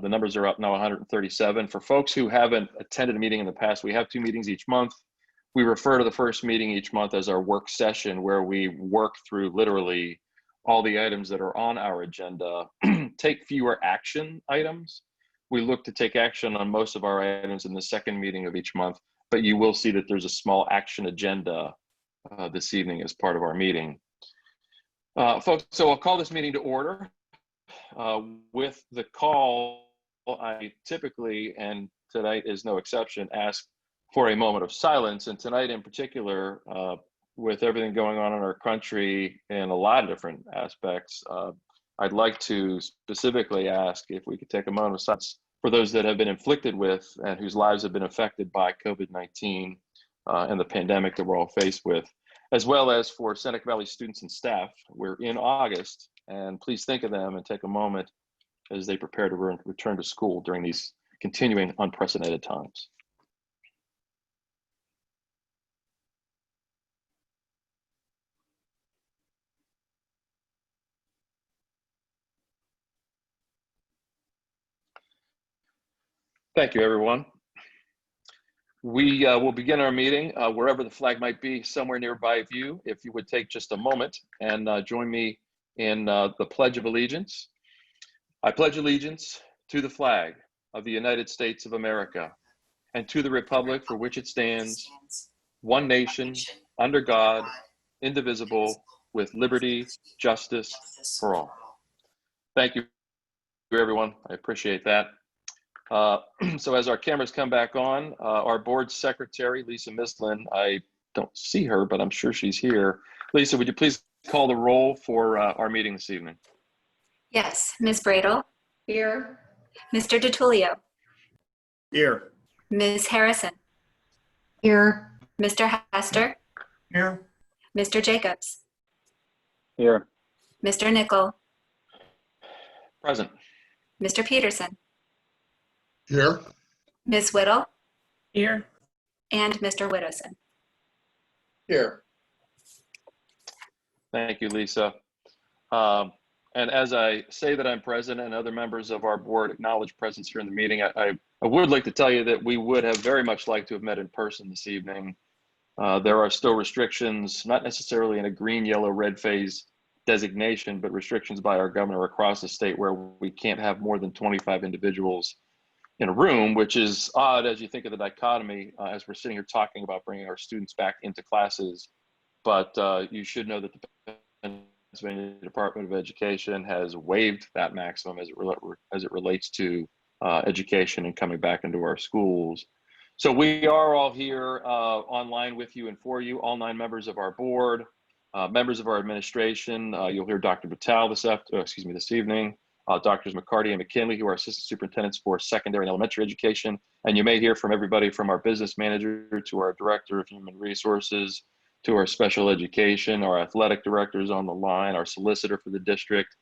The numbers are up now 137. For folks who haven't attended a meeting in the past, we have 2 meetings each month. We refer to the first meeting each month as our work session, where we work through literally all the items that are on our agenda, take fewer action items. We look to take action on most of our items in the second meeting of each month, but you will see that there's a small action agenda this evening as part of our meeting. Folks, so I'll call this meeting to order. With the call, I typically, and tonight is no exception, ask for a moment of silence. And tonight in particular, with everything going on in our country in a lot of different aspects, I'd like to specifically ask if we could take a moment of silence for those that have been inflicted with and whose lives have been affected by COVID-19 and the pandemic that we're all faced with, as well as for Seneca Valley students and staff. We're in August, and please think of them and take a moment as they prepare to return to school during these continuing unprecedented times. Thank you, everyone. We will begin our meeting wherever the flag might be, somewhere nearby of you. If you would take just a moment and join me in the Pledge of Allegiance. I pledge allegiance to the flag of the United States of America and to the republic for which it stands, one nation, under God, indivisible, with liberty, justice for all. Thank you, everyone. I appreciate that. So as our cameras come back on, our board secretary, Lisa Mislin, I don't see her, but I'm sure she's here. Lisa, would you please call the roll for our meeting this evening? Yes, Ms. Bradle. Here. Mr. DiTullio. Here. Ms. Harrison. Here. Mr. Hester. Here. Mr. Jacobs. Here. Mr. Nickel. Present. Mr. Peterson. Here. Ms. Whittle. Here. And Mr. Widdowson. Here. Thank you, Lisa. And as I say that I'm present and other members of our board acknowledge presence here in the meeting, I would like to tell you that we would have very much liked to have met in person this evening. There are still restrictions, not necessarily in a green, yellow, red phase designation, but restrictions by our governor across the state where we can't have more than 25 individuals in a room, which is odd as you think of the dichotomy as we're sitting here talking about bringing our students back into classes. But you should know that the Pennsylvania Department of Education has waived that maximum as it relates to education and coming back into our schools. So we are all here online with you and for you, all 9 members of our board, members of our administration. You'll hear Dr. Vitale this evening. Doctors McCarty and McKinley, who are assistant superintendents for secondary and elementary education. And you may hear from everybody from our business manager to our director of human resources, to our special education, our athletic directors on the line, our solicitor for the district.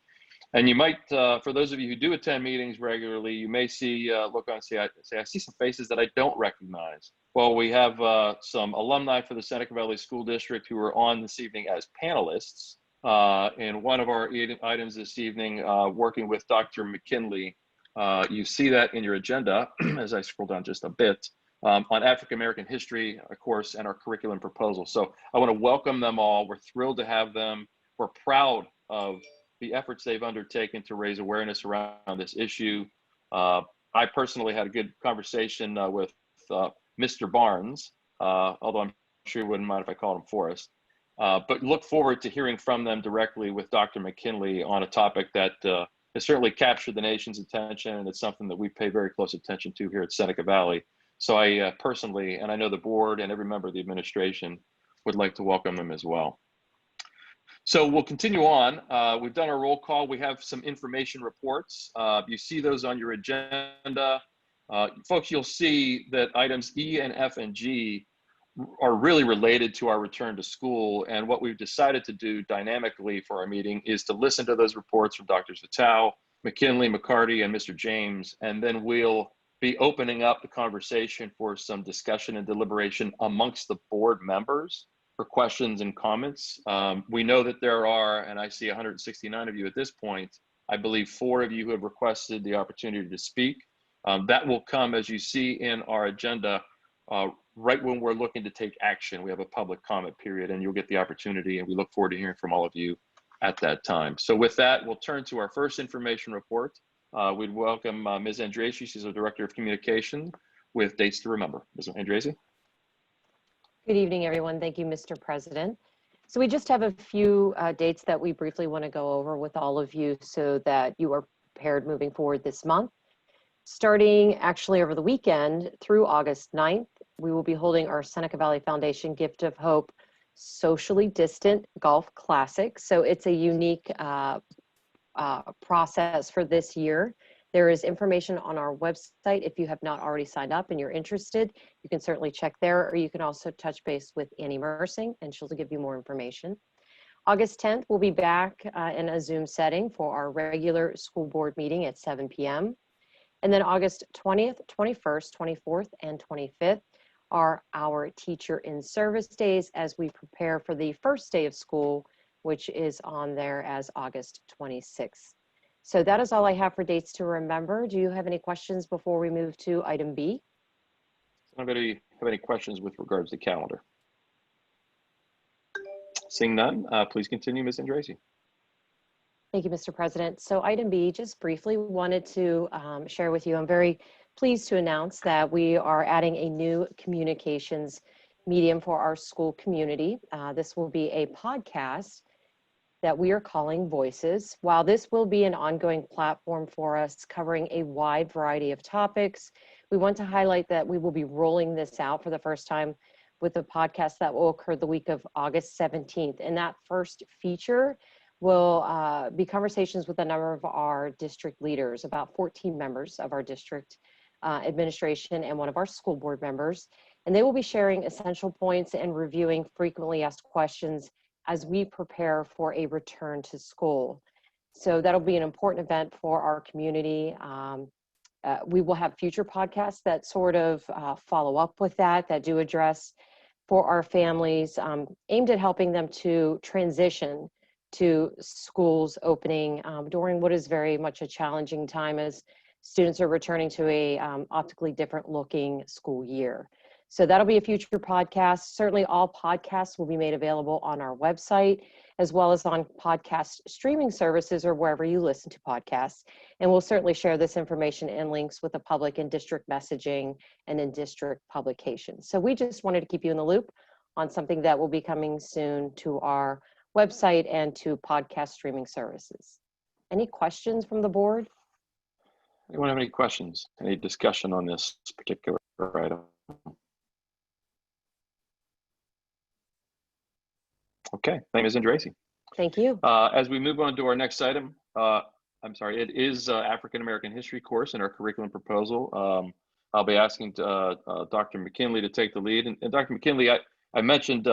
And you might, for those of you who do attend meetings regularly, you may see, look on and say, I see some faces that I don't recognize. Well, we have some alumni for the Seneca Valley School District who are on this evening as panelists. In one of our items this evening, working with Dr. McKinley. You see that in your agenda as I scroll down just a bit, on African American history, of course, and our curriculum proposal. So I want to welcome them all. We're thrilled to have them. We're proud of the efforts they've undertaken to raise awareness around this issue. I personally had a good conversation with Mr. Barnes, although I'm sure you wouldn't mind if I called him Forrest. But look forward to hearing from them directly with Dr. McKinley on a topic that has certainly captured the nation's attention, and it's something that we pay very close attention to here at Seneca Valley. So I personally, and I know the board and every member of the administration, would like to welcome them as well. So we'll continue on. We've done our roll call. We have some information reports. You see those on your agenda. Folks, you'll see that items E and F and G are really related to our return to school. And what we've decided to do dynamically for our meeting is to listen to those reports from Drs. Vitale, McKinley, McCarty, and Mr. James, and then we'll be opening up the conversation for some discussion and deliberation amongst the board members for questions and comments. We know that there are, and I see 169 of you at this point, I believe 4 of you who have requested the opportunity to speak. That will come, as you see in our agenda, right when we're looking to take action. We have a public comment period, and you'll get the opportunity, and we look forward to hearing from all of you at that time. So with that, we'll turn to our first information report. We'd welcome Ms. Andrasi. She's the Director of Communication with Dates to Remember. Ms. Andrasi. Good evening, everyone. Thank you, Mr. President. So we just have a few dates that we briefly want to go over with all of you so that you are prepared moving forward this month. Starting actually over the weekend through August 9th, we will be holding our Seneca Valley Foundation Gift of Hope Socially Distant Golf Classic. So it's a unique process for this year. There is information on our website. If you have not already signed up and you're interested, you can certainly check there, or you can also touch base with Annie Mersing and she'll give you more information. August 10th, we'll be back in a Zoom setting for our regular school board meeting at 7 p.m. And then August 20th, 21st, 24th, and 25th are our Teacher in Service days as we prepare for the first day of school, which is on there as August 26th. So that is all I have for dates to remember. Do you have any questions before we move to item B? Anybody have any questions with regards to calendar? Seeing none, please continue, Ms. Andrasi. Thank you, Mr. President. So item B, just briefly wanted to share with you, I'm very pleased to announce that we are adding a new communications medium for our school community. This will be a podcast that we are calling Voices. While this will be an ongoing platform for us covering a wide variety of topics, we want to highlight that we will be rolling this out for the first time with a podcast that will occur the week of August 17th. And that first feature will be conversations with a number of our district leaders, about 14 members of our district administration and one of our school board members. And they will be sharing essential points and reviewing frequently asked questions as we prepare for a return to school. So that'll be an important event for our community. We will have future podcasts that sort of follow up with that do address for our families, aimed at helping them to transition to schools opening during what is very much a challenging time as students are returning to a optically different looking school year. So that'll be a future podcast. Certainly all podcasts will be made available on our website, as well as on podcast streaming services or wherever you listen to podcasts. And we'll certainly share this information and links with the public in district messaging and in district publications. So we just wanted to keep you in the loop on something that will be coming soon to our website and to podcast streaming services. Any questions from the board? Anyone have any questions? Any discussion on this particular item? Okay, thank you, Ms. Andrasi. Thank you. As we move on to our next item, it is African American History course in our curriculum proposal. I'll be asking Dr. McKinley to take the lead. And Dr. McKinley, I mentioned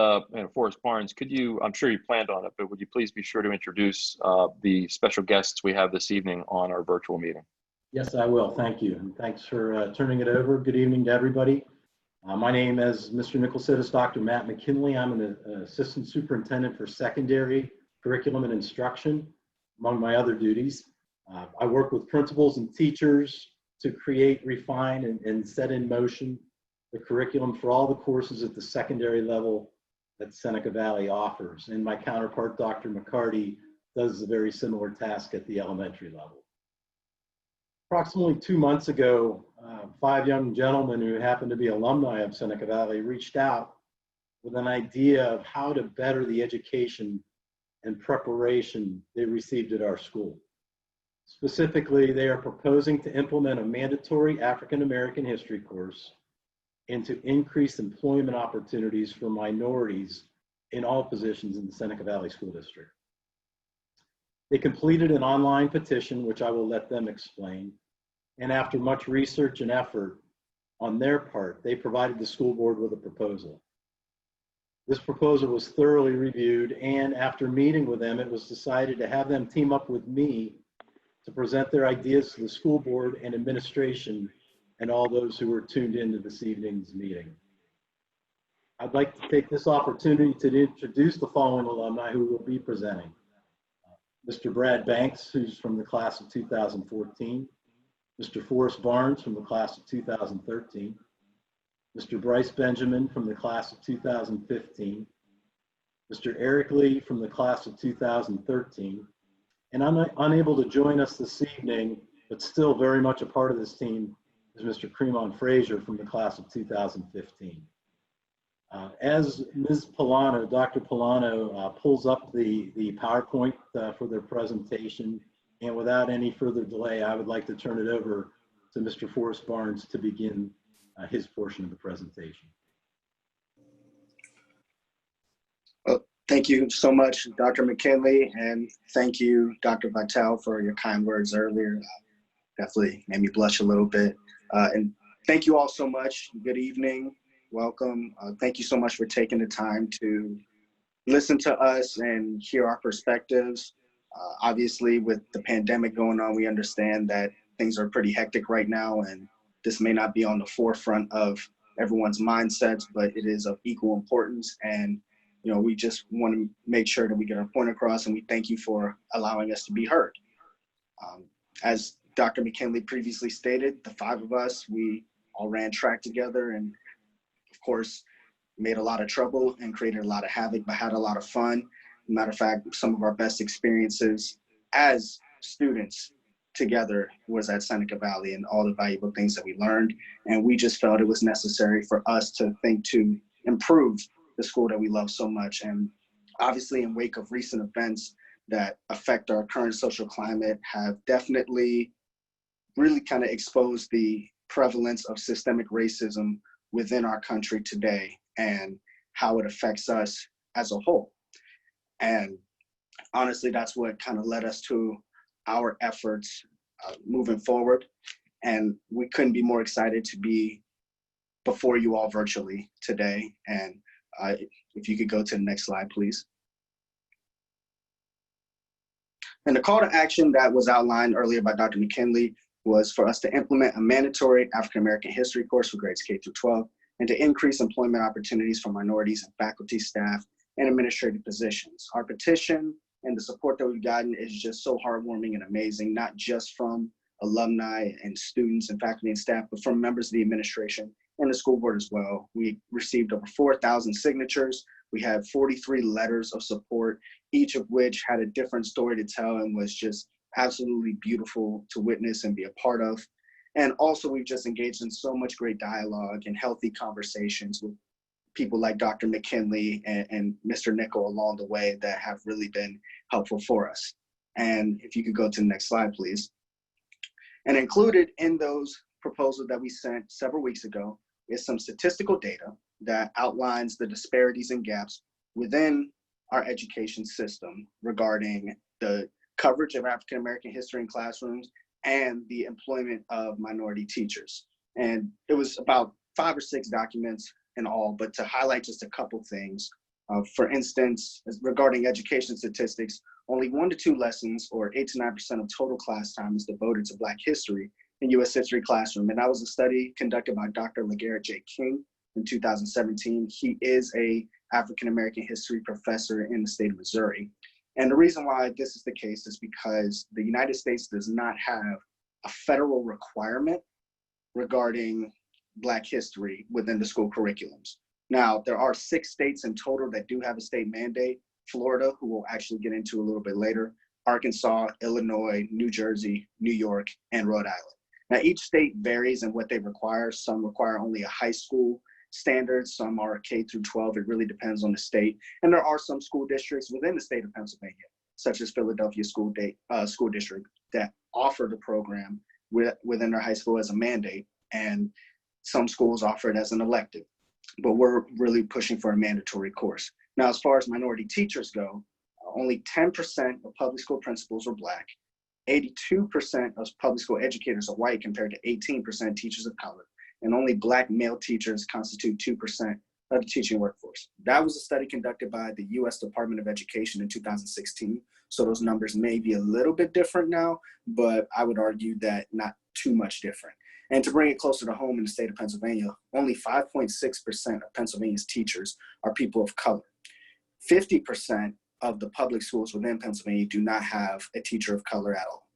Forrest Barnes. Could you, I'm sure you planned on it, but would you please be sure to introduce the special guests we have this evening on our virtual meeting? Yes, I will. Thank you. And thanks for turning it over. Good evening to everybody. My name, as Mr. Nichols said, is Dr. Matt McKinley. I'm an Assistant Superintendent for Secondary Curriculum and Instruction, among my other duties. I work with principals and teachers to create, refine, and set in motion the curriculum for all the courses at the secondary level that Seneca Valley offers. And my counterpart, Dr. McCarty, does a very similar task at the elementary level. Approximately 2 months ago, 5 young gentlemen who happened to be alumni of Seneca Valley reached out with an idea of how to better the education and preparation they received at our school. Specifically, they are proposing to implement a mandatory African American history course and to increase employment opportunities for minorities in all positions in the Seneca Valley School District. They completed an online petition, which I will let them explain. And after much research and effort on their part, they provided the school board with a proposal. This proposal was thoroughly reviewed, and after meeting with them, it was decided to have them team up with me to present their ideas to the school board and administration and all those who were tuned into this evening's meeting. I'd like to take this opportunity to introduce the following alumni who will be presenting. Mr. Brad Banks, who's from the class of 2014, Mr. Forrest Barnes from the class of 2013, Mr. Bryce Benjamin from the class of 2015, Mr. Eric Lee from the class of 2013, and unable to join us this evening, but still very much a part of this team, is Mr. Cremon Frazier from the class of 2015. As Ms. Polano, Dr. Polano pulls up the PowerPoint for their presentation, and without any further delay, I would like to turn it over to Mr. Forrest Barnes to begin his portion of the presentation. Well, thank you so much, Dr. McKinley, and thank you, Dr. Vitale, for your kind words earlier. Definitely made me blush a little bit. And thank you all so much. Good evening. Welcome. Thank you so much for taking the time to listen to us and hear our perspectives. Obviously, with the pandemic going on, we understand that things are pretty hectic right now, and this may not be on the forefront of everyone's mindsets, but it is of equal importance. And, you know, we just want to make sure that we get our point across, and we thank you for allowing us to be heard. As Dr. McKinley previously stated, the five of us, we all ran track together and, of course, made a lot of trouble and created a lot of havoc, but had a lot of fun. Matter of fact, some of our best experiences as students together was at Seneca Valley, and all the valuable things that we learned. And we just felt it was necessary for us to think to improve the school that we love so much. And obviously, in wake of recent events that affect our current social climate, have definitely really kind of exposed the prevalence of systemic racism within our country today and how it affects us as a whole. And honestly, that's what kind of led us to our efforts moving forward. And we couldn't be more excited to be before you all virtually today. And if you could go to the next slide, please. And the call to action that was outlined earlier by Dr. McKinley was for us to implement a mandatory African American history course for grades K through 12, and to increase employment opportunities for minorities in faculty, staff, and administrative positions. Our petition and the support that we've gotten is just so heartwarming and amazing, not just from alumni and students and faculty and staff, but from members of the administration and the school board as well. We received over 4,000 signatures. We had 43 letters of support, each of which had a different story to tell and was just absolutely beautiful to witness and be a part of. And also, we've just engaged in so much great dialogue and healthy conversations with people like Dr. McKinley and Mr. Nickel along the way that have really been helpful for us. And if you could go to the next slide, please. And included in those proposals that we sent several weeks ago is some statistical data that outlines the disparities and gaps within our education system regarding the coverage of African American history in classrooms and the employment of minority teachers. And it was about 5 or 6 documents in all, but to highlight just a couple things. For instance, regarding education statistics, only 1 to 2 lessons, or 8 to 9% of total class time, is devoted to Black history in U.S. history classroom. And that was a study conducted by Dr. LeGarrette J. King in 2017. He is a African American history professor in the state of Missouri. And the reason why this is the case is because the United States does not have a federal requirement regarding Black history within the school curriculums. Now, there are 6 states in total that do have a state mandate: Florida, who we'll actually get into a little bit later, Arkansas, Illinois, New Jersey, New York, and Rhode Island. Now, each state varies in what they require. Some require only a high school standard, some are K through 12. It really depends on the state. And there are some school districts within the state of Pennsylvania, such as Philadelphia School District, that offer the program within their high school as a mandate, and some schools offer it as an elective. But we're really pushing for a mandatory course. Now, as far as minority teachers go, only 10% of public school principals are Black. 82% of public school educators are white compared to 18% teachers of color. And only Black male teachers constitute 2% of the teaching workforce. That was a study conducted by the U.S. Department of Education in 2016. So those numbers may be a little bit different now, but I would argue that not too much different. And to bring it closer to home in the state of Pennsylvania, only 5.6% of Pennsylvania's teachers are people of color. 50% of the public schools within Pennsylvania do not have a teacher of color at all.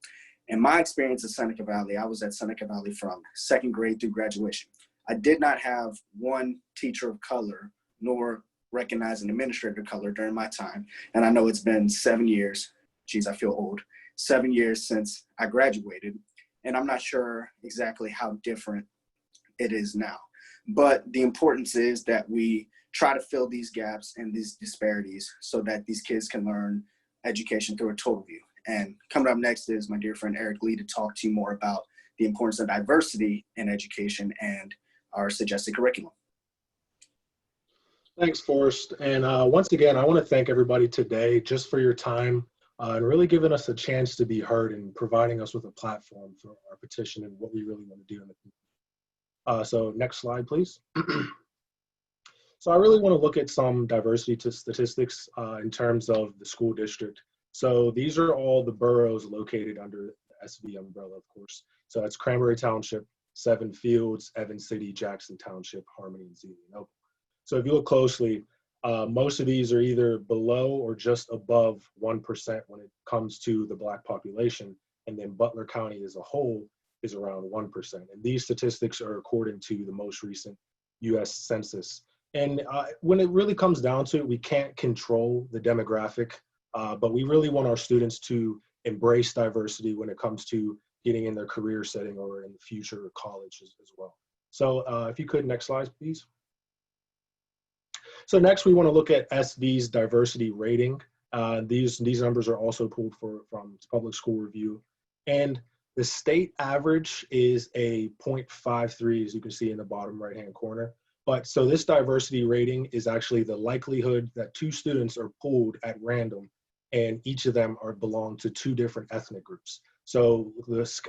In my experience at Seneca Valley, I was at Seneca Valley from second grade through graduation. I did not have one teacher of color, nor recognize an administrator of color during my time. And I know it's been 7 years. Geez, I feel old. 7 years since I graduated. And I'm not sure exactly how different it is now. But the importance is that we try to fill these gaps and these disparities so that these kids can learn education through a total view. And coming up next is my dear friend Eric Lee to talk to you more about the importance of diversity in education and our suggested curriculum. Thanks, Forrest. And once again, I want to thank everybody today just for your time and really giving us a chance to be heard and providing us with a platform for our petition and what we really want to do in the community. So next slide, please. So I really want to look at some diversity statistics in terms of the school district. So these are all the boroughs located under the SV umbrella, of course. So that's Cranberry Township, Seven Fields, Evans City, Jackson Township, Harmony, and Zelienople. So if you look closely, most of these are either below or just above 1% when it comes to the Black population. And then Butler County as a whole is around 1%. And these statistics are according to the most recent US Census. And when it really comes down to it, we can't control the demographic, but we really want our students to embrace diversity when it comes to getting in their career setting or in the future of college as well. So if you could, next slide, please. So next, we want to look at SV's diversity rating. These numbers are also pulled from Public School Review. And the state average is a 0.53, as you can see in the bottom right-hand corner. But so this diversity rating is actually the likelihood that two students are pulled at random, and each of them belong to two different ethnic groups. So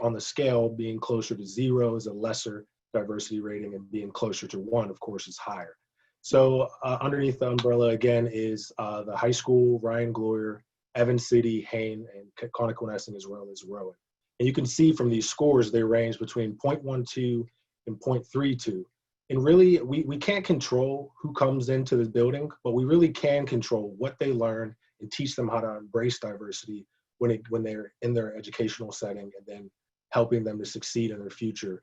on the scale, being closer to 0 is a lesser diversity rating, and being closer to 1, of course, is higher. So underneath the umbrella, again, is the high school, Ryan Gloyer, Evans City, Hain, and Connequenessing, as well as Rowan. And you can see from these scores, they range between 0.12 and 0.32. And really, we can't control who comes into the building, but we really can control what they learn and teach them how to embrace diversity when they're in their educational setting, and then helping them to succeed in their future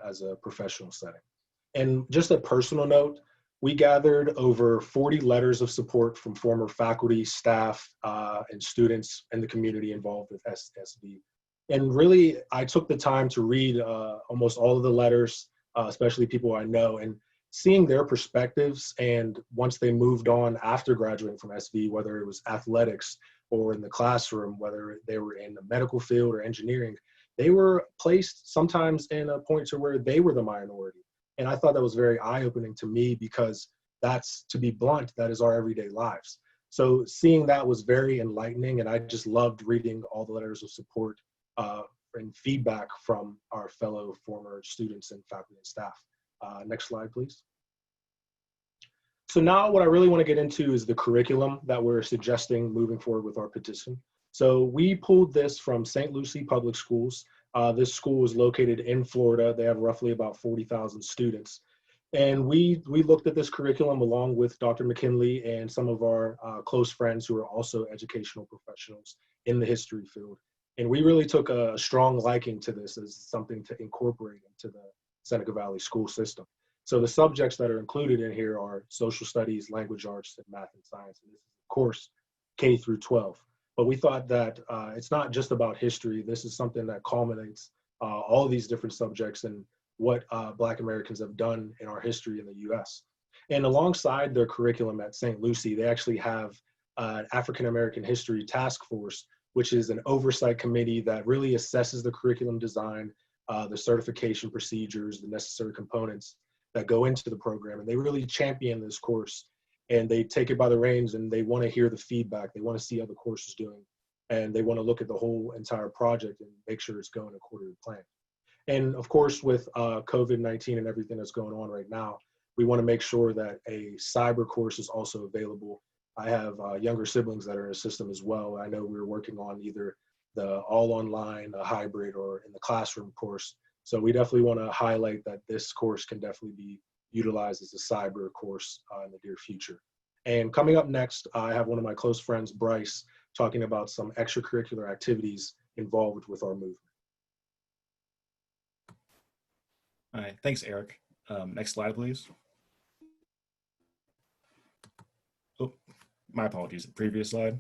as a professional setting. And just a personal note, we gathered over 40 letters of support from former faculty, staff, and students in the community involved with SV. And really, I took the time to read almost all of the letters, especially people I know, and seeing their perspectives. And once they moved on after graduating from SV, whether it was athletics or in the classroom, whether they were in the medical field or engineering, they were placed sometimes in a point to where they were the minority. And I thought that was very eye-opening to me, because that's, to be blunt, that is our everyday lives. So seeing that was very enlightening, and I just loved reading all the letters of support and feedback from our fellow former students and faculty and staff. Next slide, please. So now what I really want to get into is the curriculum that we're suggesting moving forward with our petition. So we pulled this from St. Lucie Public Schools. This school is located in Florida. They have roughly about 40,000 students. And we looked at this curriculum along with Dr. McKinley and some of our close friends who are also educational professionals in the history field. And we really took a strong liking to this as something to incorporate into the Seneca Valley school system. So the subjects that are included in here are social studies, language arts, and math and science. And this is, of course, K through 12. But we thought that it's not just about history. This is something that culminates all of these different subjects and what Black Americans have done in our history in the US. And alongside their curriculum at St. Lucie, they actually have an African American History Task Force, which is an oversight committee that really assesses the curriculum design, the certification procedures, the necessary components that go into the program. And they really champion this course, and they take it by the reins, and they want to hear the feedback. They want to see how the course is doing, and they want to look at the whole entire project and make sure it's going according to plan. And of course, with COVID-19 and everything that's going on right now, we want to make sure that a cyber course is also available. I have younger siblings that are in the system as well. I know we're working on either the all online, a hybrid, or in the classroom course. So we definitely want to highlight that this course can definitely be utilized as a cyber course in the near future. And coming up next, I have one of my close friends, Bryce, talking about some extracurricular activities involved with our movement. All right, thanks, Eric. Next slide, please. Oh, my apologies, previous slide.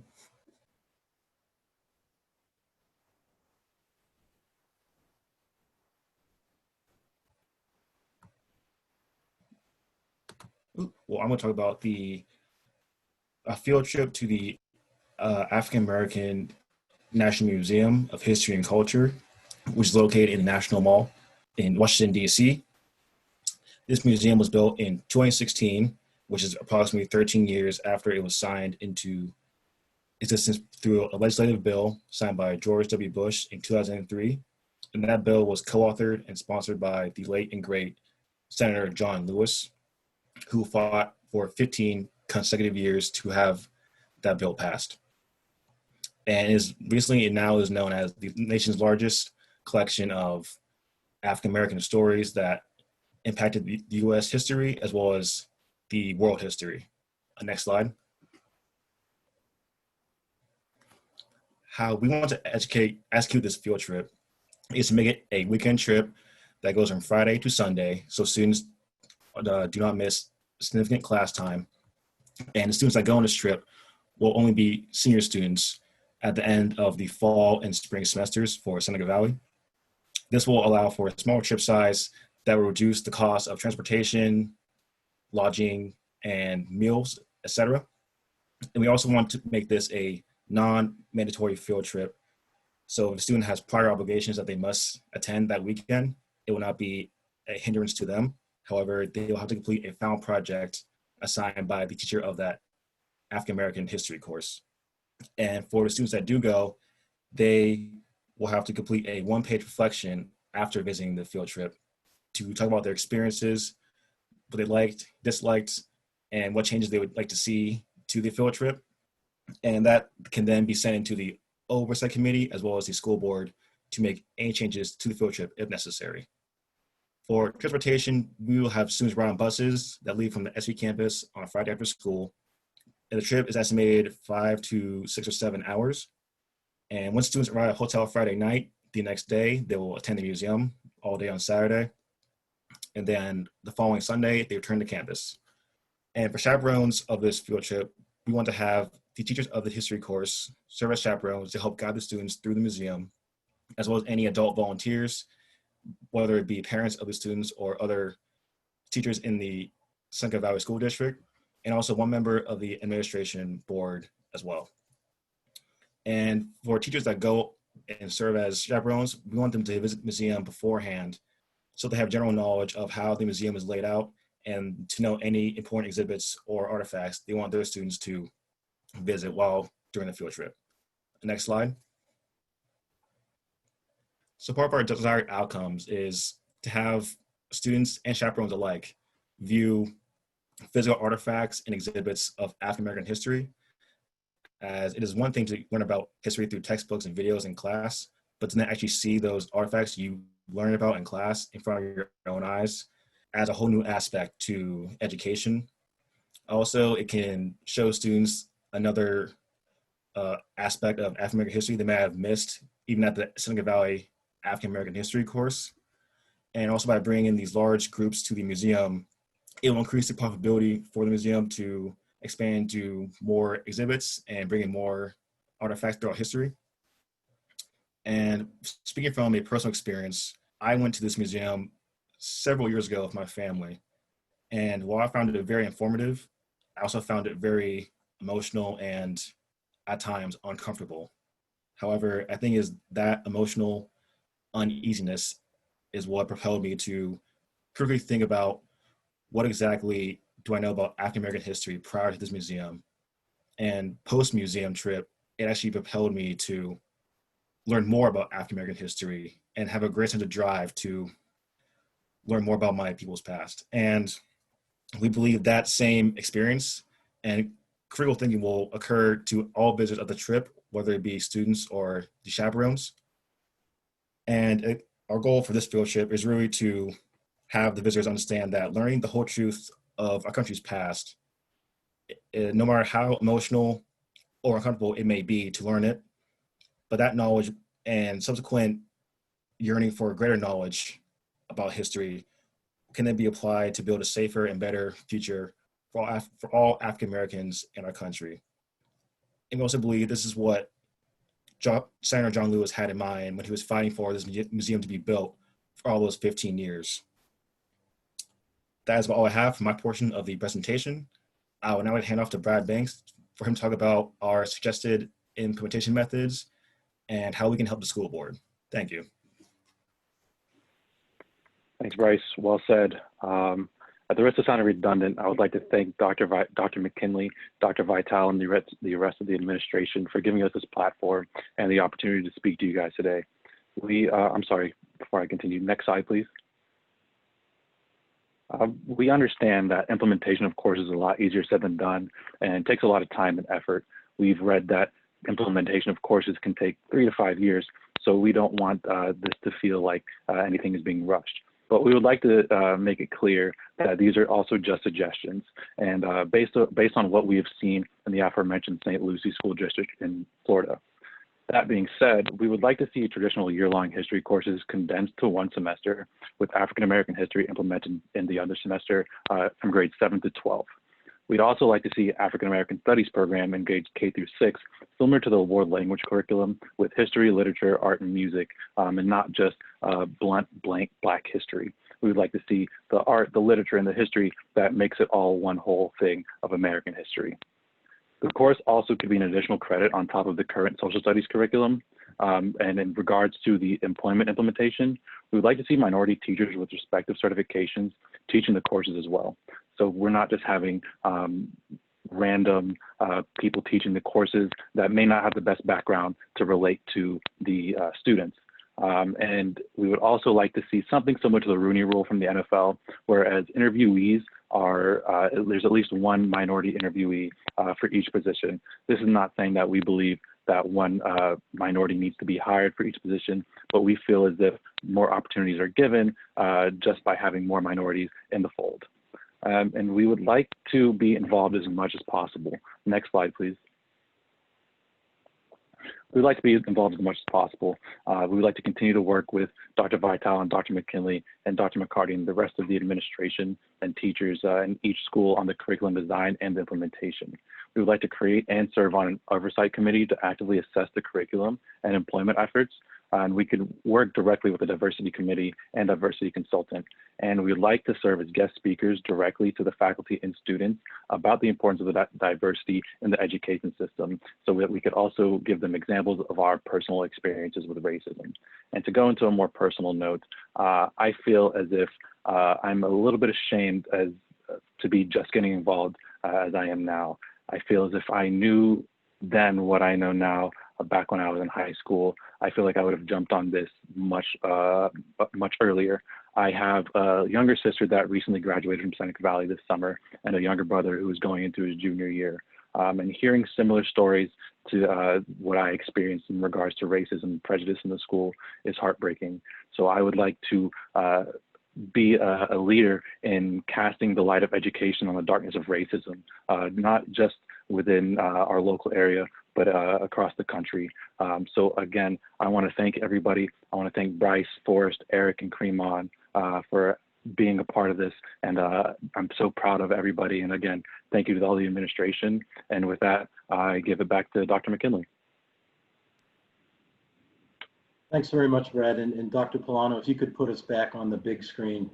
Well, I'm going to talk about a field trip to the African American National Museum of History and Culture, which is located in the National Mall in Washington, D.C. This museum was built in 2016, which is approximately 13 years after it was signed into existence through a legislative bill signed by George W. Bush in 2003. And that bill was co-authored and sponsored by the late and great Senator John Lewis, who fought for 15 consecutive years to have that bill passed. And it now is known as the nation's largest collection of African American stories that impacted the U.S. history as well as the world history. Next slide. How we want to execute this field trip is to make it a weekend trip that goes from Friday to Sunday, so students do not miss significant class time. And the students that go on this trip will only be senior students at the end of the fall and spring semesters for Seneca Valley. This will allow for a smaller trip size that will reduce the cost of transportation, lodging, and meals, etc. And we also want to make this a non-mandatory field trip. So if a student has prior obligations that they must attend that weekend, it will not be a hindrance to them. However, they will have to complete a final project assigned by the teacher of that African American history course. And for the students that do go, they will have to complete a one-page reflection after visiting the field trip to talk about their experiences, what they liked, disliked, and what changes they would like to see to the field trip. And that can then be sent into the oversight committee as well as the school board to make any changes to the field trip if necessary. For transportation, we will have students ride on buses that leave from the SV campus on a Friday after school. And the trip is estimated 5 to 6 or 7 hours. And once students arrive at a hotel Friday night, the next day, they will attend the museum all day on Saturday. And then the following Sunday, they return to campus. And for chaperones of this field trip, we want to have the teachers of the history course serve as chaperones to help guide the students through the museum, as well as any adult volunteers, whether it be parents of the students or other teachers in the Seneca Valley School District, and also one member of the administration board as well. And for teachers that go and serve as chaperones, we want them to visit the museum beforehand so they have general knowledge of how the museum is laid out and to know any important exhibits or artifacts they want their students to visit during the field trip. Next slide. So part of our desired outcomes is to have students and chaperones alike view physical artifacts and exhibits of African American history, as it is one thing to learn about history through textbooks and videos in class, but to then actually see those artifacts you learn about in class in front of your own eyes adds a whole new aspect to education. Also, it can show students another aspect of African American history they may have missed even at the Seneca Valley African American history course. And also by bringing in these large groups to the museum, it will increase the profitability for the museum to expand to more exhibits and bring in more artifacts throughout history. And speaking from a personal experience, I went to this museum several years ago with my family. And while I found it very informative, I also found it very emotional and at times uncomfortable. However, I think is that emotional uneasiness is what propelled me to critically think about what exactly do I know about African American history prior to this museum. And post-museum trip, it actually propelled me to learn more about African American history and have a great sense of drive to learn more about my people's past. And we believe that same experience and critical thinking will occur to all visitors of the trip, whether it be students or the chaperones. And our goal for this field trip is really to have the visitors understand that learning the whole truth of our country's past no matter how emotional or uncomfortable it may be to learn it, but that knowledge and subsequent yearning for greater knowledge about history can then be applied to build a safer and better future for all African Americans in our country. And we also believe this is what Senator John Lewis had in mind when he was fighting for this museum to be built for all those 15 years. That is all I have for my portion of the presentation. I will now hand off to Brad Banks for him to talk about our suggested implementation methods and how we can help the school board. Thank you. Thanks, Bryce. Well said. At the risk of sounding redundant, I would like to thank Dr. McKinley, Dr. Vitale, and the rest of the administration for giving us this platform and the opportunity to speak to you guys today. I'm sorry, before I continue, next slide, please. We understand that implementation of courses is a lot easier said than done, and it takes a lot of time and effort. We've read that implementation of courses can take 3 to 5 years, so we don't want this to feel like anything is being rushed. But we would like to make it clear that these are also just suggestions, and based on what we have seen in the aforementioned St. Lucie School District in Florida. That being said, we would like to see traditional year-long history courses condensed to one semester with African American history implemented in the other semester from grades 7 to 12. We'd also like to see African American Studies program in grades K through 6, similar to the world language curriculum with history, literature, art, and music, and not just blunt, blank, black history. We would like to see the art, the literature, and the history that makes it all one whole thing of American history. The course also could be an additional credit on top of the current social studies curriculum. And in regards to the employment implementation, we would like to see minority teachers with respective certifications teaching the courses as well. So we're not just having random people teaching the courses that may not have the best background to relate to the students. And we would also like to see something similar to the Rooney Rule from the NFL, whereas interviewees are, there's at least one minority interviewee for each position. This is not saying that we believe that one minority needs to be hired for each position, but we feel as if more opportunities are given just by having more minorities in the fold. And we would like to be involved as much as possible. Next slide, please. We'd like to be involved as much as possible. We would like to continue to work with Dr. Vitale and Dr. McKinley and Dr. McCarty and the rest of the administration and teachers in each school on the curriculum design and implementation. We would like to create and serve on an oversight committee to actively assess the curriculum and employment efforts. And we could work directly with the diversity committee and diversity consultant. And we'd like to serve as guest speakers directly to the faculty and students about the importance of the diversity in the education system, so that we could also give them examples of our personal experiences with racism. And to go into a more personal note, I feel as if I'm a little bit ashamed to be just getting involved as I am now. I feel as if I knew then what I know now back when I was in high school. I feel like I would have jumped on this much earlier. I have a younger sister that recently graduated from Seneca Valley this summer, and a younger brother who is going into his junior year. And hearing similar stories to what I experienced in regards to racism and prejudice in the school is heartbreaking. So I would like to be a leader in casting the light of education on the darkness of racism, not just within our local area, but across the country. So again, I want to thank everybody. I want to thank Bryce, Forrest, Eric, and Creemon for being a part of this. And I'm so proud of everybody. And again, thank you to all the administration. And with that, I give it back to Dr. McKinley. Thanks very much, Brad. And Dr. Polano, if you could put us back on the big screen.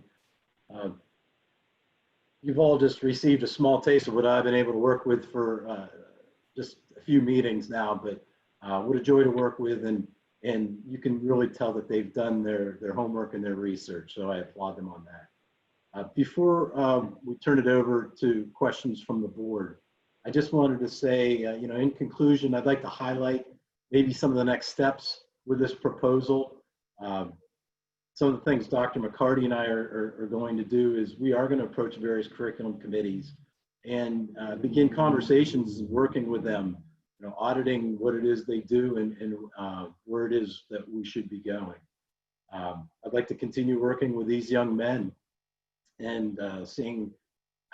You've all just received a small taste of what I've been able to work with for just a few meetings now, but what a joy to work with, and you can really tell that they've done their homework and their research, so I applaud them on that. Before we turn it over to questions from the board, I just wanted to say, in conclusion, I'd like to highlight maybe some of the next steps with this proposal. Some of the things Dr. McCarty and I are going to do is we are going to approach various curriculum committees and begin conversations working with them, auditing what it is they do and where it is that we should be going. I'd like to continue working with these young men and seeing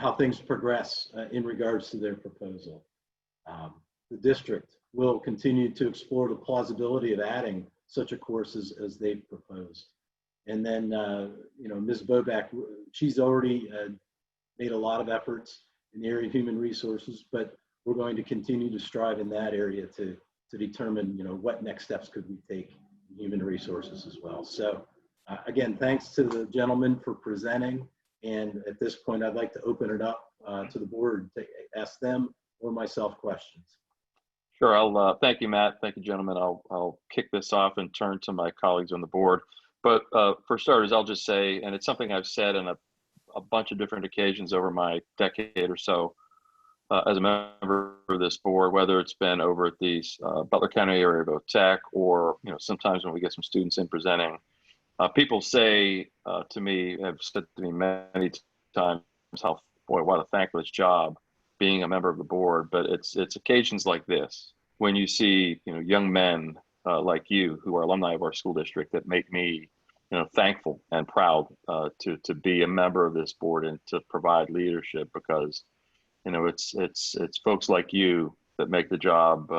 how things progress in regards to their proposal. The district will continue to explore the plausibility of adding such a course as they've proposed. And then, Ms. Boback, she's already made a lot of efforts in the area of human resources, but we're going to continue to strive in that area to determine, what next steps could we take in human resources as well. So again, thanks to the gentleman for presenting. And at this point, I'd like to open it up to the board to ask them or myself questions. Sure. I'll thank you, Matt. Thank you, gentlemen. I'll kick this off and turn to my colleagues on the board. But for starters, I'll just say, and it's something I've said on a bunch of different occasions over my decade or so as a member of this board, whether it's been over at the Butler County area of Tech, or sometimes when we get some students in presenting, people say to me, have said to me many times, how, boy, what a thankless job being a member of the board. But it's occasions like this when you see young men like you who are alumni of our school district that make me thankful and proud to be a member of this board and to provide leadership, because it's folks like you that make the job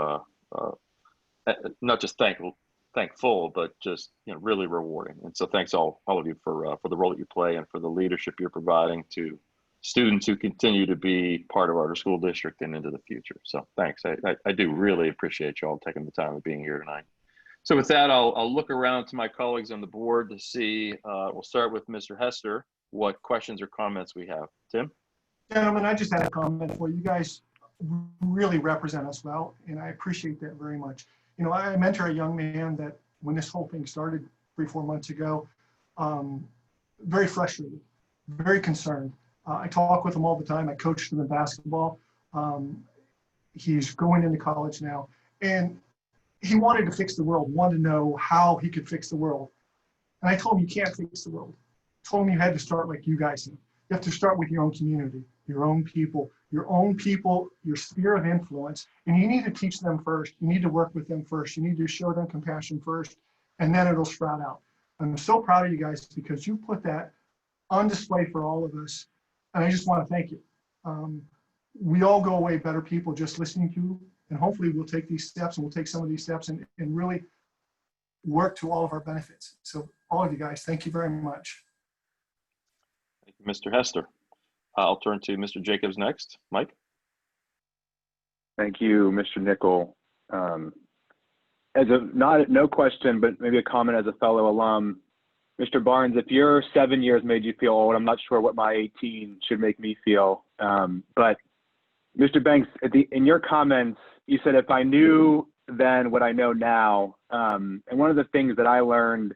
not just thankful, but just really rewarding. And so thanks all of you for the role that you play and for the leadership you're providing to students who continue to be part of our school district and into the future. So thanks. I do really appreciate you all taking the time of being here tonight. So with that, I'll look around to my colleagues on the board to see, we'll start with Mr. Hester, what questions or comments we have. Tim? Gentlemen, I just had a comment for you. You guys really represent us well, and I appreciate that very much. I mentor a young man that when this whole thing started 3-4 months ago, very frustrated, very concerned. I talk with him all the time. I coached him in basketball. He's going into college now, and he wanted to fix the world, wanted to know how he could fix the world. And I told him, you can't fix the world. I told him you had to start like you guys did. You have to start with your own community, your own people, your sphere of influence. And you need to teach them first. You need to work with them first. You need to show them compassion first, and then it'll sprout out. I'm so proud of you guys because you put that on display for all of us. And I just want to thank you. We all go away better people just listening to you. And hopefully we'll take these steps, and we'll take some of these steps and really work to all of our benefits. So all of you guys, thank you very much. Thank you, Mr. Hester. I'll turn to Mr. Jacobs next. Mike? Thank you, Mr. Nickel. No question, but maybe a comment as a fellow alum. Mr. Barnes, if your 7 years made you feel old, I'm not sure what my 18 should make me feel. But Mr. Banks, in your comments, you said, if I knew then what I know now, and one of the things that I learned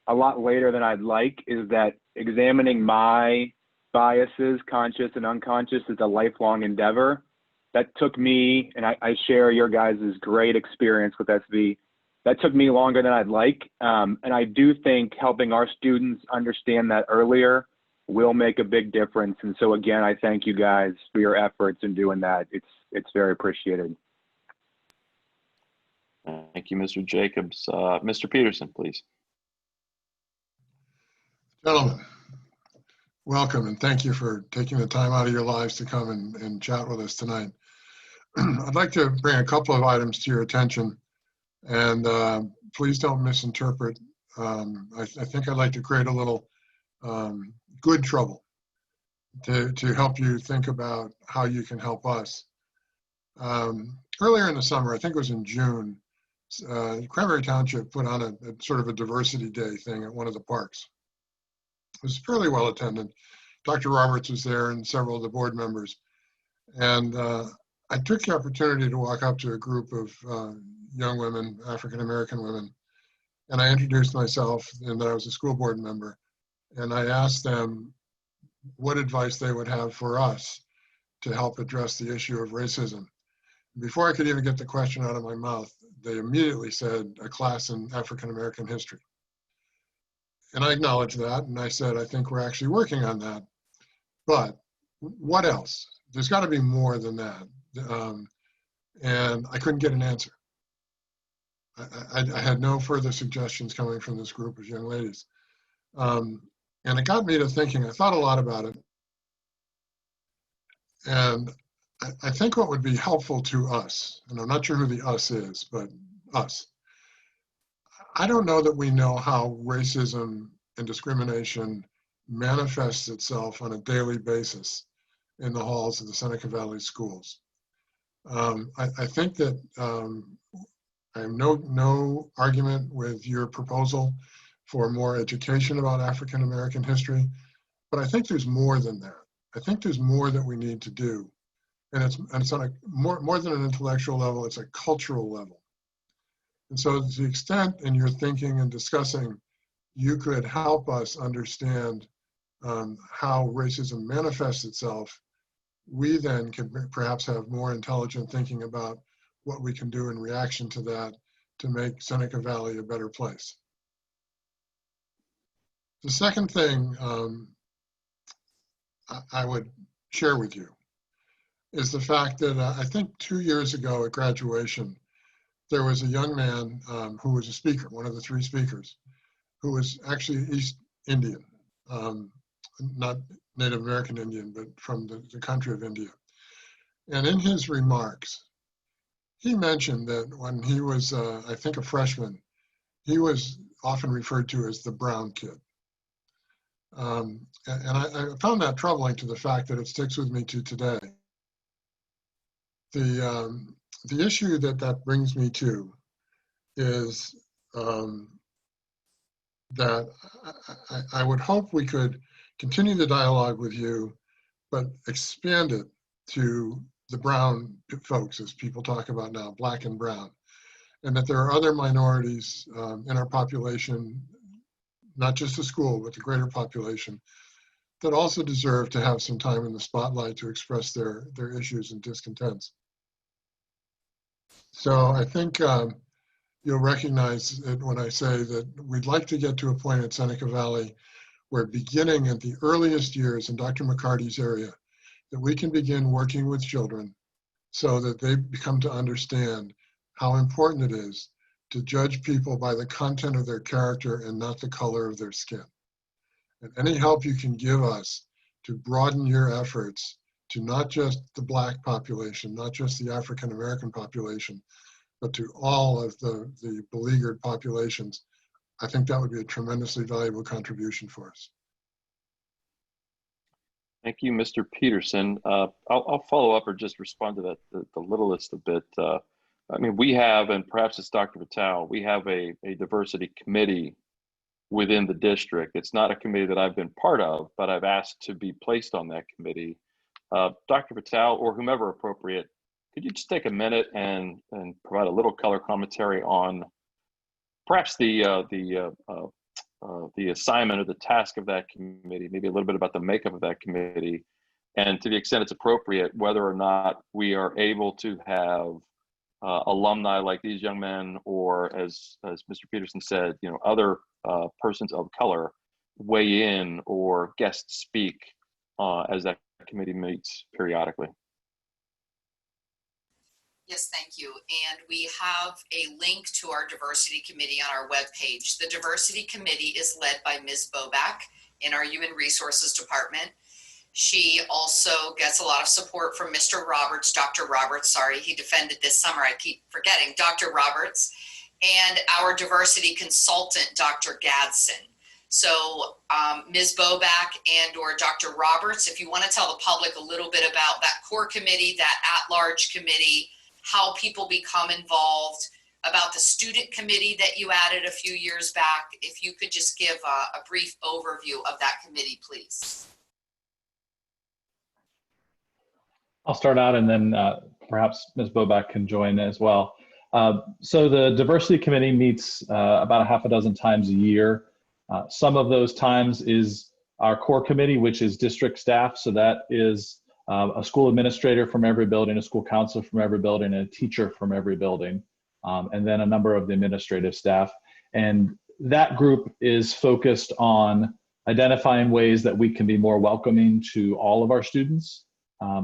a lot later than I'd like is that examining my biases, conscious and unconscious, is a lifelong endeavor. That took me, and I share your guys' great experience with SV, that took me longer than I'd like. And I do think helping our students understand that earlier will make a big difference. And so again, I thank you guys for your efforts in doing that. It's very appreciated. Thank you, Mr. Jacobs. Mr. Peterson, please. Gentlemen, welcome, and thank you for taking the time out of your lives to come and chat with us tonight. I'd like to bring a couple of items to your attention, and please don't misinterpret. I think I'd like to create a little good trouble to help you think about how you can help us. Earlier in the summer, I think it was in June, Cranberry Township put on a sort of a diversity day thing at one of the parks. It was fairly well attended. Dr. Roberts was there and several of the board members. And I took the opportunity to walk up to a group of young women, African-American women, and I introduced myself and that I was a school board member. And I asked them what advice they would have for us to help address the issue of racism. Before I could even get the question out of my mouth, they immediately said a class in African-American history. And I acknowledged that, and I said, I think we're actually working on that. But what else? There's got to be more than that. And I couldn't get an answer. I had no further suggestions coming from this group of young ladies. And it got me to thinking, I thought a lot about it. And I think what would be helpful to us, and I'm not sure who the us is, but us. I don't know that we know how racism and discrimination manifests itself on a daily basis in the halls of the Seneca Valley schools. I think that I have no argument with your proposal for more education about African American history, but I think there's more than that. I think there's more that we need to do. And it's on a more than an intellectual level, it's a cultural level. And so to the extent in your thinking and discussing, you could help us understand how racism manifests itself, we then can perhaps have more intelligent thinking about what we can do in reaction to that to make Seneca Valley a better place. The second thing I would share with you is the fact that I think 2 years ago at graduation, there was a young man who was a speaker, one of the 3 speakers, who was actually East Indian, not Native American Indian, but from the country of India. And in his remarks, he mentioned that when he was, I think, a freshman, he was often referred to as the brown kid. And I found that troubling to the fact that it sticks with me to today. The issue that brings me to is that I would hope we could continue the dialogue with you, but expand it to the brown folks, as people talk about now, black and brown, and that there are other minorities in our population, not just the school, but the greater population, that also deserve to have some time in the spotlight to express their issues and discontents. So I think you'll recognize it when I say that we'd like to get to a point at Seneca Valley where, beginning at the earliest years in Dr. McCarty's area, that we can begin working with children so that they become to understand how important it is to judge people by the content of their character and not the color of their skin. And any help you can give us to broaden your efforts to not just the Black population, not just the African American population, but to all of the beleaguered populations, I think that would be a tremendously valuable contribution for us. Thank you, Mr. Peterson. I'll follow up or just respond to that the littlest a bit. I mean, we have, and perhaps it's Dr. Vitale, we have a diversity committee within the district. It's not a committee that I've been part of, but I've asked to be placed on that committee. Dr. Vitale, or whomever appropriate, could you just take a minute and provide a little color commentary on perhaps the assignment or the task of that committee, maybe a little bit about the makeup of that committee, and to the extent it's appropriate, whether or not we are able to have alumni like these young men, or as Mr. Peterson said, you know, other persons of color weigh in or guest speak as that committee meets periodically. Yes, thank you. And we have a link to our diversity committee on our webpage. The diversity committee is led by Ms. Boback in our Human Resources Department. She also gets a lot of support from Mr. Roberts, Dr. Roberts, sorry, he defended this summer, I keep forgetting, Dr. Roberts, and our diversity consultant, Dr. Gadsden. So Ms. Boback and or Dr. Roberts, if you want to tell the public a little bit about that core committee, that at-large committee, how people become involved, about the student committee that you added a few years back, if you could just give a brief overview of that committee, please. I'll start out and then perhaps Ms. Boback can join as well. So the diversity committee meets about a half a dozen times a year. Some of those times is our core committee, which is district staff. So that is a school administrator from every building, a school counselor from every building, and a teacher from every building, and then a number of the administrative staff. And that group is focused on identifying ways that we can be more welcoming to all of our students,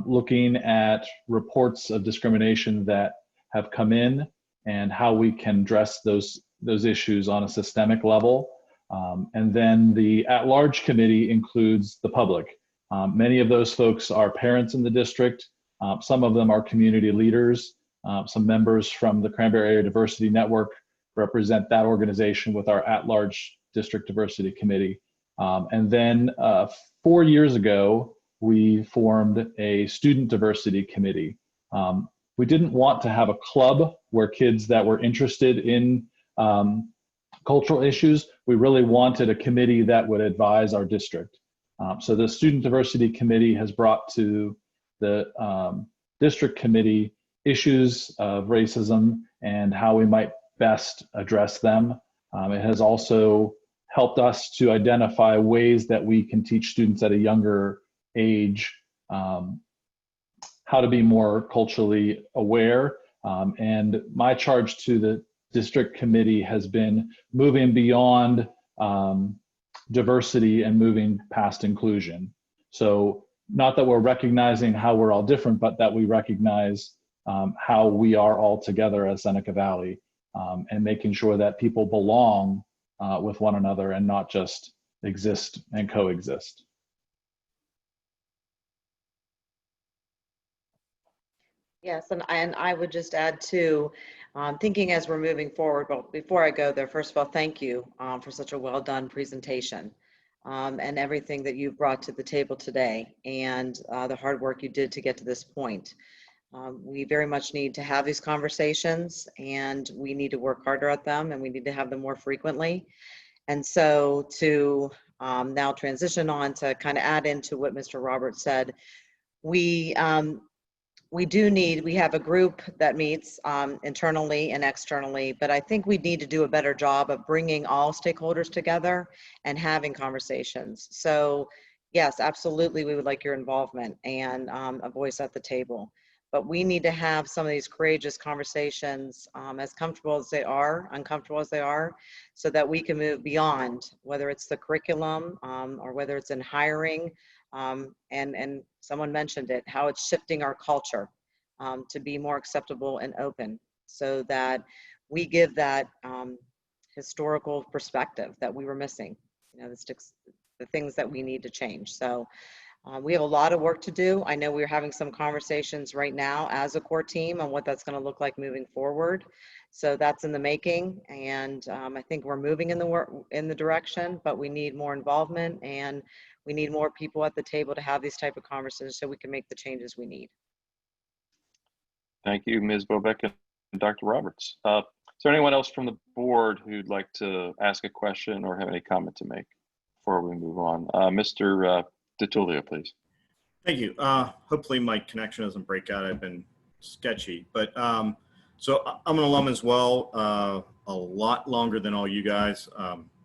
looking at reports of discrimination that have come in and how we can address those issues on a systemic level. And then the at-large committee includes the public. Many of those folks are parents in the district. Some of them are community leaders. Some members from the Cranberry Area Diversity Network represent that organization with our at-large district diversity committee. And then 4 years ago, we formed a student diversity committee. We didn't want to have a club where kids that were interested in cultural issues, we really wanted a committee that would advise our district. So the Student Diversity Committee has brought to the district committee issues of racism and how we might best address them. It has also helped us to identify ways that we can teach students at a younger age how to be more culturally aware. And my charge to the district committee has been moving beyond diversity and moving past inclusion. So not that we're recognizing how we're all different, but that we recognize how we are all together as Seneca Valley, and making sure that people belong with one another and not just exist and coexist. Yes, and I would just add too, thinking as we're moving forward, but before I go there, first of all, thank you for such a well done presentation and everything that you've brought to the table today and the hard work you did to get to this point. We very much need to have these conversations and we need to work harder at them and we need to have them more frequently. And so to now transition on to kind of add into what Mr. Roberts said, we have a group that meets internally and externally, but I think we need to do a better job of bringing all stakeholders together and having conversations. So yes, absolutely, we would like your involvement and a voice at the table. But we need to have some of these courageous conversations, as comfortable as they are, uncomfortable as they are, so that we can move beyond, whether it's the curriculum or whether it's in hiring. And someone mentioned it, how it's shifting our culture to be more acceptable and open so that we give that historical perspective that we were missing, you know, the things that we need to change. So we have a lot of work to do. I know we're having some conversations right now as a core team on what that's going to look like moving forward. So that's in the making, and I think we're moving in the direction, but we need more involvement and we need more people at the table to have these type of conversations so we can make the changes we need. Thank you, Ms. Bobeck and Dr. Roberts. Is there anyone else from the board who'd like to ask a question or have any comment to make before we move on? Mr. DiTullio, please. Thank you. Hopefully my connection doesn't break out. I've been sketchy, but so I'm an alum as well, a lot longer than all you guys.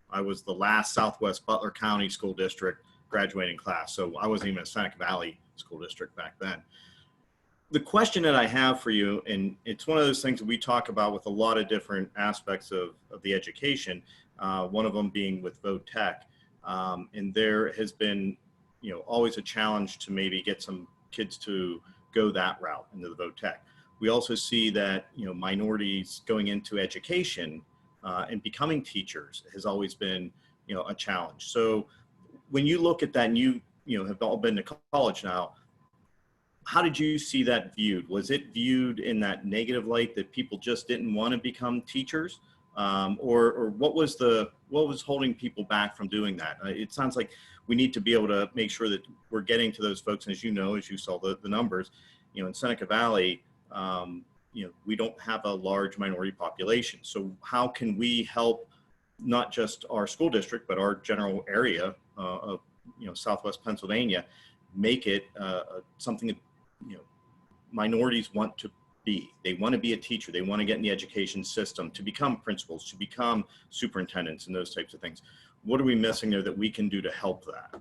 I was the last Southwest Butler County School District graduating class, so I wasn't even a Seneca Valley School District back then. The question that I have for you, and it's one of those things that we talk about with a lot of different aspects of the education, one of them being with Vote Tech, and there has been, you know, always a challenge to maybe get some kids to go that route into the Vote Tech. We also see that, you know, minorities going into education and becoming teachers has always been, you know, a challenge. So when you look at that, and you know, have all been to college now, how did you see that viewed? Was it viewed in that negative light that people just didn't want to become teachers? Or what was holding people back from doing that? It sounds like we need to be able to make sure that we're getting to those folks. And as you know, as you saw the numbers, you know, in Seneca Valley, you know, we don't have a large minority population. So how can we help not just our school district, but our general area of, you know, Southwest Pennsylvania, make it something that, you know, minorities want to be. They want to be a teacher. They want to get in the education system, to become principals, to become superintendents and those types of things. What are we missing there that we can do to help that?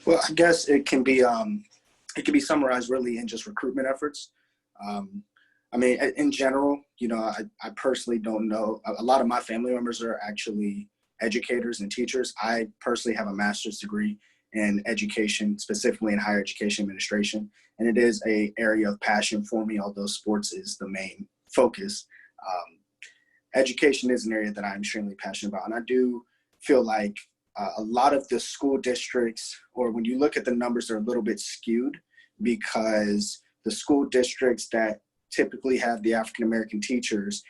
Well, I guess it can be summarized really in just recruitment efforts. I mean, in general, you know, I personally don't know. A lot of my family members are actually educators and teachers. I personally have a master's degree in education, specifically in higher education administration. And it is an area of passion for me, although sports is the main focus. Education is an area that I'm extremely passionate about. And I do feel like a lot of the school districts, or when you look at the numbers, they're a little bit skewed because the school districts that typically have the African-American teachers,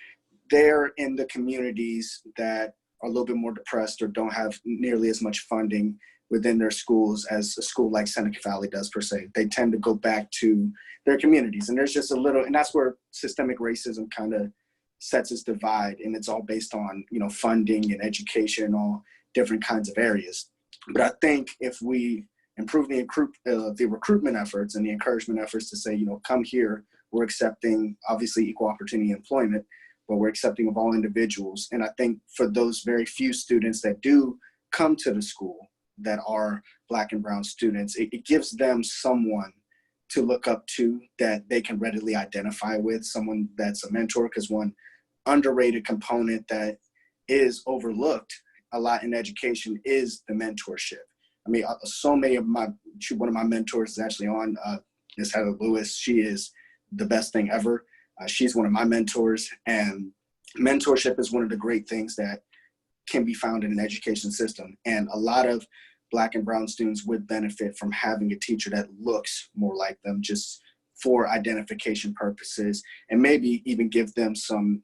they're in the communities that are a little bit more depressed or don't have nearly as much funding within their schools as a school like Seneca Valley does per se. They tend to go back to their communities. And there's just a little, and that's where systemic racism kind of sets its divide. And it's all based on, you know, funding and education, all different kinds of areas. But I think if we improve the recruitment efforts and the encouragement efforts to say, you know, come here, we're accepting obviously equal opportunity employment, but we're accepting of all individuals. And I think for those very few students that do come to the school that are Black and brown students, it gives them someone to look up to that they can readily identify with, someone that's a mentor. Because one underrated component that is overlooked a lot in education is the mentorship. I mean, so many of one of my mentors is actually on, Ms. Heather Lewis. She is the best thing ever. She's one of my mentors, and mentorship is one of the great things that can be found in an education system. And a lot of Black and brown students would benefit from having a teacher that looks more like them, just for identification purposes, and maybe even give them some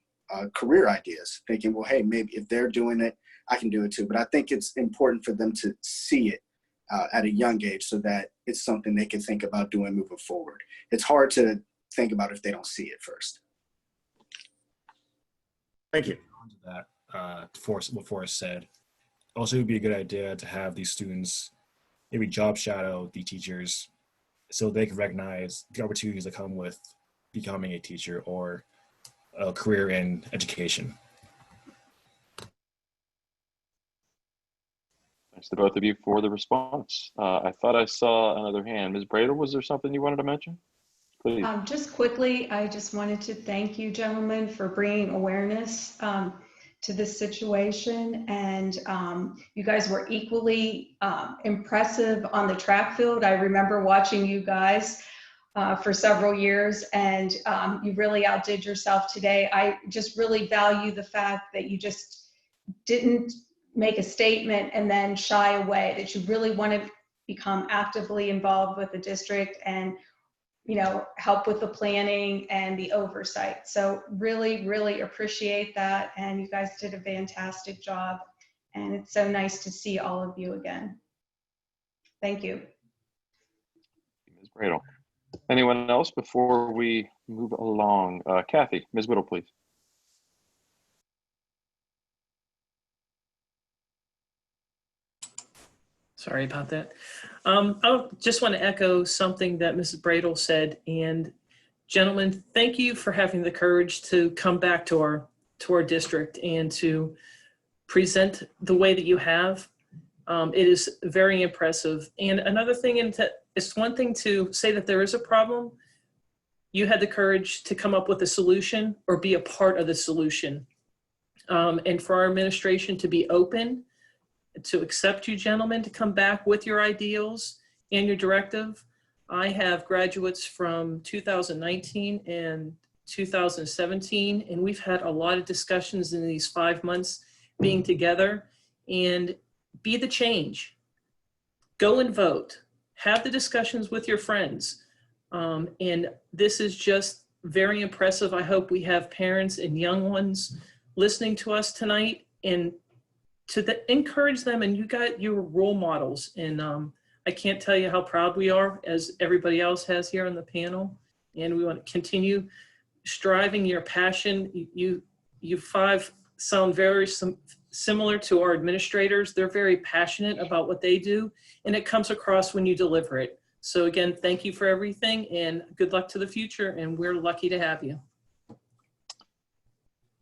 career ideas, thinking, well, hey, maybe if they're doing it, I can do it too. But I think it's important for them to see it at a young age so that it's something they can think about doing moving forward. It's hard to think about if they don't see it first. Thank you. On to that, what Forrest said. Also, it would be a good idea to have these students maybe job shadow the teachers so they can recognize the opportunities that come with becoming a teacher or a career in education. Thanks to both of you for the response. I thought I saw another hand. Ms. Bradel, was there something you wanted to mention? Please. Just quickly, I just wanted to thank you, gentlemen, for bringing awareness to this situation. And you guys were equally impressive on the track field. I remember watching you guys for several years, and you really outdid yourself today. I just really value the fact that you just didn't make a statement and then shy away, that you really want to become actively involved with the district and, you know, help with the planning and the oversight. So really, really appreciate that. And you guys did a fantastic job. And it's so nice to see all of you again. Thank you. Ms. Bradel. Anyone else before we move along? Kathy, Ms. Whittle, please. Sorry about that. I just want to echo something that Mrs. Bradel said. And gentlemen, thank you for having the courage to come back to our district and to present the way that you have. It is very impressive. And another thing, it's one thing to say that there is a problem. You had the courage to come up with a solution or be a part of the solution. And for our administration to be open to accept you gentlemen to come back with your ideals and your directive. I have graduates from 2019 and 2017, and we've had a lot of discussions in these 5 months being together. And be the change. Go and vote. Have the discussions with your friends. And this is just very impressive. I hope we have parents and young ones listening to us tonight and to encourage them. And you got your role models. And I can't tell you how proud we are, as everybody else has here on the panel. And we want to continue striving your passion. You five sound very similar to our administrators. They're very passionate about what they do, and it comes across when you deliver it. So again, thank you for everything, and good luck to the future, and we're lucky to have you.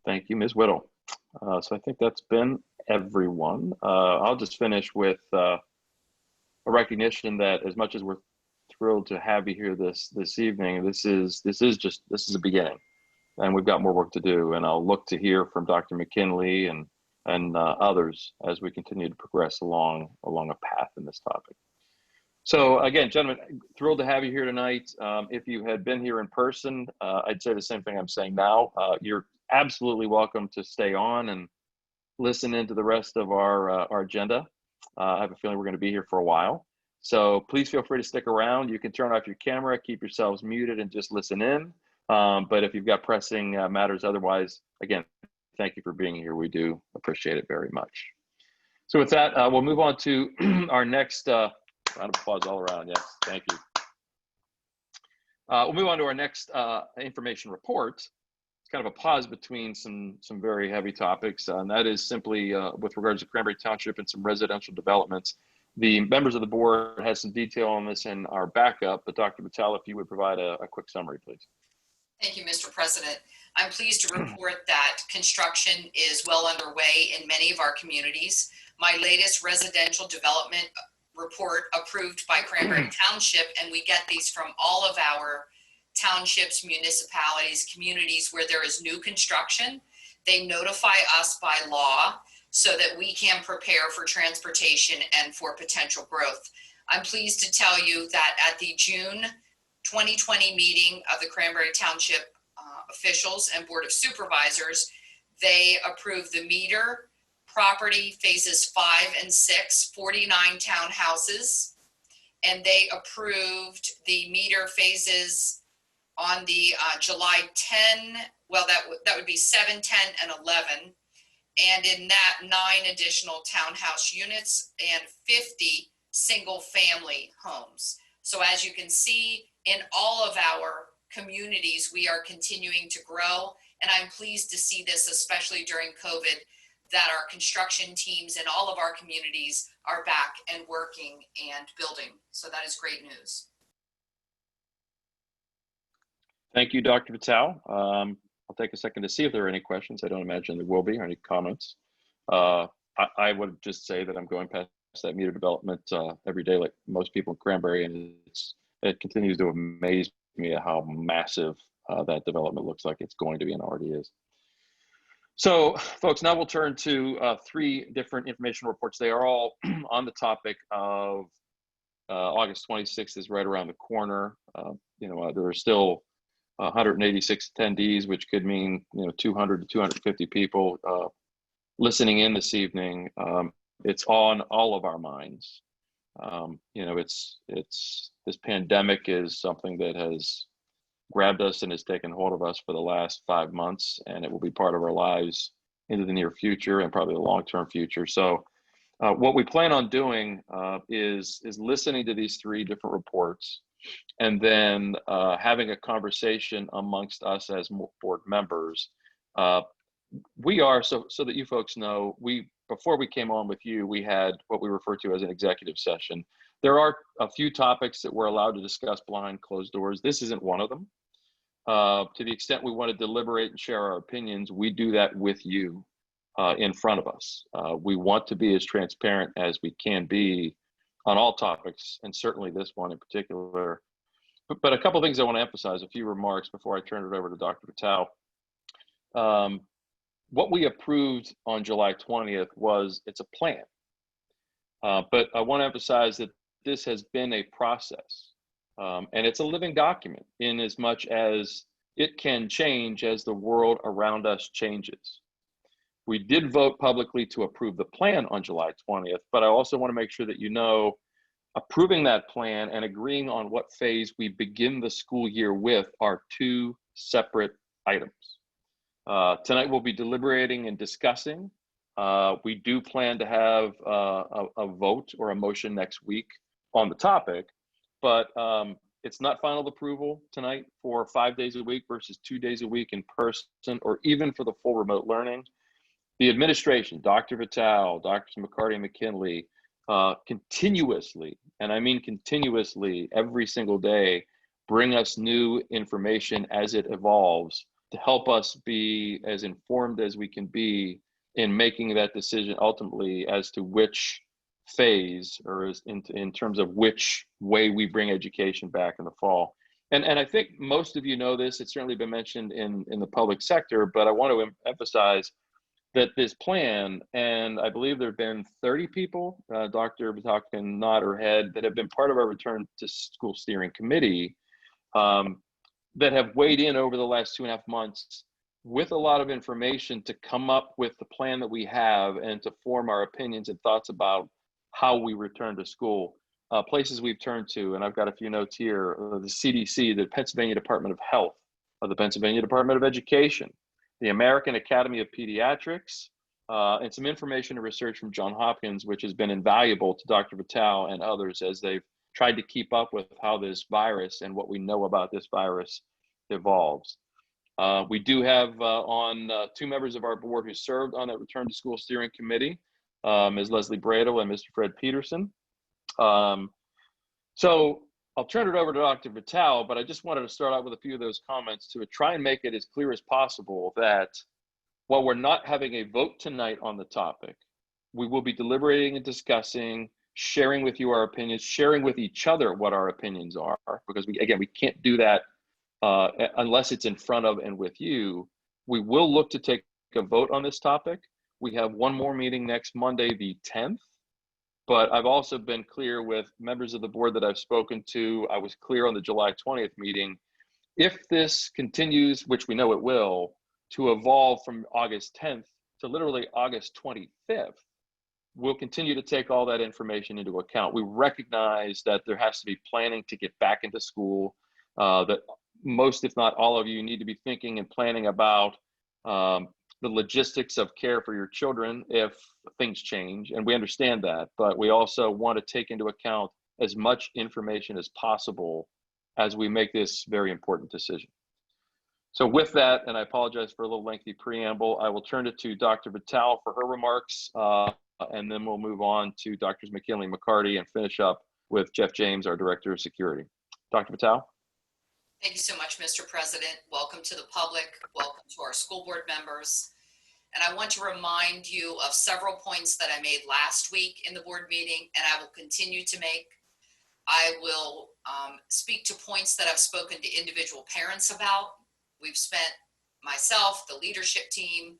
Thank you, Ms. Whittle. So I think that's been everyone. I'll just finish with a recognition that as much as we're thrilled to have you here this evening, this is a beginning, and we've got more work to do. And I'll look to hear from Dr. McKinley and others as we continue to progress along a path in this topic. So again, gentlemen, thrilled to have you here tonight. If you had been here in person, I'd say the same thing I'm saying now. You're absolutely welcome to stay on and listen into the rest of our agenda. I have a feeling we're going to be here for a while. So please feel free to stick around. You can turn off your camera, keep yourselves muted, and just listen in. But if you've got pressing matters otherwise, again, thank you for being here. We do appreciate it very much. So with that, we'll move on to our next round of applause all around. Yes, thank you. We'll move on to our next information report. It's kind of a pause between some very heavy topics, and that is simply with regards to Cranberry Township and some residential developments. The members of the board has some detail on this in our backup, but Dr. Patel, if you would provide a quick summary, please. Thank you, Mr. President. I'm pleased to report that construction is well underway in many of our communities. My latest residential development report approved by Cranberry Township, and we get these from all of our townships, municipalities, communities where there is new construction. They notify us by law so that we can prepare for transportation and for potential growth. I'm pleased to tell you that at the June 2020 meeting of the Cranberry Township officials and Board of Supervisors, they approved the meter property phases 5 and 6, 49 townhouses, and they approved the meter phases on the July 10, well, that would be 7, 10, and 11. And in that, 9 additional townhouse units and 50 single family homes. So as you can see, in all of our communities, we are continuing to grow. And I'm pleased to see this, especially during COVID, that our construction teams in all of our communities are back and working and building. So that is great news. Thank you, Dr. Patel. I'll take a second to see if there are any questions. I don't imagine there will be, or any comments. I would just say that I'm going past that meter development every day, like most people in Cranberry, and it continues to amaze me at how massive that development looks like it's going to be and already is. So, folks, now we'll turn to 3 different information reports. They are all on the topic of August 26th is right around the corner. There are still 186 attendees, which could mean 200 to 250 people listening in this evening. It's on all of our minds. It's this pandemic is something that has grabbed us and has taken hold of us for the last 5 months, and it will be part of our lives into the near future and probably the long-term future. So what we plan on doing is listening to these 3 different reports, and then having a conversation amongst us as board members. We are, so that you folks know, before we came on with you, we had what we refer to as an executive session. There are a few topics that we're allowed to discuss behind closed doors. This isn't one of them. To the extent we want to deliberate and share our opinions, we do that with you in front of us. We want to be as transparent as we can be on all topics, and certainly this one in particular. But a couple of things I want to emphasize, a few remarks before I turn it over to Dr. Patel. What we approved on July 20th it's a plan. But I want to emphasize that this has been a process. And it's a living document in as much as it can change as the world around us changes. We did vote publicly to approve the plan on July 20th, but I also want to make sure that approving that plan and agreeing on what phase we begin the school year with are 2 separate items. Tonight we'll be deliberating and discussing. We do plan to have a vote or a motion next week on the topic, but it's not final approval tonight for 5 days a week versus 2 days a week in person, or even for the full remote learning. The administration, Dr. Vitale, Drs. McCarty and McKinley, continuously, and I mean continuously, every single day, bring us new information as it evolves to help us be as informed as we can be in making that decision ultimately as to which phase, or in terms of which way we bring education back in the fall. And I think most of you know this, it's certainly been mentioned in the public sector, but I want to emphasize that this plan, and I believe there have been 30 people, Dr. Vitale can nod her head, that have been part of our return to school steering committee, that have weighed in over the last 2.5 months with a lot of information to come up with the plan that we have and to form our opinions and thoughts about how we return to school. Places we've turned to, and I've got a few notes here, the CDC, the Pennsylvania Department of Health, the Pennsylvania Department of Education, the American Academy of Pediatrics, and some information and research from Johns Hopkins, which has been invaluable to Dr. Vitale and others as they've tried to keep up with how this virus and what we know about this virus evolves. We do have two members of our board who served on that Return to School Steering Committee, Ms. Leslie Bradle and Mr. Fred Peterson. So I'll turn it over to Dr. Vitale, but I just wanted to start out with a few of those comments to try and make it as clear as possible that while we're not having a vote tonight on the topic, we will be deliberating and discussing, sharing with you our opinions, sharing with each other what our opinions are, because we can't do that unless it's in front of and with you. We will look to take a vote on this topic. We have one more meeting next Monday, the 10th. But I've also been clear with members of the board that I've spoken to. I was clear on the July 20th meeting. If this continues, which we know it will, to evolve from August 10th to literally August 25th, we'll continue to take all that information into account. We recognize that there has to be planning to get back into school, that most, if not all of you, need to be thinking and planning about the logistics of care for your children if things change, and we understand that, but we also want to take into account as much information as possible as we make this very important decision. So with that, and I apologize for a little lengthy preamble, I will turn it to Dr. Vitale for her remarks, and then we'll move on to Drs. McKinley and McCarty and finish up with Jeff James, our Director of Security. Dr. Vitale? Thank you so much, Mr. President. Welcome to the public. Welcome to our school board members. And I want to remind you of several points that I made last week in the board meeting, and I will continue to make. I will speak to points that I've spoken to individual parents about. We've spent, myself, the leadership team,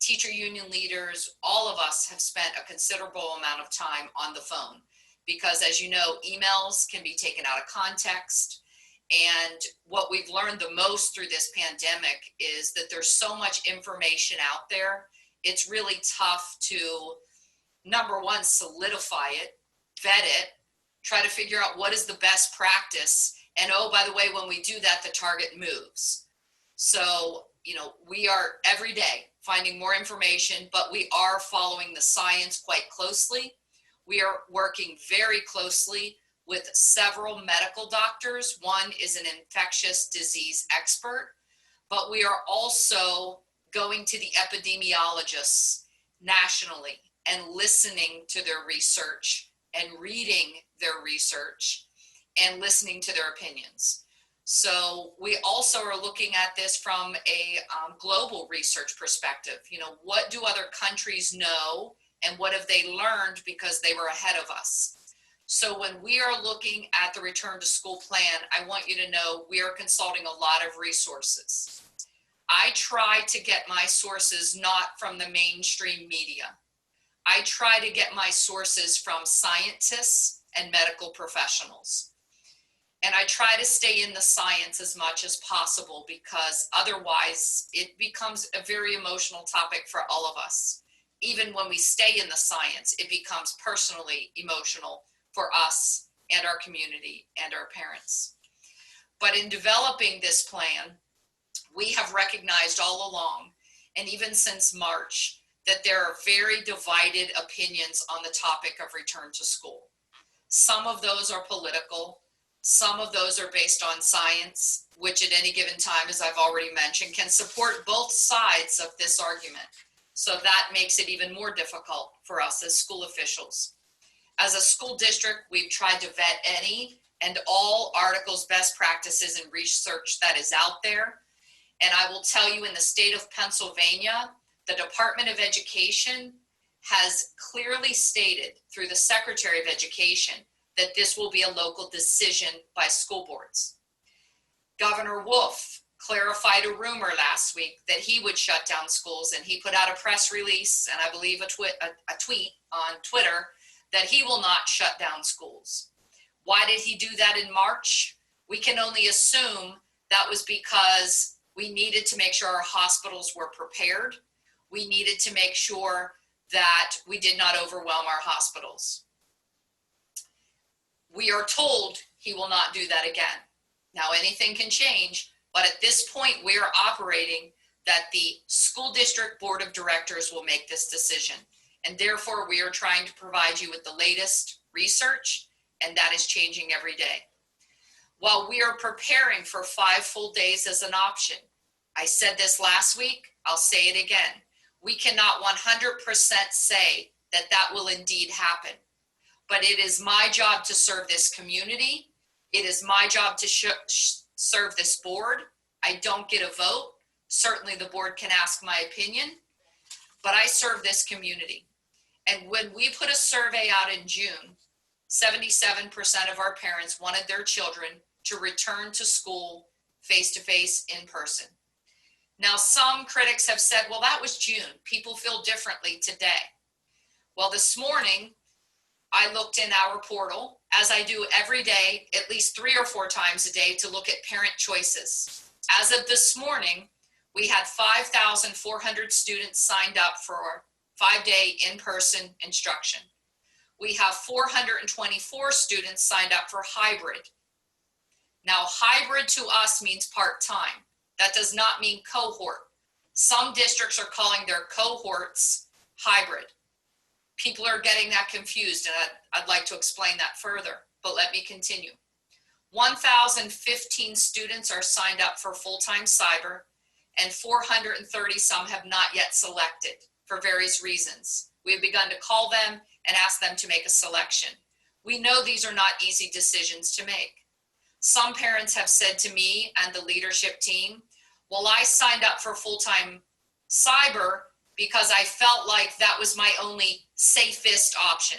teacher union leaders, all of us have spent a considerable amount of time on the phone because, as you know, emails can be taken out of context. And what we've learned the most through this pandemic is that there's so much information out there. It's really tough to, number one, solidify it, vet it, try to figure out what is the best practice. And oh, by the way, when we do that, the target moves. So, we are every day finding more information, but we are following the science quite closely. We are working very closely with several medical doctors. One is an infectious disease expert, but we are also going to the epidemiologists nationally and listening to their research and reading their research and listening to their opinions. So we also are looking at this from a global research perspective. What do other countries know and what have they learned because they were ahead of us? So when we are looking at the return to school plan, I want you to know we are consulting a lot of resources. I try to get my sources not from the mainstream media. I try to get my sources from scientists and medical professionals. And I try to stay in the science as much as possible because otherwise it becomes a very emotional topic for all of us. Even when we stay in the science, it becomes personally emotional for us and our community and our parents. But in developing this plan, we have recognized all along, and even since March, that there are very divided opinions on the topic of return to school. Some of those are political, some of those are based on science, which at any given time, as I've already mentioned, can support both sides of this argument. So that makes it even more difficult for us as school officials. As a school district, we've tried to vet any and all articles, best practices, and research that is out there. And I will tell you, in the state of Pennsylvania, the Department of Education has clearly stated through the Secretary of Education that this will be a local decision by school boards. Governor Wolf clarified a rumor last week that he would shut down schools, and he put out a press release and I believe a tweet on Twitter that he will not shut down schools. Why did he do that in March? We can only assume that was because we needed to make sure our hospitals were prepared. We needed to make sure that we did not overwhelm our hospitals. We are told he will not do that again. Now, anything can change, but at this point, we are operating that the school district board of directors will make this decision. And therefore, we are trying to provide you with the latest research, and that is changing every day. While we are preparing for 5 full days as an option, I said this last week, I'll say it again. We cannot 100% say that that will indeed happen. But it is my job to serve this community. It is my job to serve this board. I don't get a vote. Certainly the board can ask my opinion, but I serve this community. And when we put a survey out in June, 77% of our parents wanted their children to return to school face-to-face in person. Now, some critics have said, well, that was June. People feel differently today. Well, this morning, I looked in our portal, as I do every day, at least 3 or 4 times a day, to look at parent choices. As of this morning, we had 5,400 students signed up for 5-day in-person instruction. We have 424 students signed up for hybrid. Now, hybrid to us means part-time. That does not mean cohort. Some districts are calling their cohorts hybrid. People are getting that confused, and I'd like to explain that further, but let me continue. 1,015 students are signed up for full-time cyber, and 430 some have not yet selected for various reasons. We have begun to call them and ask them to make a selection. We know these are not easy decisions to make. Some parents have said to me and the leadership team, well, I signed up for full-time cyber because I felt like that was my only safest option.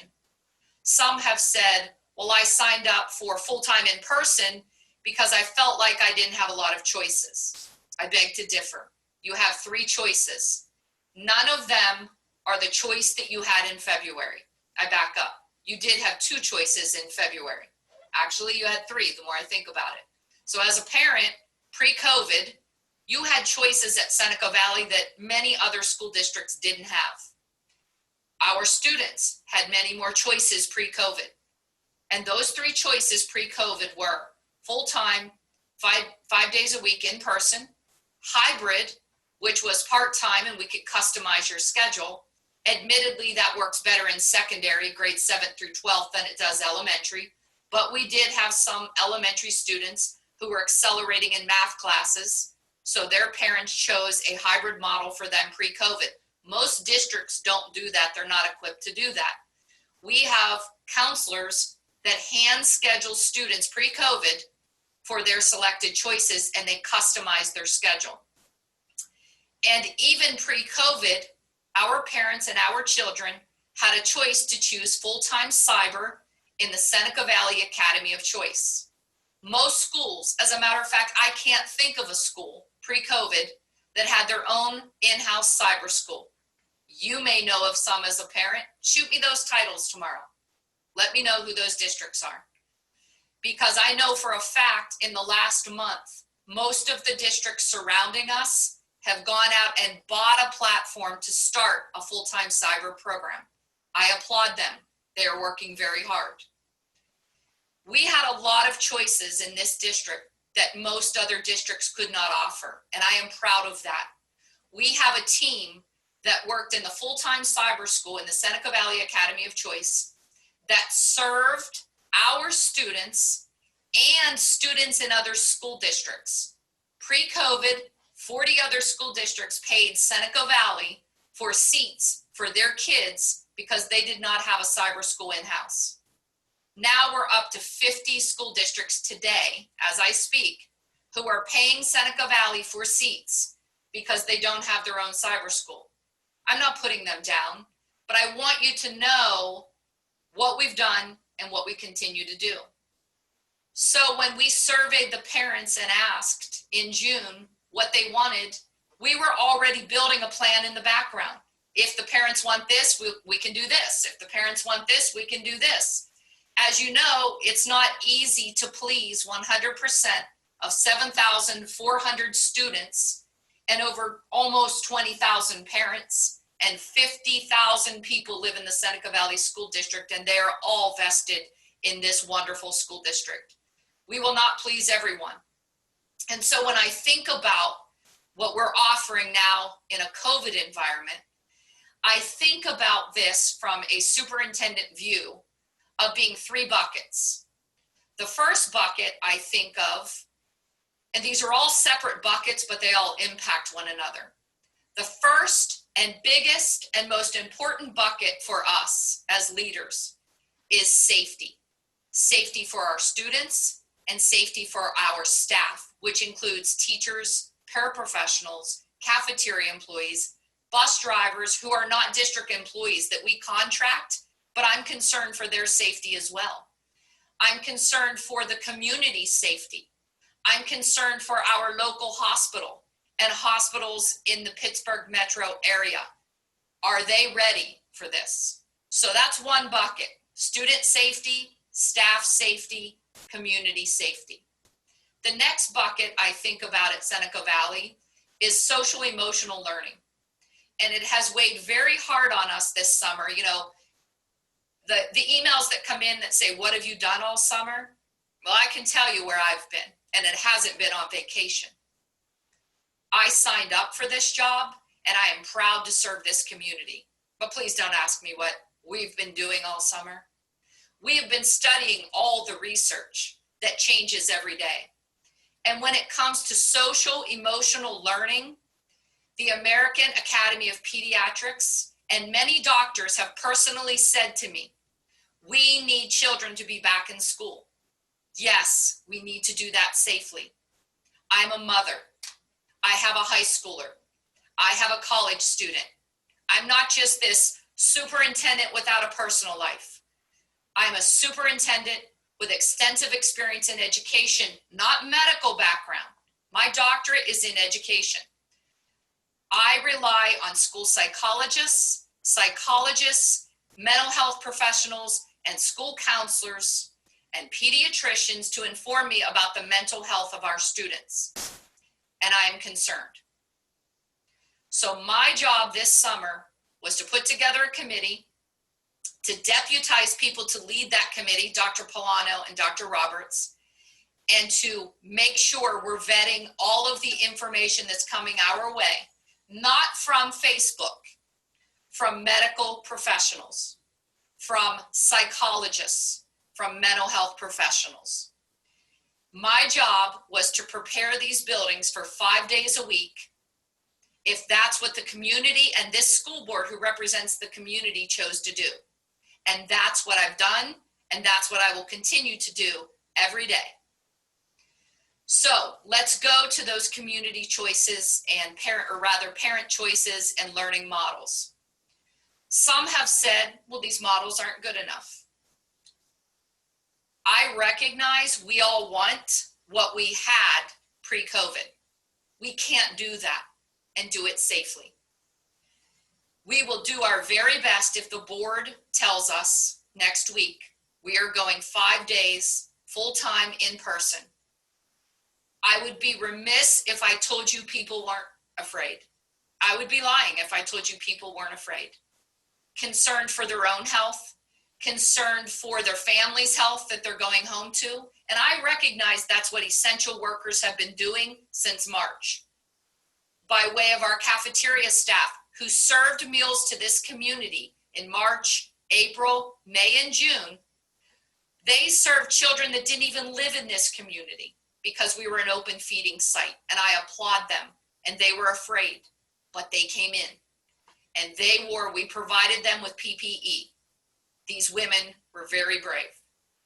Some have said, well, I signed up for full-time in person because I felt like I didn't have a lot of choices. I beg to differ. You have 3 choices. None of them are the choice that you had in February. I back up. You did have 2 choices in February. Actually, you had 3, the more I think about it. So as a parent, pre-COVID, you had choices at Seneca Valley that many other school districts didn't have. Our students had many more choices pre-COVID. And those 3 choices pre-COVID were full-time, 5 days a week in person, hybrid, which was part-time and we could customize your schedule. Admittedly, that works better in secondary, grades 7th through 12th, than it does elementary. But we did have some elementary students who were accelerating in math classes, so their parents chose a hybrid model for them pre-COVID. Most districts don't do that. They're not equipped to do that. We have counselors that hand schedule students pre-COVID for their selected choices, and they customize their schedule. And even pre-COVID, our parents and our children had a choice to choose full-time cyber in the Seneca Valley Academy of Choice. Most schools, as a matter of fact, I can't think of a school pre-COVID that had their own in-house cyber school. You may know of some as a parent. Shoot me those titles tomorrow. Let me know who those districts are. Because I know for a fact in the last month, most of the districts surrounding us have gone out and bought a platform to start a full-time cyber program. I applaud them. They are working very hard. We had a lot of choices in this district that most other districts could not offer, and I am proud of that. We have a team that worked in the full-time cyber school in the Seneca Valley Academy of Choice that served our students and students in other school districts. Pre-COVID, 40 other school districts paid Seneca Valley for seats for their kids because they did not have a cyber school in-house. Now we're up to 50 school districts today, as I speak, who are paying Seneca Valley for seats because they don't have their own cyber school. I'm not putting them down, but I want you to know what we've done and what we continue to do. So when we surveyed the parents and asked in June what they wanted, we were already building a plan in the background. If the parents want this, we can do this. If the parents want this, we can do this. As you know, it's not easy to please 100% of 7,400 students and over almost 20,000 parents, and 50,000 people live in the Seneca Valley School District, and they are all vested in this wonderful school district. We will not please everyone. And so when I think about what we're offering now in a COVID environment, I think about this from a superintendent view of being 3 buckets. The first bucket I think of, and these are all separate buckets, but they all impact one another. The first and biggest and most important bucket for us as leaders is safety. Safety for our students and safety for our staff, which includes teachers, paraprofessionals, cafeteria employees, bus drivers who are not district employees that we contract, but I'm concerned for their safety as well. I'm concerned for the community's safety. I'm concerned for our local hospital and hospitals in the Pittsburgh metro area. Are they ready for this? So that's one bucket: student safety, staff safety, community safety. The next bucket I think about at Seneca Valley is social emotional learning. And it has weighed very hard on us this summer. You know, the emails that come in that say, what have you done all summer? Well, I can tell you where I've been, and it hasn't been on vacation. I signed up for this job, and I am proud to serve this community. But please don't ask me what we've been doing all summer. We have been studying all the research that changes every day. And when it comes to social emotional learning, the American Academy of Pediatrics and many doctors have personally said to me, we need children to be back in school. Yes, we need to do that safely. I'm a mother. I have a high schooler. I have a college student. I'm not just this superintendent without a personal life. I'm a superintendent with extensive experience in education, not medical background. My doctorate is in education. I rely on school psychologists, mental health professionals, and school counselors and pediatricians to inform me about the mental health of our students. And I am concerned. So my job this summer was to put together a committee, to deputize people to lead that committee, Dr. Polano and Dr. Roberts, and to make sure we're vetting all of the information that's coming our way, not from Facebook, from medical professionals, from psychologists, from mental health professionals. My job was to prepare these buildings for 5 days a week, if that's what the community and this school board who represents the community chose to do. And that's what I've done, and that's what I will continue to do every day. So let's go to those community choices and parent choices and learning models. Some have said, well, these models aren't good enough. I recognize we all want what we had pre-COVID. We can't do that and do it safely. We will do our very best if the board tells us next week we are going 5 days full-time in person. I would be remiss if I told you people weren't afraid. I would be lying if I told you people weren't afraid. Concerned for their own health, concerned for their family's health that they're going home to. And I recognize that's what essential workers have been doing since March. By way of our cafeteria staff who served meals to this community in March, April, May, and June, they served children that didn't even live in this community because we were an open feeding site, and I applaud them. And they were afraid, but they came in. And we provided them with PPE. These women were very brave.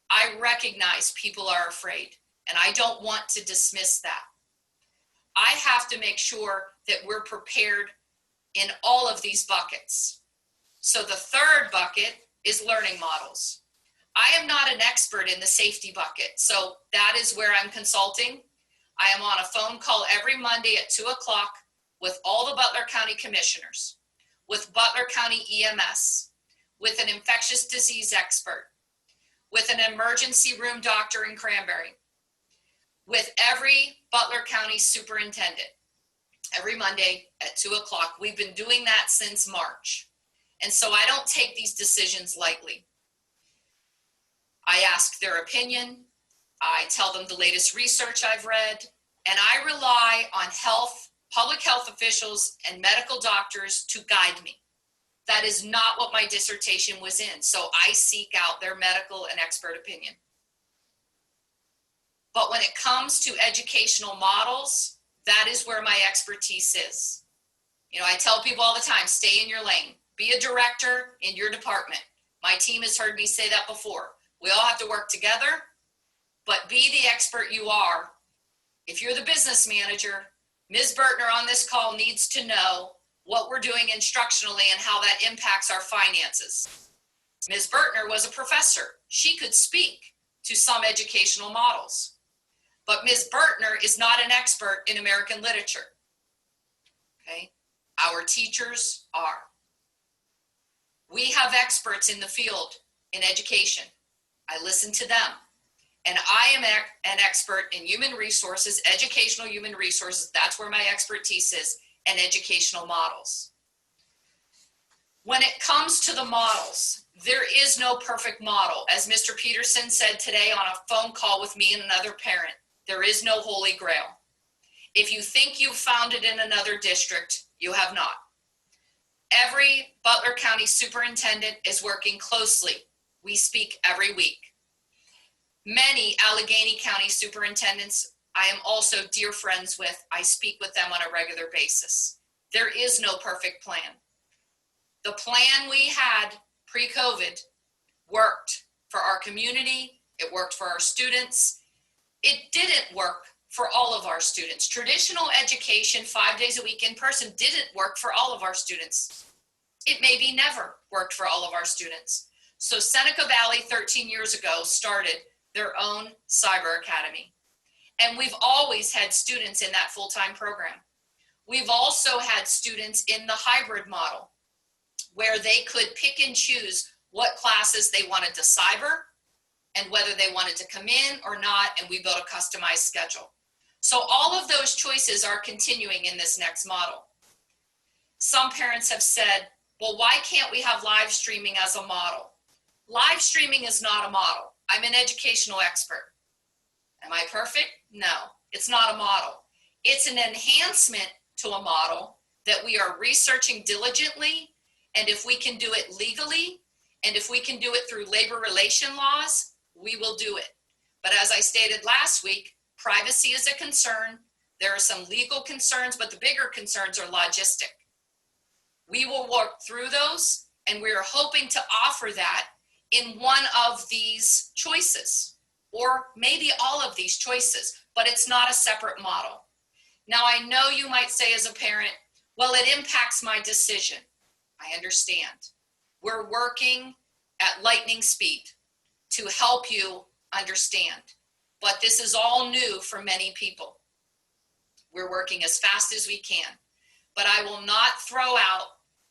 I recognize people are afraid, and I don't want to dismiss that. I have to make sure that we're prepared in all of these buckets. So the third bucket is learning models. I am not an expert in the safety bucket, so that is where I'm consulting. I am on a phone call every Monday at 2 o'clock with all the Butler County commissioners, with Butler County EMS, with an infectious disease expert, with an emergency room doctor in Cranberry, with every Butler County superintendent, every Monday at 2 o'clock. We've been doing that since March. And so I don't take these decisions lightly. I ask their opinion. I tell them the latest research I've read, and I rely on public health officials and medical doctors to guide me. That is not what my dissertation was in, so I seek out their medical and expert opinion. But when it comes to educational models, that is where my expertise is. You know, I tell people all the time, stay in your lane. Be a director in your department. My team has heard me say that before. We all have to work together, but be the expert you are. If you're the business manager, Ms. Bertner on this call needs to know what we're doing instructionally and how that impacts our finances. Ms. Bertner was a professor. She could speak to some educational models. But Ms. Bertner is not an expert in American literature. Okay? Our teachers are. We have experts in the field in education. I listen to them. And I am an expert in human resources, educational human resources. That's where my expertise is, and educational models. When it comes to the models, there is no perfect model. As Mr. Peterson said today on a phone call with me and another parent, there is no holy grail. If you think you've found it in another district, you have not. Every Butler County superintendent is working closely. We speak every week. Many Allegheny County superintendents I am also dear friends with. I speak with them on a regular basis. There is no perfect plan. The plan we had pre-COVID worked for our community. It worked for our students. It didn't work for all of our students. Traditional education, 5 days a week in person, didn't work for all of our students. It maybe never worked for all of our students. So Seneca Valley 13 years ago started their own cyber academy. And we've always had students in that full-time program. We've also had students in the hybrid model where they could pick and choose what classes they wanted to cyber and whether they wanted to come in or not, and we built a customized schedule. So all of those choices are continuing in this next model. Some parents have said, well, why can't we have live streaming as a model? Live streaming is not a model. I'm an educational expert. Am I perfect? No, it's not a model. It's an enhancement to a model that we are researching diligently, and if we can do it legally, and if we can do it through labor relation laws, we will do it. But as I stated last week, privacy is a concern. There are some legal concerns, but the bigger concerns are logistic. We will work through those, and we are hoping to offer that in one of these choices, or maybe all of these choices, but it's not a separate model. Now, I know you might say as a parent, well, it impacts my decision. I understand. We're working at lightning speed to help you understand, but this is all new for many people. We're working as fast as we can, but I will not throw out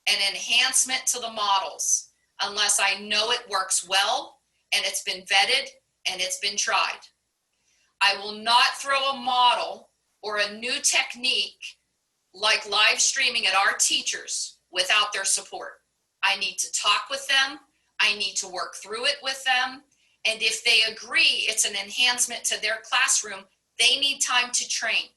an enhancement to the models unless I know it works well and it's been vetted and it's been tried. I will not throw a model or a new technique like live streaming at our teachers without their support. I need to talk with them. I need to work through it with them. And if they agree it's an enhancement to their classroom, they need time to train.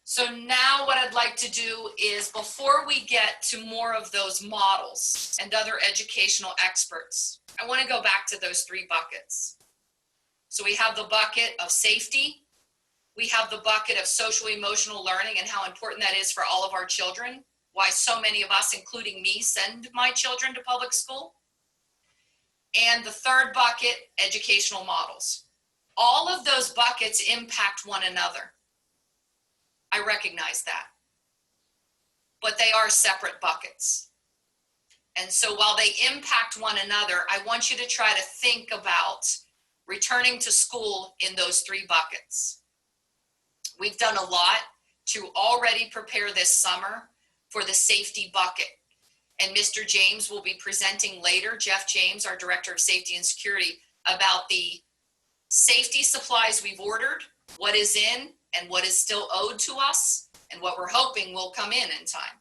So now what I'd like to do is, before we get to more of those models and other educational experts, I want to go back to those three buckets. So we have the bucket of safety. We have the bucket of social emotional learning and how important that is for all of our children. Why so many of us, including me, send my children to public school. And the third bucket, educational models. All of those buckets impact one another. I recognize that. But they are separate buckets. And so while they impact one another, I want you to try to think about returning to school in those three buckets. We've done a lot to already prepare this summer for the safety bucket. And Mr. James will be presenting later, Jeff James, our Director of Safety and Security, about the safety supplies we've ordered, what is in and what is still owed to us, and what we're hoping will come in time.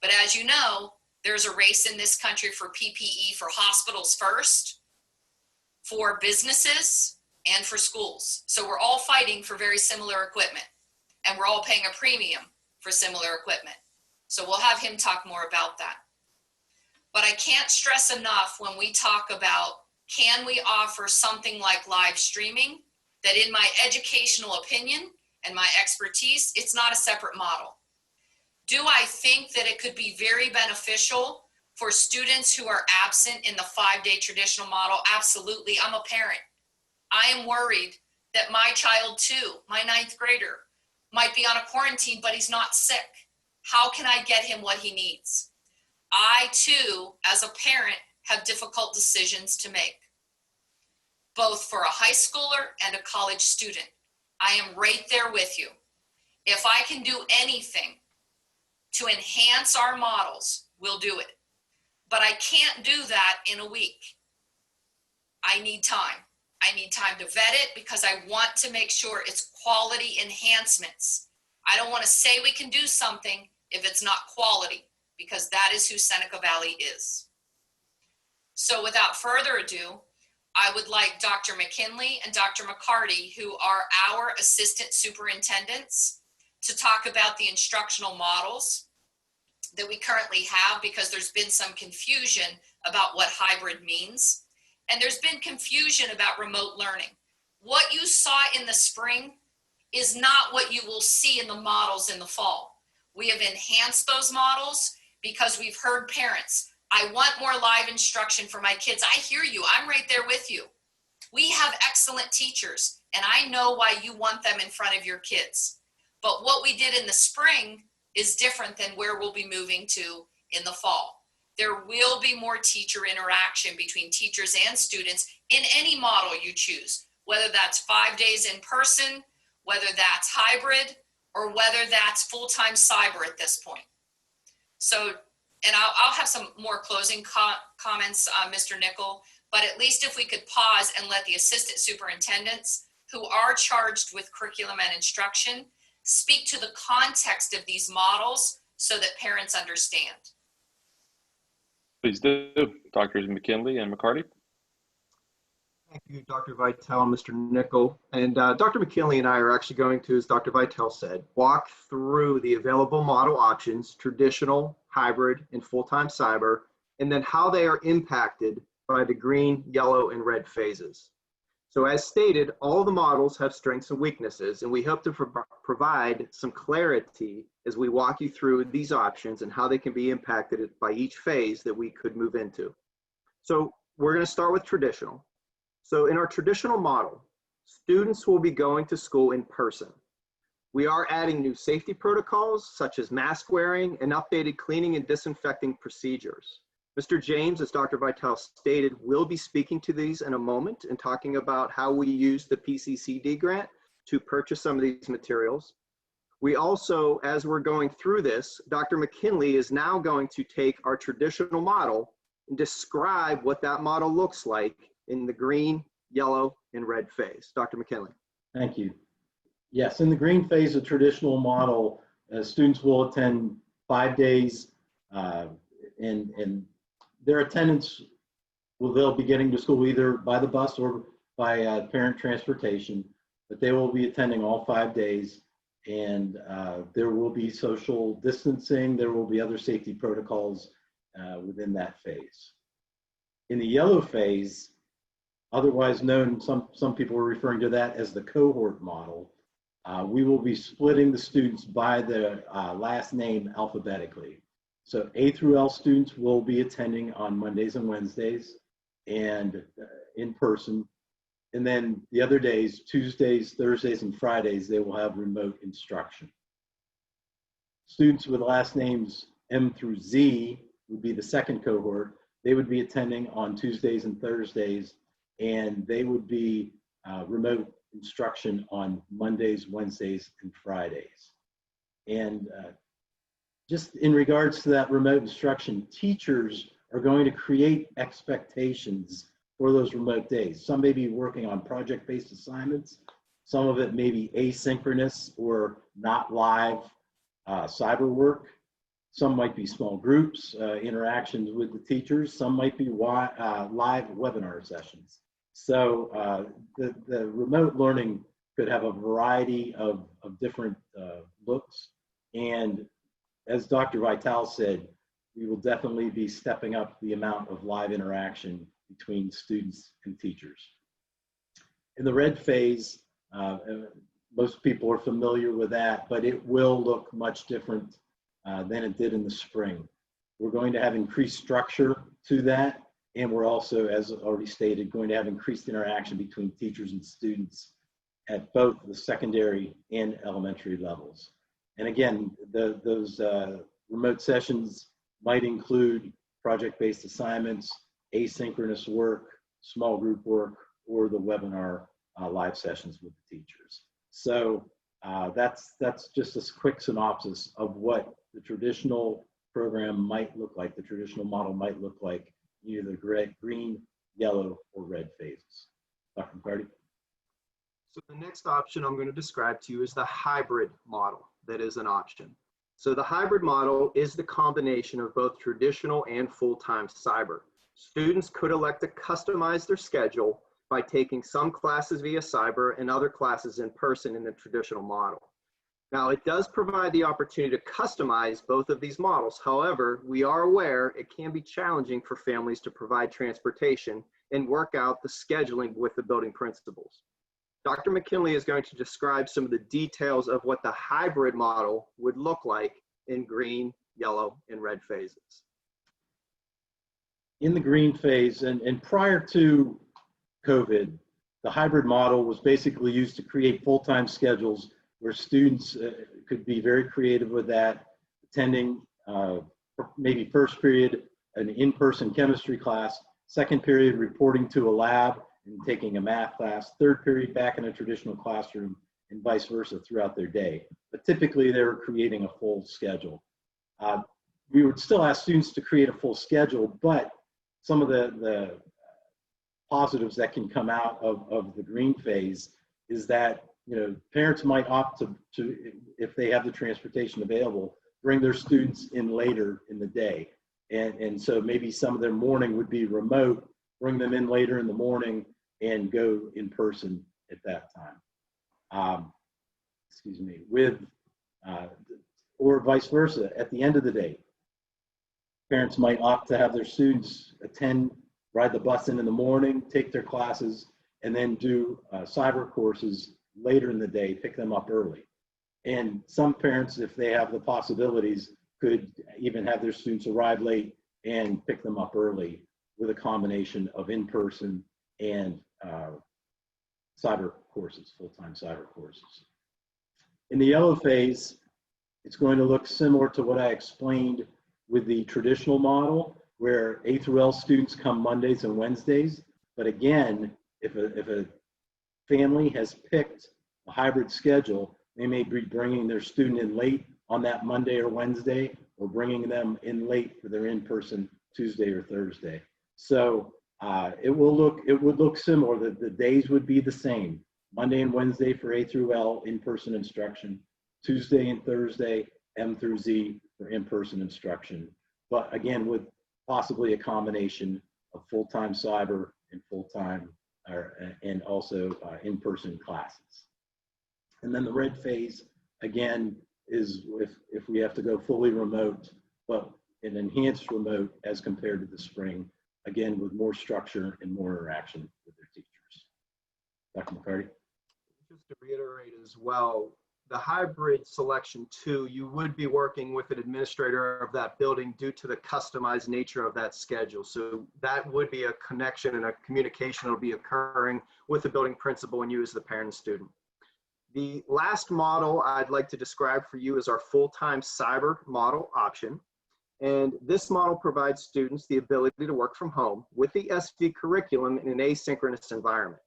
But as you know, There's a race in this country for PPE for hospitals first, for businesses, and for schools. So we're all fighting for very similar equipment, and we're all paying a premium for similar equipment. So we'll have him talk more about that. But I can't stress enough when we talk about, can we offer something like live streaming, that in my educational opinion and my expertise, it's not a separate model. Do I think that it could be very beneficial for students who are absent in the 5-day traditional model? Absolutely. I'm a parent. I am worried that my child too, my 9th grader, might be on a quarantine, but he's not sick. How can I get him what he needs? I too, as a parent, have difficult decisions to make, both for a high schooler and a college student. I am right there with you. If I can do anything to enhance our models, we'll do it. But I can't do that in a week. I need time. I need time to vet it because I want to make sure it's quality enhancements. I don't want to say we can do something if it's not quality, because that is who Seneca Valley is. So without further ado, I would like Dr. McKinley and Dr. McCarty, who are our assistant superintendents, to talk about the instructional models that we currently have, because there's been some confusion about what hybrid means. And there's been confusion about remote learning. What you saw in the spring is not what you will see in the models in the fall. We have enhanced those models because we've heard parents, I want more live instruction for my kids. I hear you, I'm right there with you. We have excellent teachers, and I know why you want them in front of your kids. But what we did in the spring is different than where we'll be moving to in the fall. There will be more teacher interaction between teachers and students in any model you choose, whether that's 5 days in person, whether that's hybrid, or whether that's full-time cyber at this point. So, and I'll have some more closing comments, Mr. Nickel, but at least if we could pause and let the assistant superintendents, who are charged with curriculum and instruction, speak to the context of these models so that parents understand. Please do, Drs. McKinley and McCarty. Thank you, Dr. Vitale, Mr. Nickel. And Dr. McKinley and I are actually going to, as Dr. Vitale said, walk through the available model options, traditional, hybrid, and full-time cyber, and then how they are impacted by the green, yellow, and red phases. So as stated, all the models have strengths and weaknesses, and we hope to provide some clarity as we walk you through these options and how they can be impacted by each phase that we could move into. So we're going to start with traditional. So in our traditional model, students will be going to school in person. We are adding new safety protocols such as mask wearing and updated cleaning and disinfecting procedures. Mr. James, as Dr. Vitale stated, will be speaking to these in a moment and talking about how we use the PCCD grant to purchase some of these materials. We also, as we're going through this, Dr. McKinley is now going to take our traditional model and describe what that model looks like in the green, yellow, and red phase. Dr. McKinley. Thank you. Yes, in the green phase of traditional model, students will attend 5 days and their attendance they'll be getting to school either by the bus or by parent transportation, but they will be attending all 5 days, and there will be social distancing. There will be other safety protocols within that phase. In the yellow phase, otherwise known, some people are referring to that as the cohort model, we will be splitting the students by the last name alphabetically. So A through L students will be attending on Mondays and Wednesdays and in person. And then the other days, Tuesdays, Thursdays, and Fridays, they will have remote instruction. Students with last names M through Z would be the second cohort. They would be attending on Tuesdays and Thursdays, and they would be remote instruction on Mondays, Wednesdays, and Fridays. And just in regards to that remote instruction, teachers are going to create expectations for those remote days. Some may be working on project-based assignments. Some of it may be asynchronous or not live cyber work. Some might be small groups, interactions with the teachers. Some might be live webinar sessions. So the remote learning could have a variety of different looks. And as Dr. Vitale said, we will definitely be stepping up the amount of live interaction between students and teachers. In the red phase, most people are familiar with that, but it will look much different than it did in the spring. We're going to have increased structure to that, and we're also, as already stated, going to have increased interaction between teachers and students at both the secondary and elementary levels. And again, those remote sessions might include project-based assignments, asynchronous work, small group work, or the webinar live sessions with the teachers. So that's just a quick synopsis of what the traditional program might look like, the traditional model might look like, either green, yellow, or red phases. Dr. McCarty? So the next option I'm going to describe to you is the hybrid model that is an option. So the hybrid model is the combination of both traditional and full-time cyber. Students could elect to customize their schedule by taking some classes via cyber and other classes in person in the traditional model. Now, it does provide the opportunity to customize both of these models. However, we are aware it can be challenging for families to provide transportation and work out the scheduling with the building principals. Dr. McKinley is going to describe some of the details of what the hybrid model would look like in green, yellow, and red phases. In the green phase, and prior to COVID, the hybrid model was basically used to create full-time schedules where students could be very creative with that, attending maybe first period an in-person chemistry class, second period reporting to a lab and taking a math class, third period back in a traditional classroom, and vice versa throughout their day. But typically they were creating a full schedule. We would still ask students to create a full schedule, but some of the positives that can come out of the green phase is that, you know, parents might opt to, if they have the transportation available, bring their students in later in the day. And so maybe some of their morning would be remote, bring them in later in the morning and go in person at that time. Excuse me, or vice versa, at the end of the day. Parents might opt to have their students ride the bus in the morning, take their classes, and then do cyber courses later in the day, pick them up early. And some parents, if they have the possibilities, could even have their students arrive late and pick them up early with a combination of in-person and cyber courses, full-time cyber courses. In the yellow phase, it's going to look similar to what I explained with the traditional model, where A through L students come Mondays and Wednesdays. But again, if a family has picked a hybrid schedule, they may be bringing their student in late on that Monday or Wednesday, or bringing them in late for their in-person Tuesday or Thursday. So it would look similar. The days would be the same. Monday and Wednesday for A through L in-person instruction, Tuesday and Thursday M through Z for in-person instruction. But again, with possibly a combination of full-time cyber and full-time and also in-person classes. And then the red phase, again, is if we have to go fully remote, but an enhanced remote as compared to the spring, again, with more structure and more interaction with their teachers. Dr. McCarty? Just to reiterate as well, the hybrid selection 2, you would be working with an administrator of that building due to the customized nature of that schedule. So that would be a connection and a communication that will be occurring with the building principal and you as the parent and student. The last model I'd like to describe for you is our full-time cyber model option. And this model provides students the ability to work from home with the SV curriculum in an asynchronous environment.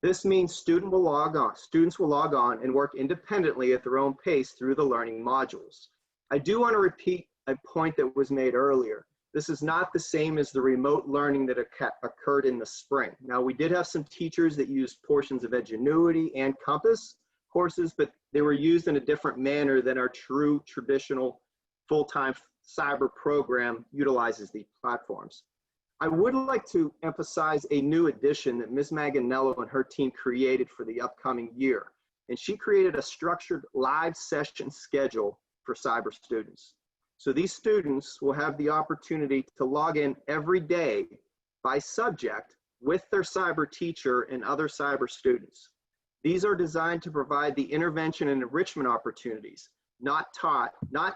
This means students will log on and work independently at their own pace through the learning modules. I do want to repeat a point that was made earlier. This is not the same as the remote learning that occurred in the spring. Now, we did have some teachers that used portions of Edgenuity and Compass courses, but they were used in a different manner than our true traditional full-time cyber program utilizes these platforms. I would like to emphasize a new addition that Ms. Maganello and her team created for the upcoming year. And she created a structured live session schedule for cyber students. So these students will have the opportunity to log in every day by subject with their cyber teacher and other cyber students. These are designed to provide the intervention and enrichment opportunities, not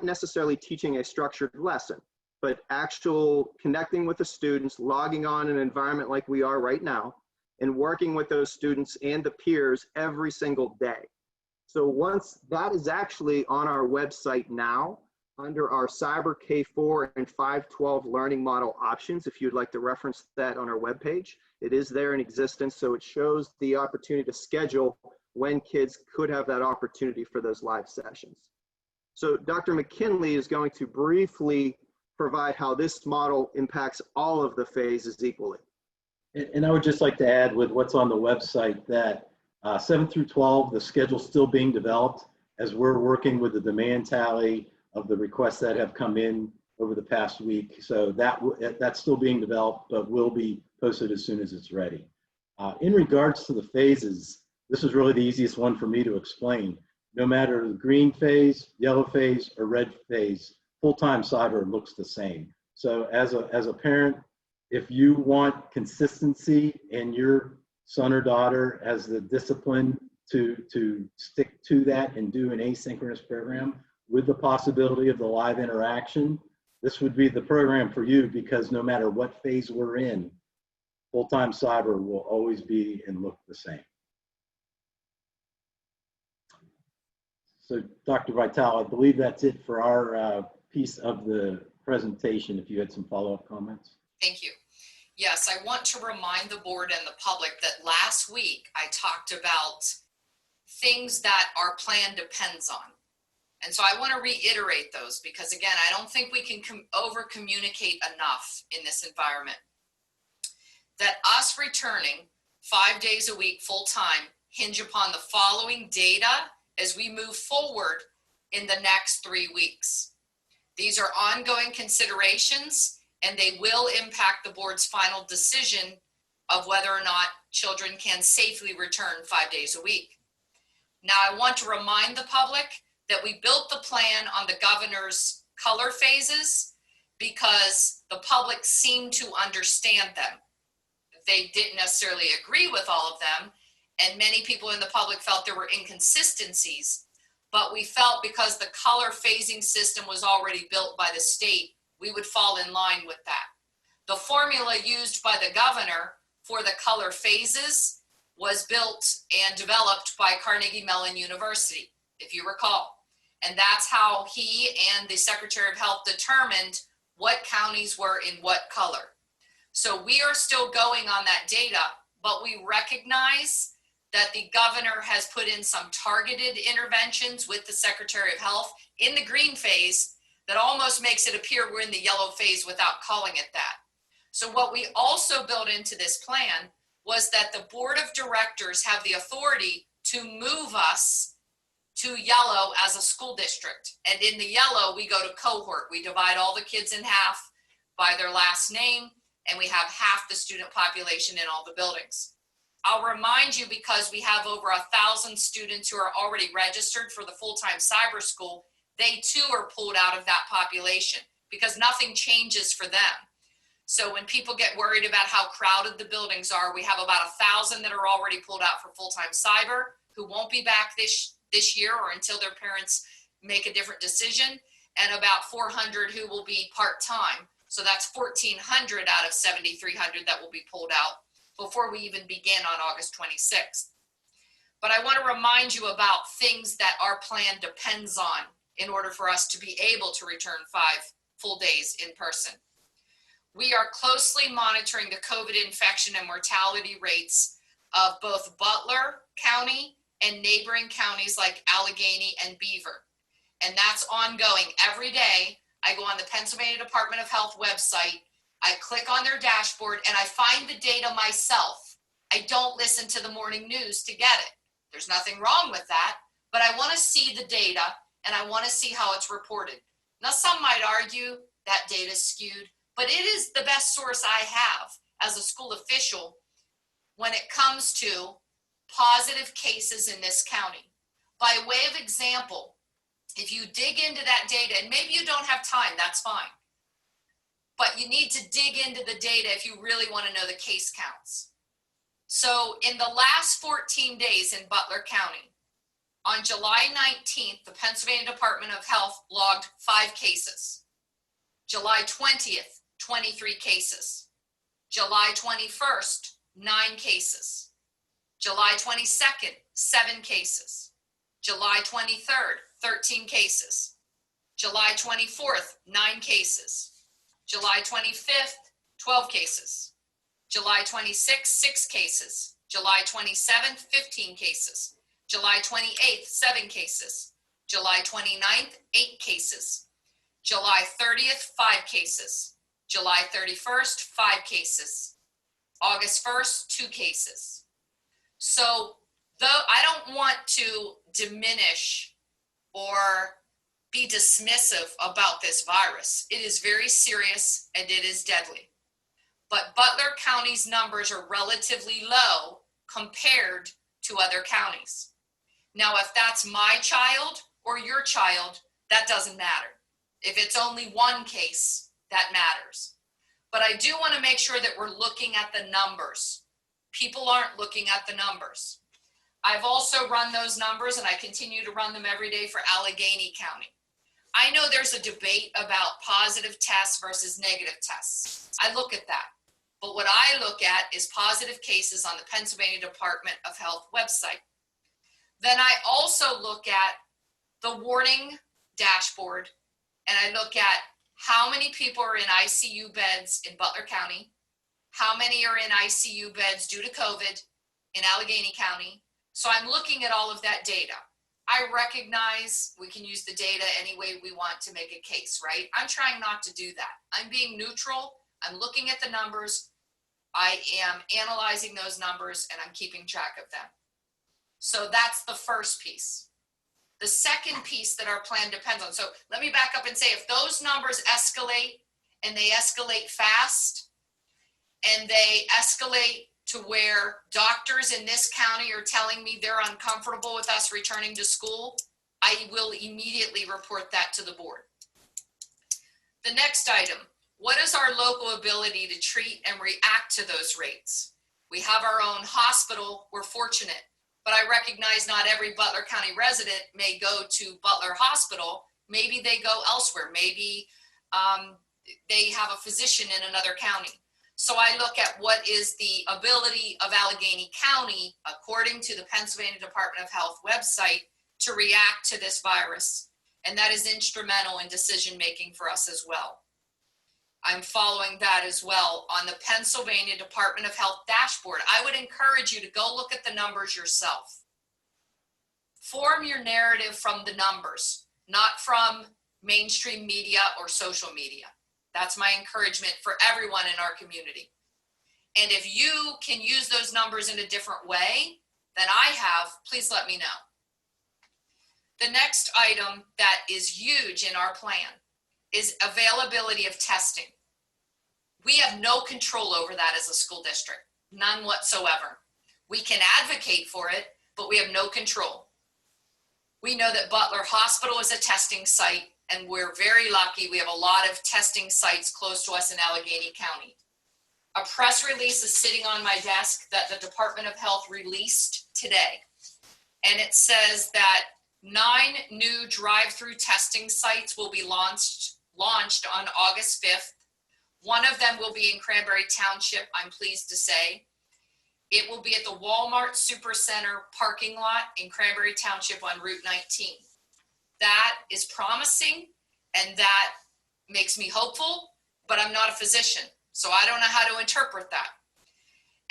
necessarily teaching a structured lesson, but actual connecting with the students, logging on an environment like we are right now, and working with those students and the peers every single day. So once that is actually on our website now, under our Cyber K4 and 512 learning model options, if you'd like to reference that on our webpage, it is there in existence. So it shows the opportunity to schedule when kids could have that opportunity for those live sessions. So Dr. McKinley is going to briefly provide how this model impacts all of the phases equally. And I would just like to add with what's on the website that 7 through 12, the schedule's still being developed as we're working with the demand tally of the requests that have come in over the past week. So that's still being developed, but will be posted as soon as it's ready. In regards to the phases, this is really the easiest one for me to explain. No matter the green phase, yellow phase, or red phase, full-time cyber looks the same. So as a parent, if you want consistency and your son or daughter has the discipline to stick to that and do an asynchronous program with the possibility of the live interaction, this would be the program for you, because no matter what phase we're in, full-time cyber will always be and look the same. So Dr. Vitale, I believe that's it for our piece of the presentation. If you had some follow-up comments. Thank you. Yes, I want to remind the board and the public that last week I talked about things that our plan depends on. And so I want to reiterate those because, again, I don't think we can over communicate enough in this environment. That us returning 5 days a week full time hinge upon the following data as we move forward in the next 3 weeks. These are ongoing considerations and they will impact the board's final decision of whether or not children can safely return 5 days a week. Now, I want to remind the public that we built the plan on the governor's color phases because the public seemed to understand them. They didn't necessarily agree with all of them, and many people in the public felt there were inconsistencies, but we felt because the color phasing system was already built by the state, we would fall in line with that. The formula used by the governor for the color phases was built and developed by Carnegie Mellon University, if you recall. And that's how he and the Secretary of Health determined what counties were in what color. So we are still going on that data, but we recognize that the governor has put in some targeted interventions with the Secretary of Health in the green phase that almost makes it appear we're in the yellow phase without calling it that. So what we also built into this plan was that the board of directors have the authority to move us to yellow as a school district. And in the yellow, we go to cohort. We divide all the kids in half by their last name, and we have half the student population in all the buildings. I'll remind you, because we have over 1,000 students who are already registered for the full-time cyber school, they too are pulled out of that population because nothing changes for them. So when people get worried about how crowded the buildings are, we have about 1,000 that are already pulled out for full-time cyber who won't be back this year or until their parents make a different decision, and about 400 who will be part-time. So that's 1,400 out of 7,300 that will be pulled out before we even begin on August 26th. But I want to remind you about things that our plan depends on in order for us to be able to return 5 full days in person. We are closely monitoring the COVID infection and mortality rates of both Butler County and neighboring counties like Allegheny and Beaver. And that's ongoing. Every day, I go on the Pennsylvania Department of Health website, I click on their dashboard, and I find the data myself. I don't listen to the morning news to get it. There's nothing wrong with that, but I want to see the data, and I want to see how it's reported. Now, some might argue that data is skewed, but it is the best source I have as a school official when it comes to positive cases in this county. By way of example, if you dig into that data, and maybe you don't have time, that's fine. But you need to dig into the data if you really want to know the case counts. So in the last 14 days in Butler County, on July 19th, the Pennsylvania Department of Health logged 5 cases. July 20th, 23 cases. July 21st, 9 cases. July 22nd, 7 cases. July 23rd, 13 cases. July 24th, 9 cases. July 25th, 12 cases. July 26th, 6 cases. July 27th, 15 cases. July 28th, 7 cases. July 29th, 8 cases. July 30th, 5 cases. July 31st, 5 cases. August 1st, 2 cases. So though I don't want to diminish or be dismissive about this virus, it is very serious and it is deadly. But Butler County's numbers are relatively low compared to other counties. Now, if that's my child or your child, that doesn't matter. If it's only 1 case, that matters. But I do want to make sure that we're looking at the numbers. People aren't looking at the numbers. I've also run those numbers, and I continue to run them every day for Allegheny County. I know there's a debate about positive tests versus negative tests. I look at that. But what I look at is positive cases on the Pennsylvania Department of Health website. Then I also look at the warning dashboard, and I look at how many people are in ICU beds in Butler County, how many are in ICU beds due to COVID in Allegheny County. So I'm looking at all of that data. I recognize we can use the data any way we want to make a case, right? I'm trying not to do that. I'm being neutral. I'm looking at the numbers. I am analyzing those numbers, and I'm keeping track of them. So that's the first piece. The second piece that our plan depends on. So let me back up and say, if those numbers escalate and they escalate fast and they escalate to where doctors in this county are telling me they're uncomfortable with us returning to school, I will immediately report that to the board. The next item, what is our local ability to treat and react to those rates? We have our own hospital, we're fortunate. But I recognize not every Butler County resident may go to Butler Hospital. Maybe they go elsewhere. Maybe they have a physician in another county. So I look at what is the ability of Allegheny County, according to the Pennsylvania Department of Health website, to react to this virus. And that is instrumental in decision-making for us as well. I'm following that as well on the Pennsylvania Department of Health dashboard. I would encourage you to go look at the numbers yourself. Form your narrative from the numbers, not from mainstream media or social media. That's my encouragement for everyone in our community. And if you can use those numbers in a different way than I have, please let me know. The next item that is huge in our plan is availability of testing. We have no control over that as a school district, none whatsoever. We can advocate for it, but we have no control. We know that Butler Hospital is a testing site, and we're very lucky. We have a lot of testing sites close to us in Allegheny County. A press release is sitting on my desk that the Department of Health released today. And it says that 9 new drive-through testing sites will be launched on August 5th. One of them will be in Cranberry Township, I'm pleased to say. It will be at the Walmart Supercenter parking lot in Cranberry Township on Route 19. That is promising, and that makes me hopeful, but I'm not a physician, so I don't know how to interpret that.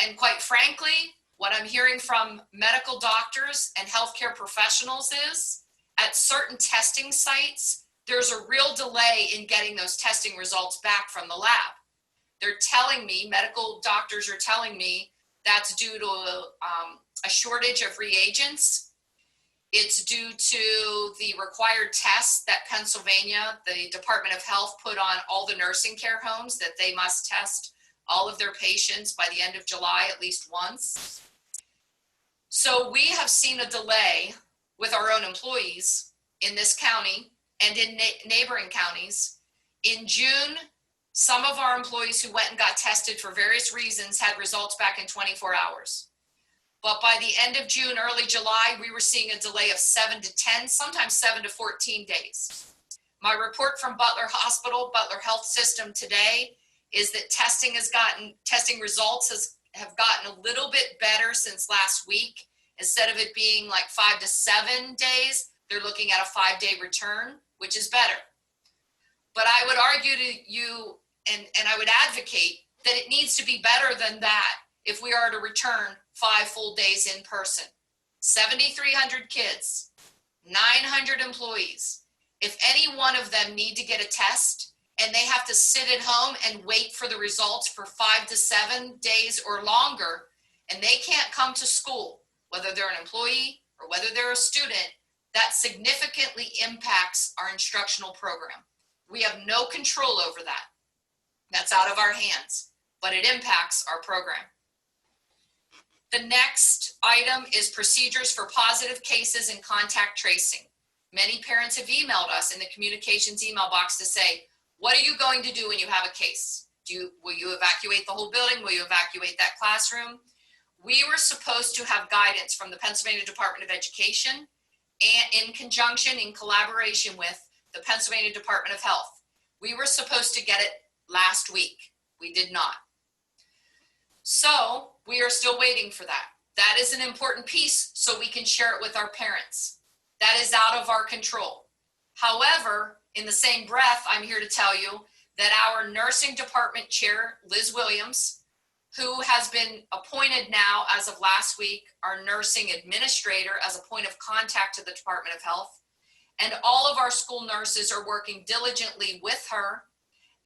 And quite frankly, what I'm hearing from medical doctors and healthcare professionals is, at certain testing sites, there's a real delay in getting those testing results back from the lab. They're telling me, medical doctors are telling me, that's due to a shortage of reagents. It's due to the required tests that Pennsylvania, the Department of Health, put on all the nursing care homes, that they must test all of their patients by the end of July at least once. So we have seen a delay with our own employees in this county and in neighboring counties. In June, some of our employees who went and got tested for various reasons had results back in 24 hours. But by the end of June, early July, we were seeing a delay of 7 to 10, sometimes 7 to 14 days. My report from Butler Hospital, Butler Health System today is that testing results have gotten a little bit better since last week. Instead of it being like 5 to 7 days, they're looking at a 5-day return, which is better. But I would argue to you, and I would advocate that it needs to be better than that if we are to return 5 full days in person. 7,300 kids, 900 employees. If any one of them need to get a test and they have to sit at home and wait for the results for 5 to 7 days or longer, and they can't come to school, whether they're an employee or whether they're a student, that significantly impacts our instructional program. We have no control over that. That's out of our hands, but it impacts our program. The next item is procedures for positive cases and contact tracing. Many parents have emailed us in the communications email box to say, what are you going to do when you have a case? Will you evacuate the whole building? Will you evacuate that classroom? We were supposed to have guidance from the Pennsylvania Department of Education and in conjunction, in collaboration with the Pennsylvania Department of Health. We were supposed to get it last week. We did not. So we are still waiting for that. That is an important piece so we can share it with our parents. That is out of our control. However, in the same breath, I'm here to tell you that our nursing department chair, Liz Williams, who has been appointed now as of last week, our nursing administrator as a point of contact to the Department of Health, and all of our school nurses are working diligently with her,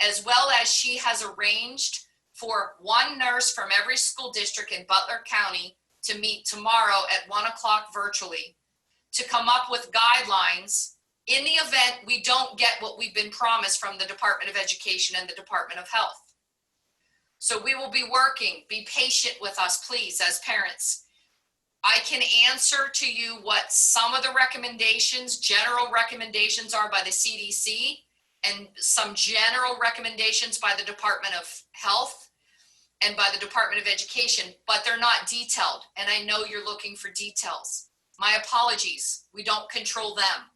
as well as she has arranged for one nurse from every school district in Butler County to meet tomorrow at 1 o'clock virtually to come up with guidelines in the event we don't get what we've been promised from the Department of Education and the Department of Health. So we will be working. Be patient with us, please, as parents. I can answer to you what some of the recommendations, general recommendations are by the CDC and some general recommendations by the Department of Health and by the Department of Education, but they're not detailed. And I know you're looking for details. My apologies, we don't control them,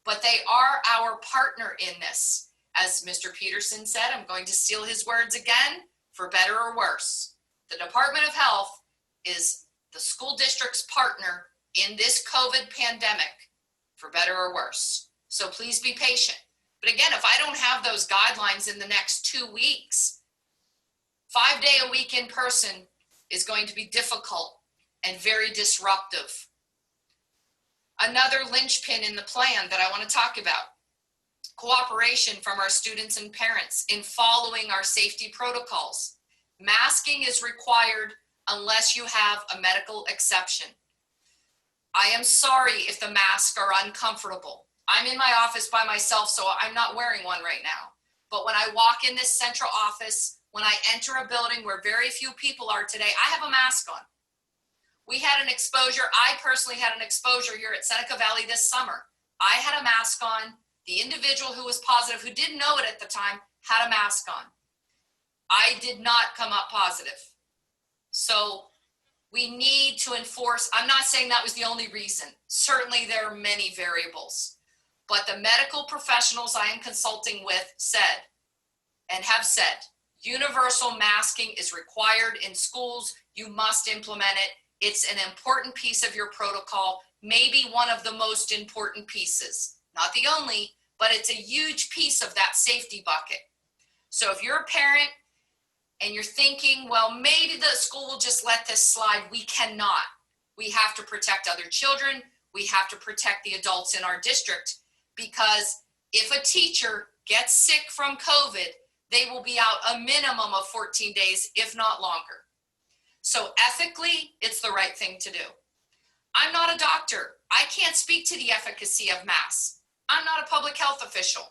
but they are our partner in this. As Mr. Peterson said, I'm going to steal his words again, for better or worse. The Department of Health is the school district's partner in this COVID pandemic, for better or worse. So please be patient. But again, if I don't have those guidelines in the next 2 weeks, 5-day-a-week in person is going to be difficult and very disruptive. Another linchpin in the plan that I want to talk about, cooperation from our students and parents in following our safety protocols. Masking is required unless you have a medical exception. I am sorry if the masks are uncomfortable. I'm in my office by myself, so I'm not wearing one right now. But when I walk in this central office, when I enter a building where very few people are today, I have a mask on. We had an exposure. I personally had an exposure here at Seneca Valley this summer. I had a mask on. The individual who was positive, who didn't know it at the time, had a mask on. I did not come up positive. So we need to enforce. I'm not saying that was the only reason. Certainly there are many variables. But the medical professionals I am consulting with said, and have said, universal masking is required in schools. You must implement it. It's an important piece of your protocol, maybe one of the most important pieces. Not the only, but it's a huge piece of that safety bucket. So if you're a parent and you're thinking, well, maybe the school will just let this slide, we cannot. We have to protect other children. We have to protect the adults in our district, because if a teacher gets sick from COVID, they will be out a minimum of 14 days, if not longer. So ethically, it's the right thing to do. I'm not a doctor. I can't speak to the efficacy of masks. I'm not a public health official,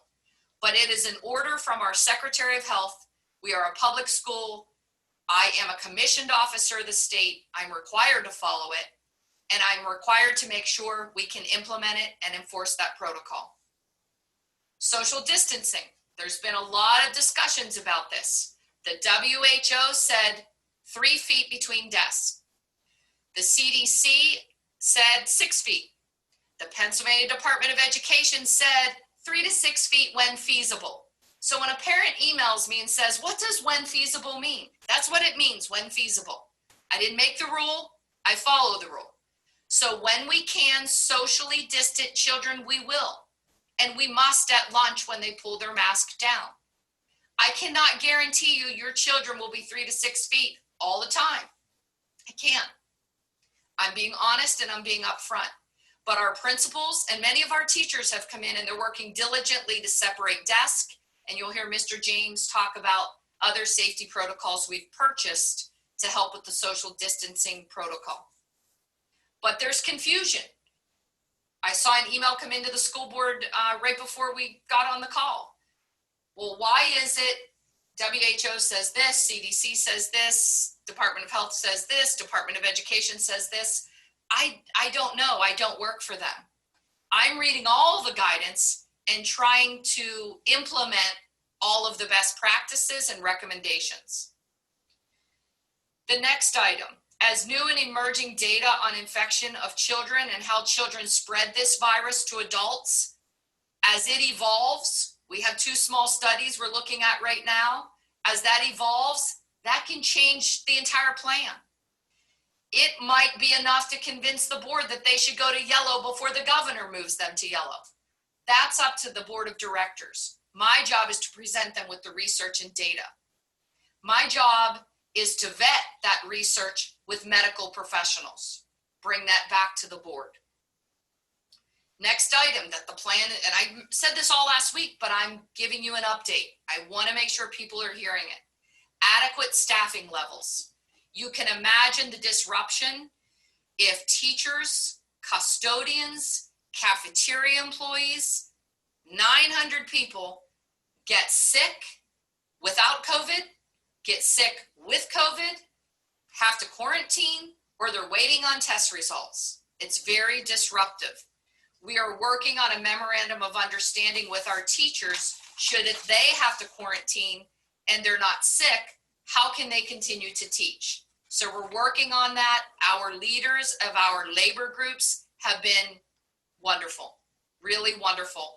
but it is an order from our Secretary of Health. We are a public school. I am a commissioned officer of the state. I'm required to follow it, and I'm required to make sure we can implement it and enforce that protocol. Social distancing. There's been a lot of discussions about this. The WHO said 3 feet between desks. The CDC said 6 feet. The Pennsylvania Department of Education said 3 to 6 feet when feasible. So when a parent emails me and says, what does when feasible mean? That's what it means, when feasible. I didn't make the rule, I follow the rule. So when we can socially distant children, we will. And we must at lunch when they pull their mask down. I cannot guarantee you your children will be 3 to 6 feet all the time. I can't. I'm being honest and I'm being upfront. But our principals and many of our teachers have come in and they're working diligently to separate desks. And you'll hear Mr. James talk about other safety protocols we've purchased to help with the social distancing protocol. But there's confusion. I saw an email come into the school board right before we got on the call. Well, why is it WHO says this, CDC says this, Department of Health says this, Department of Education says this? I don't know. I don't work for them. I'm reading all the guidance and trying to implement all of the best practices and recommendations. The next item, as new and emerging data on infection of children and how children spread this virus to adults, as it evolves, we have 2 small studies we're looking at right now. As that evolves, that can change the entire plan. It might be enough to convince the board that they should go to yellow before the governor moves them to yellow. That's up to the board of directors. My job is to present them with the research and data. My job is to vet that research with medical professionals. Bring that back to the board. Next item that the plan, and I said this all last week, but I'm giving you an update. I want to make sure people are hearing it. Adequate staffing levels. You can imagine the disruption if teachers, custodians, cafeteria employees, 900 people get sick without COVID, get sick with COVID, have to quarantine, or they're waiting on test results. It's very disruptive. We are working on a memorandum of understanding with our teachers. Should they have to quarantine and they're not sick, how can they continue to teach? So we're working on that. Our leaders of our labor groups have been wonderful, really wonderful.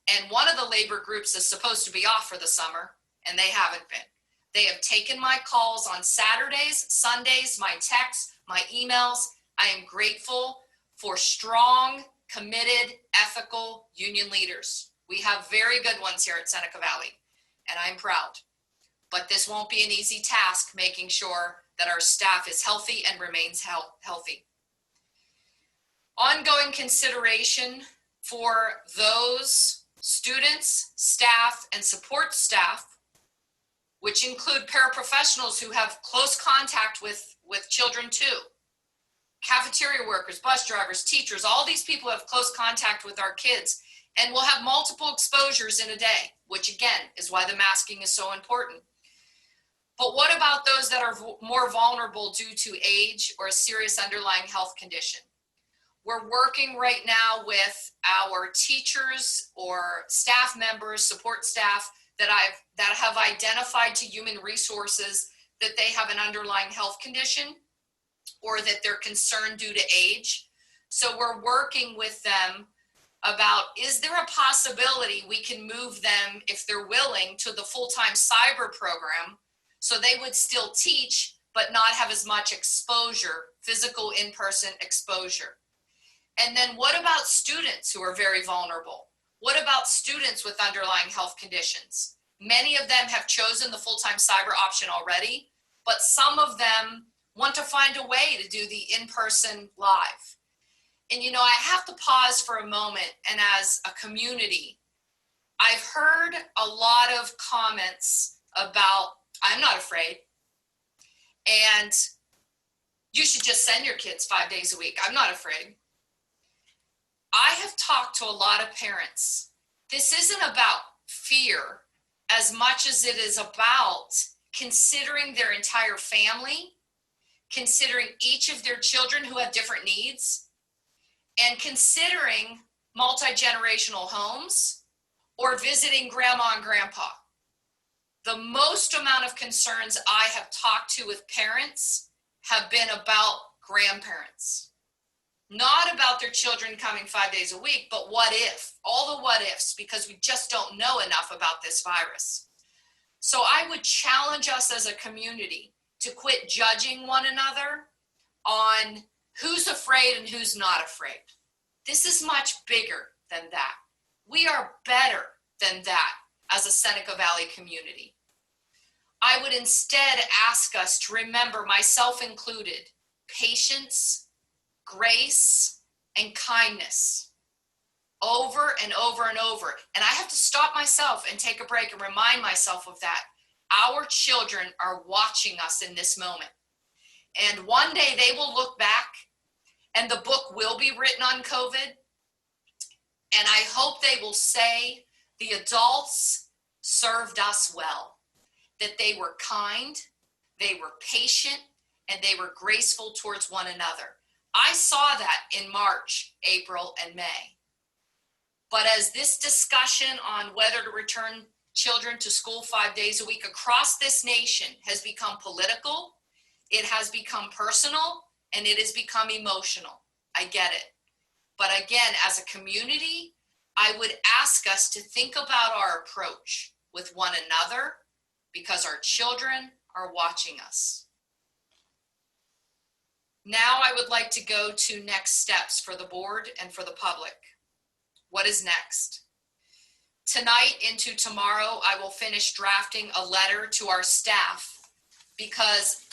And one of the labor groups is supposed to be off for the summer, and they haven't been. They have taken my calls on Saturdays, Sundays, my texts, my emails. I am grateful for strong, committed, ethical union leaders. We have very good ones here at Seneca Valley, and I'm proud. But this won't be an easy task, making sure that our staff is healthy and remains healthy. Ongoing consideration for those students, staff, and support staff, which include paraprofessionals who have close contact with children too. Cafeteria workers, bus drivers, teachers, all these people have close contact with our kids and will have multiple exposures in a day, which again is why the masking is so important. But what about those that are more vulnerable due to age or a serious underlying health condition? We're working right now with our teachers or staff members, support staff that have identified to human resources that they have an underlying health condition or that they're concerned due to age. So we're working with them about, is there a possibility we can move them, if they're willing, to the full-time cyber program so they would still teach but not have as much exposure, physical in-person exposure? And then what about students who are very vulnerable? What about students with underlying health conditions? Many of them have chosen the full-time cyber option already, but some of them want to find a way to do the in-person live. And you know, I have to pause for a moment, and as a community, I've heard a lot of comments about, I'm not afraid, and you should just send your kids 5 days a week. I'm not afraid. I have talked to a lot of parents. This isn't about fear as much as it is about considering their entire family, considering each of their children who have different needs, and considering multi-generational homes or visiting grandma and grandpa. The most amount of concerns I have talked to with parents have been about grandparents. Not about their children coming 5 days a week, but what if, all the what ifs, because we just don't know enough about this virus. So I would challenge us as a community to quit judging one another on who's afraid and who's not afraid. This is much bigger than that. We are better than that as a Seneca Valley community. I would instead ask us to remember, myself included, patience, grace, and kindness over and over and over. And I have to stop myself and take a break and remind myself of that. Our children are watching us in this moment. And one day they will look back and the book will be written on COVID. And I hope they will say the adults served us well, that they were kind, they were patient, and they were graceful towards one another. I saw that in March, April, and May. But as this discussion on whether to return children to school 5 days a week across this nation has become political, it has become personal, and it has become emotional. I get it. But again, as a community, I would ask us to think about our approach with one another because our children are watching us. Now I would like to go to next steps for the board and for the public. What is next? Tonight into tomorrow, I will finish drafting a letter to our staff because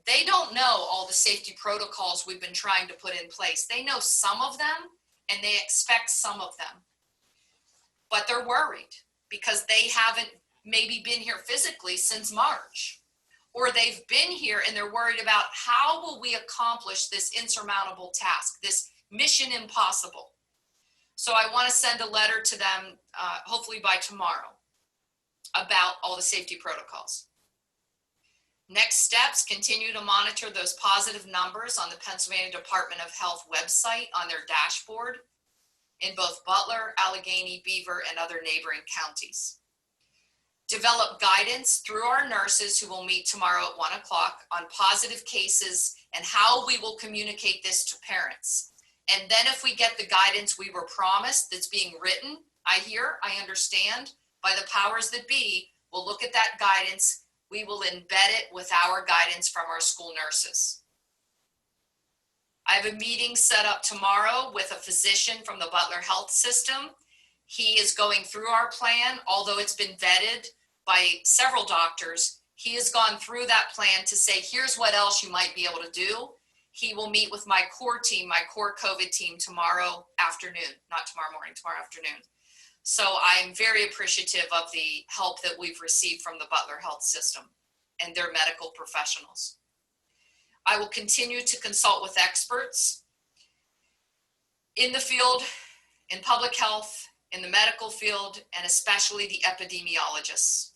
they don't know all the safety protocols we've been trying to put in place. They know some of them and they expect some of them, but they're worried because they haven't maybe been here physically since March, or they've been here and they're worried about how will we accomplish this insurmountable task, this mission impossible. So I want to send a letter to them, hopefully by tomorrow, about all the safety protocols. Next steps, continue to monitor those positive numbers on the Pennsylvania Department of Health website on their dashboard in both Butler, Allegheny, Beaver, and other neighboring counties. Develop guidance through our nurses who will meet tomorrow at 1 o'clock on positive cases and how we will communicate this to parents. And then if we get the guidance we were promised that's being written, I understand, by the powers that be, we'll look at that guidance. We will embed it with our guidance from our school nurses. I have a meeting set up tomorrow with a physician from the Butler Health System. He is going through our plan, although it's been vetted by several doctors. He has gone through that plan to say, here's what else you might be able to do. He will meet with my core team, my core COVID team tomorrow afternoon, not tomorrow morning, tomorrow afternoon. So I'm very appreciative of the help that we've received from the Butler Health System and their medical professionals. I will continue to consult with experts in the field, in public health, in the medical field, and especially the epidemiologists.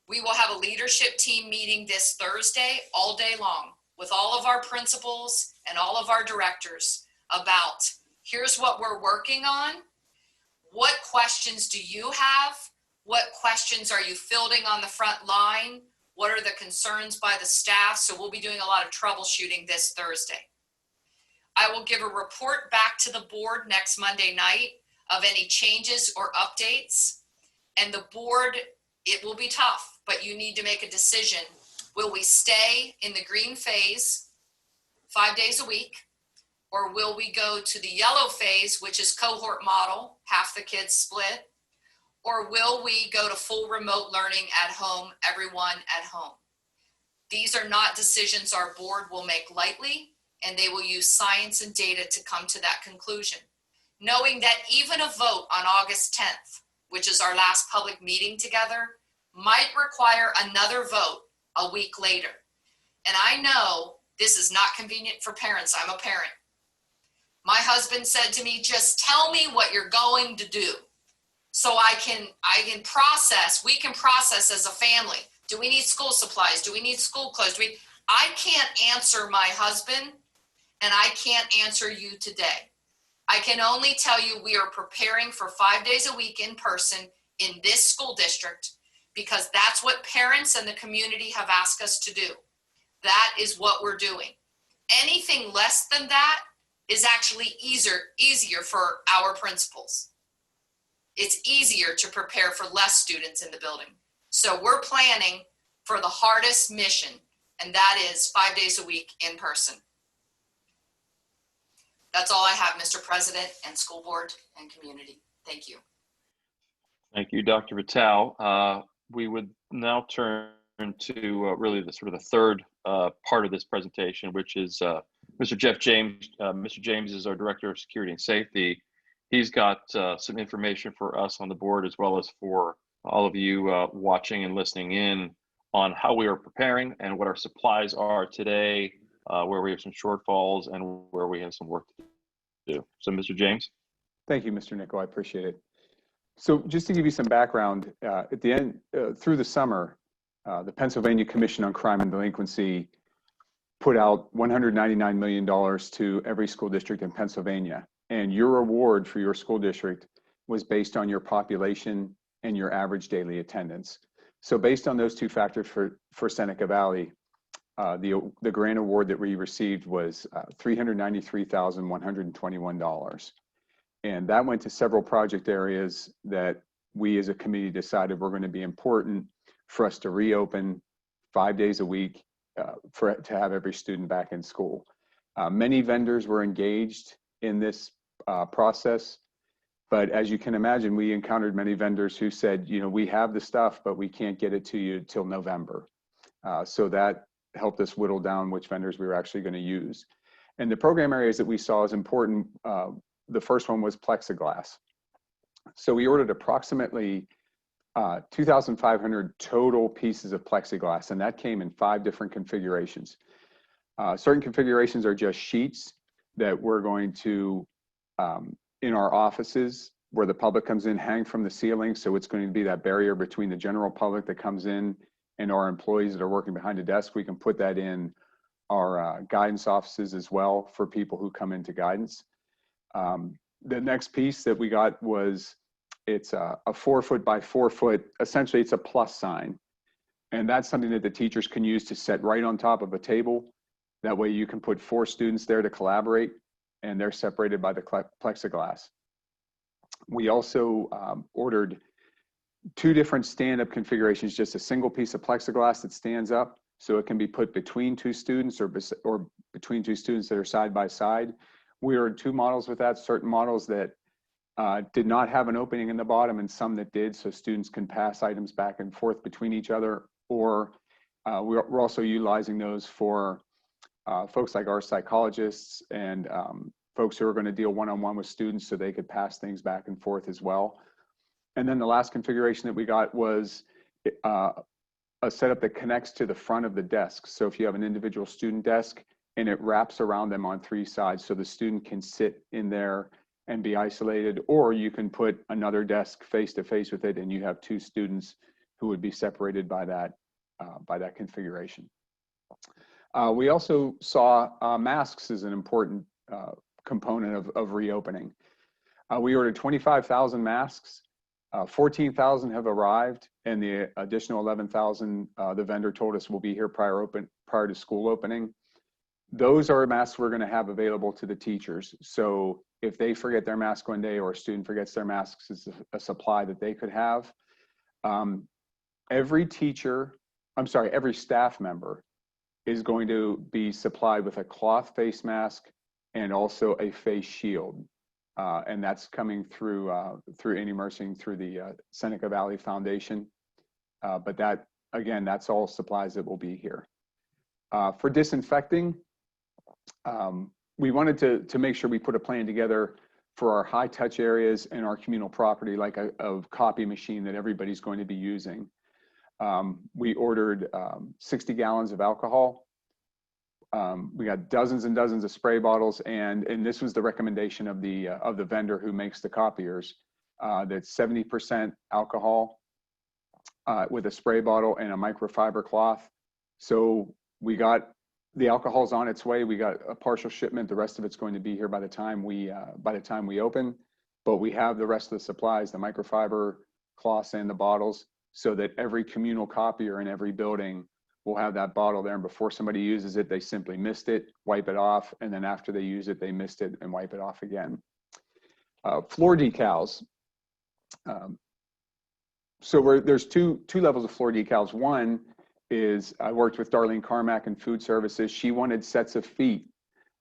We will have a leadership team meeting this Thursday all day long with all of our principals and all of our directors about here's what we're working on. What questions do you have? What questions are you fielding on the front line? What are the concerns by the staff? So we'll be doing a lot of troubleshooting this Thursday. I will give a report back to the board next Monday night of any changes or updates. And the board, it will be tough, but you need to make a decision. Will we stay in the green phase 5 days a week? Or will we go to the yellow phase, which is cohort model, half the kids split? Or will we go to full remote learning at home, everyone at home? These are not decisions our board will make lightly, and they will use science and data to come to that conclusion. Knowing that even a vote on August 10th, which is our last public meeting together, might require another vote a week later. And I know this is not convenient for parents. I'm a parent. My husband said to me, just tell me what you're going to do so I can process, we can process as a family. Do we need school supplies? Do we need school clothes? I can't answer my husband, and I can't answer you today. I can only tell you we are preparing for 5 days a week in person in this school district because that's what parents and the community have asked us to do. That is what we're doing. Anything less than that is actually easier for our principals. It's easier to prepare for less students in the building. So we're planning for the hardest mission, and that is 5 days a week in person. That's all I have, Mr. President and school board and community. Thank you. Thank you, Dr. Vitale. We would now turn to really the sort of the third part of this presentation, which is Mr. Jeff James. Mr. James is our Director of Security and Safety. He's got some information for us on the board as well as for all of you watching and listening in on how we are preparing and what our supplies are today, where we have some shortfalls and where we have some work to do. So, Mr. James. Thank you, Mr. Nichol. I appreciate it. So just to give you some background, at the end, through the summer, the Pennsylvania Commission on Crime and Delinquency put out $199 million to every school district in Pennsylvania. And your award for your school district was based on your population and your average daily attendance. So based on those two factors for Seneca Valley, the grant award that we received was $393,121. And that went to several project areas that we as a committee decided were going to be important for us to reopen 5 days a week to have every student back in school. Many vendors were engaged in this process, but as you can imagine, we encountered many vendors who said, you know, we have the stuff, but we can't get it to you till November. So that helped us whittle down which vendors we were actually going to use. And the program areas that we saw as important, the first one was plexiglass. So we ordered approximately 2,500 total pieces of plexiglass, and that came in 5 different configurations. Certain configurations are just sheets that we're going to, in our offices where the public comes in, hang from the ceiling. So it's going to be that barrier between the general public that comes in and our employees that are working behind a desk. We can put that in our guidance offices as well for people who come into guidance. The next piece that we got was, it's a 4 foot by 4 foot, essentially it's a plus sign. And that's something that the teachers can use to set right on top of a table. That way you can put 4 students there to collaborate and they're separated by the plexiglass. We also ordered 2 different stand-up configurations, just a single piece of plexiglass that stands up so it can be put between 2 students or between 2 students that are side by side. We ordered 2 models with that, certain models that did not have an opening in the bottom and some that did, so students can pass items back and forth between each other. Or we're also utilizing those for folks like our psychologists and folks who are going to deal one-on-one with students so they could pass things back and forth as well. And then the last configuration that we got was a setup that connects to the front of the desk. So if you have an individual student desk and it wraps around them on 3 sides, so the student can sit in there and be isolated, or you can put another desk face to face with it and you have 2 students who would be separated by that configuration. We also saw masks as an important component of reopening. We ordered 25,000 masks. 14,000 have arrived, and the additional 11,000 the vendor told us will be here prior to school opening. Those are masks we're going to have available to the teachers. So if they forget their mask one day or a student forgets their masks, it's a supply that they could have. Every staff member is going to be supplied with a cloth face mask and also a face shield. And that's coming through Annie Mersing through the Seneca Valley Foundation. But that, again, that's all supplies that will be here. For disinfecting, we wanted to make sure we put a plan together for our high touch areas and our communal property, like a copy machine that everybody's going to be using. We ordered 60 gallons of alcohol. We got dozens and dozens of spray bottles, and this was the recommendation of the vendor who makes the copiers, that's 70% alcohol with a spray bottle and a microfiber cloth. So we got the alcohol's on its way. We got a partial shipment. The rest of it's going to be here by the time we open. But we have the rest of the supplies, the microfiber cloths and the bottles, so that every communal copier in every building will have that bottle there. And before somebody uses it, they simply mist it, wipe it off, and then after they use it, they mist it and wipe it off again. Floor decals. So there's two levels of floor decals. One is I worked with Darlene Carmack in food services. She wanted sets of feet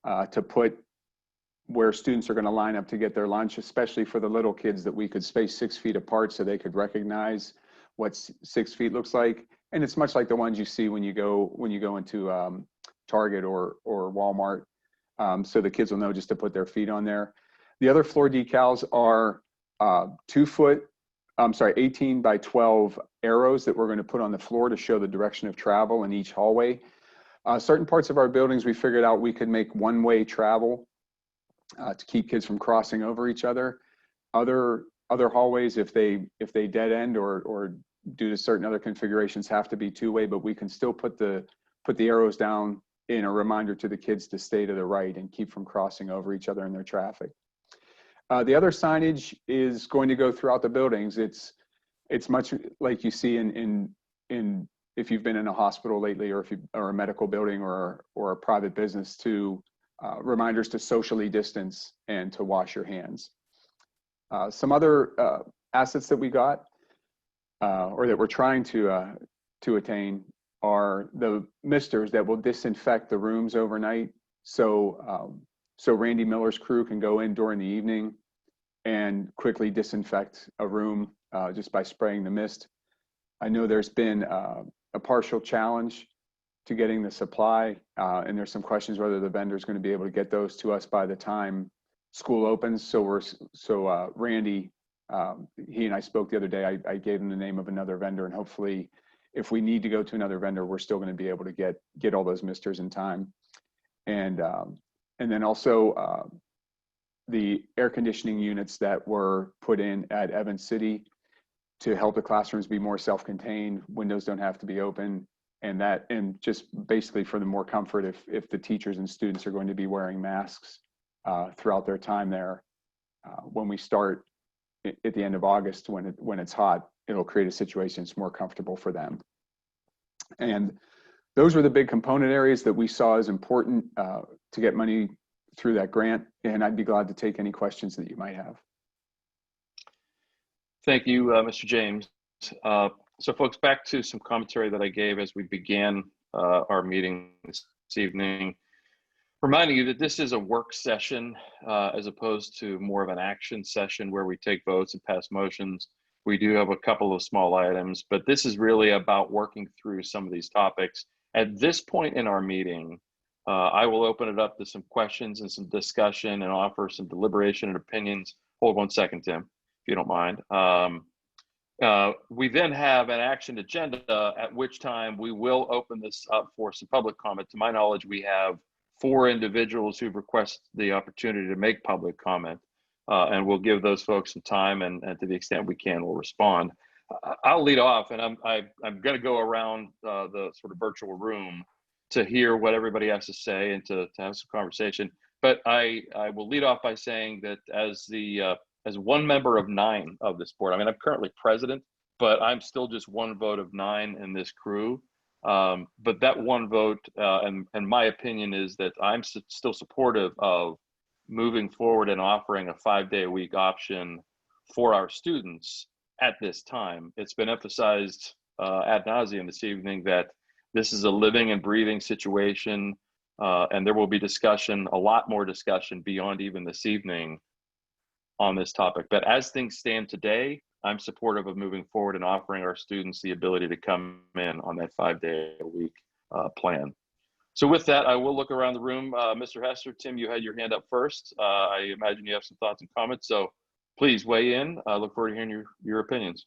to put where students are going to line up to get their lunch, especially for the little kids, that we could space 6 feet apart so they could recognize what 6 feet looks like. And it's much like the ones you see when you go into Target or Walmart, so the kids will know just to put their feet on there. The other floor decals are 18 by 12 arrows that we're going to put on the floor to show the direction of travel in each hallway. Certain parts of our buildings, we figured out we could make one-way travel to keep kids from crossing over each other. Other hallways, if they dead end or due to certain other configurations, have to be two-way, but we can still put the arrows down in a reminder to the kids to stay to the right and keep from crossing over each other in their traffic. The other signage is going to go throughout the buildings. It's much like you see in if you've been in a hospital lately, or or a medical building or a private business, to reminders to socially distance and to wash your hands. Some other assets that we got or that we're trying to attain are the misters that will disinfect the rooms overnight. So Randy Miller's crew can go in during the evening and quickly disinfect a room just by spraying the mist. I know there's been a partial challenge to getting the supply, and there's some questions whether the vendor is going to be able to get those to us by the time school opens. So Randy, he and I spoke the other day. I gave him the name of another vendor, and hopefully, if we need to go to another vendor, we're still going to be able to get all those misters in time. And then also the air conditioning units that were put in at Evans City to help the classrooms be more self-contained. Windows don't have to be open, and just basically for the more comfort if the teachers and students are going to be wearing masks throughout their time there. When we start at the end of August, when it's hot, it'll create a situation that's more comfortable for them. And those were the big component areas that we saw as important to get money through that grant. And I'd be glad to take any questions that you might have. Thank you, Mr. James. So folks, back to some commentary that I gave as we began our meeting this evening, reminding you that this is a work session as opposed to more of an action session where we take votes and pass motions. We do have a couple of small items, but this is really about working through some of these topics. At this point in our meeting, I will open it up to some questions and some discussion and offer some deliberation and opinions. Hold 1 second, Tim, if you don't mind. We then have an action agenda, at which time we will open this up for some public comment. To my knowledge, we have 4 individuals who've requested the opportunity to make public comment, and we'll give those folks some time, and to the extent we can, we'll respond. I'll lead off, and I'm going to go around the sort of virtual room to hear what everybody has to say and to have some conversation. But I will lead off by saying that as one member of 9 of this board, I mean, I'm currently president, but I'm still just one vote of 9 in this crew. But that one vote, and my opinion is that I'm still supportive of moving forward and offering a 5-day-a-week option for our students at this time. It's been emphasized ad nauseum this evening that this is a living and breathing situation, and there will be discussion, a lot more discussion beyond even this evening on this topic. But as things stand today, I'm supportive of moving forward and offering our students the ability to come in on that 5-day-a-week plan. So with that, I will look around the room. Mr. Hester, Tim, you had your hand up first. I imagine you have some thoughts and comments, so please weigh in. I look forward to hearing your opinions.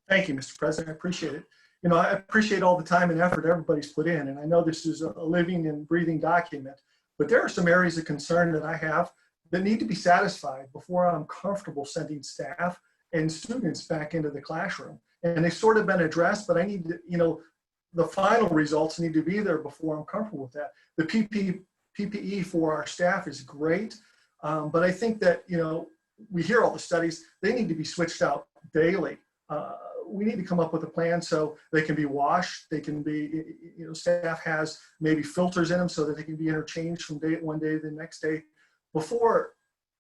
Thank you, Mr. President. I appreciate it. you know, I appreciate all the time and effort everybody's put in. And I know this is a living and breathing document, but there are some areas of concern that I have that need to be satisfied before I'm comfortable sending staff and students back into the classroom. And they've sort of been addressed, but I need to, you know, the final results need to be there before I'm comfortable with that. The PPE for our staff is great, but I think that, you know, we hear all the studies, they need to be switched out daily. We need to come up with a plan so they can be washed, they can be, you know, staff has maybe filters in them so that they can be interchanged from one day to the next day before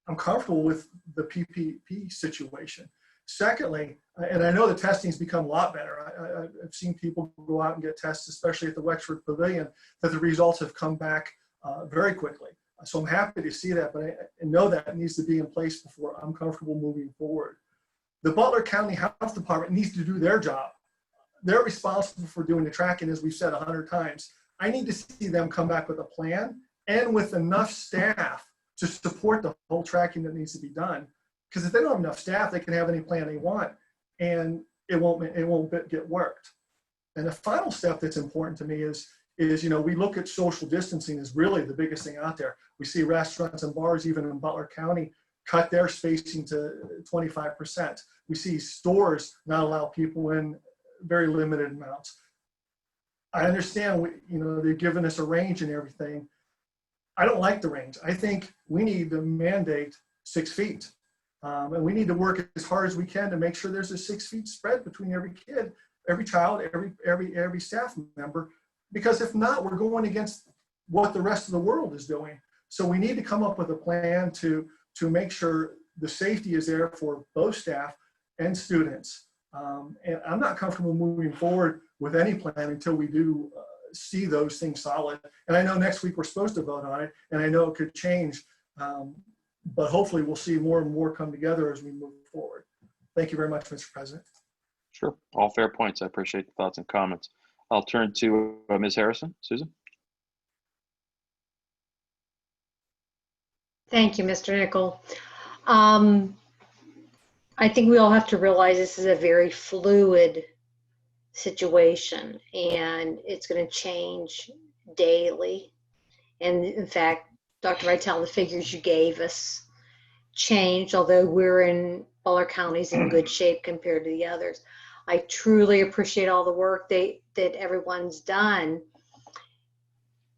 I'm comfortable with the PPP situation. Secondly, and I know the testing's become a lot better. I've seen people go out and get tests, especially at the Wexford Pavilion, that the results have come back very quickly. So I'm happy to see that, but I know that needs to be in place before I'm comfortable moving forward. The Butler County Health Department needs to do their job. They're responsible for doing the tracking, as we've said 100 times. I need to see them come back with a plan and with enough staff to support the whole tracking that needs to be done. Because if they don't have enough staff, they can have any plan they want, and it won't get worked. And the final step that's important to me is, you know, we look at social distancing as really the biggest thing out there. We see restaurants and bars, even in Butler County, cut their spacing to 25%. We see stores not allow people in very limited amounts. I understand, you know, they've given us a range and everything. I don't like the range. I think we need to mandate 6 feet. And we need to work as hard as we can to make sure there's a 6 feet spread between every kid, every child, every staff member, because if not, we're going against what the rest of the world is doing. So we need to come up with a plan to make sure the safety is there for both staff and students. And I'm not comfortable moving forward with any plan until we do see those things solid. And I know next week we're supposed to vote on it, and I know it could change. But hopefully we'll see more and more come together as we move forward. Thank you very much, Mr. President. Sure, all fair points. I appreciate the thoughts and comments. I'll turn to Ms. Harrison. Susan? Thank you, Mr. Nickel. I think we all have to realize this is a very fluid situation, and it's going to change daily. And in fact, Dr. Vitale, the figures you gave us changed, although we're in Butler County's in good shape compared to the others. I truly appreciate all the work that everyone's done.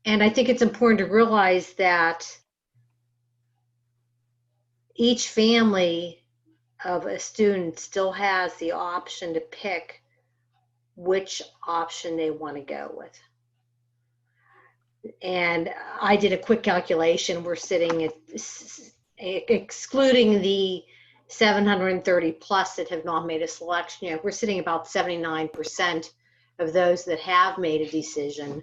And I think it's important to realize that each family of a student still has the option to pick which option they want to go with. And I did a quick calculation. We're sitting at, excluding the 730 plus that have not made a selection yet, we're sitting about 79% of those that have made a decision.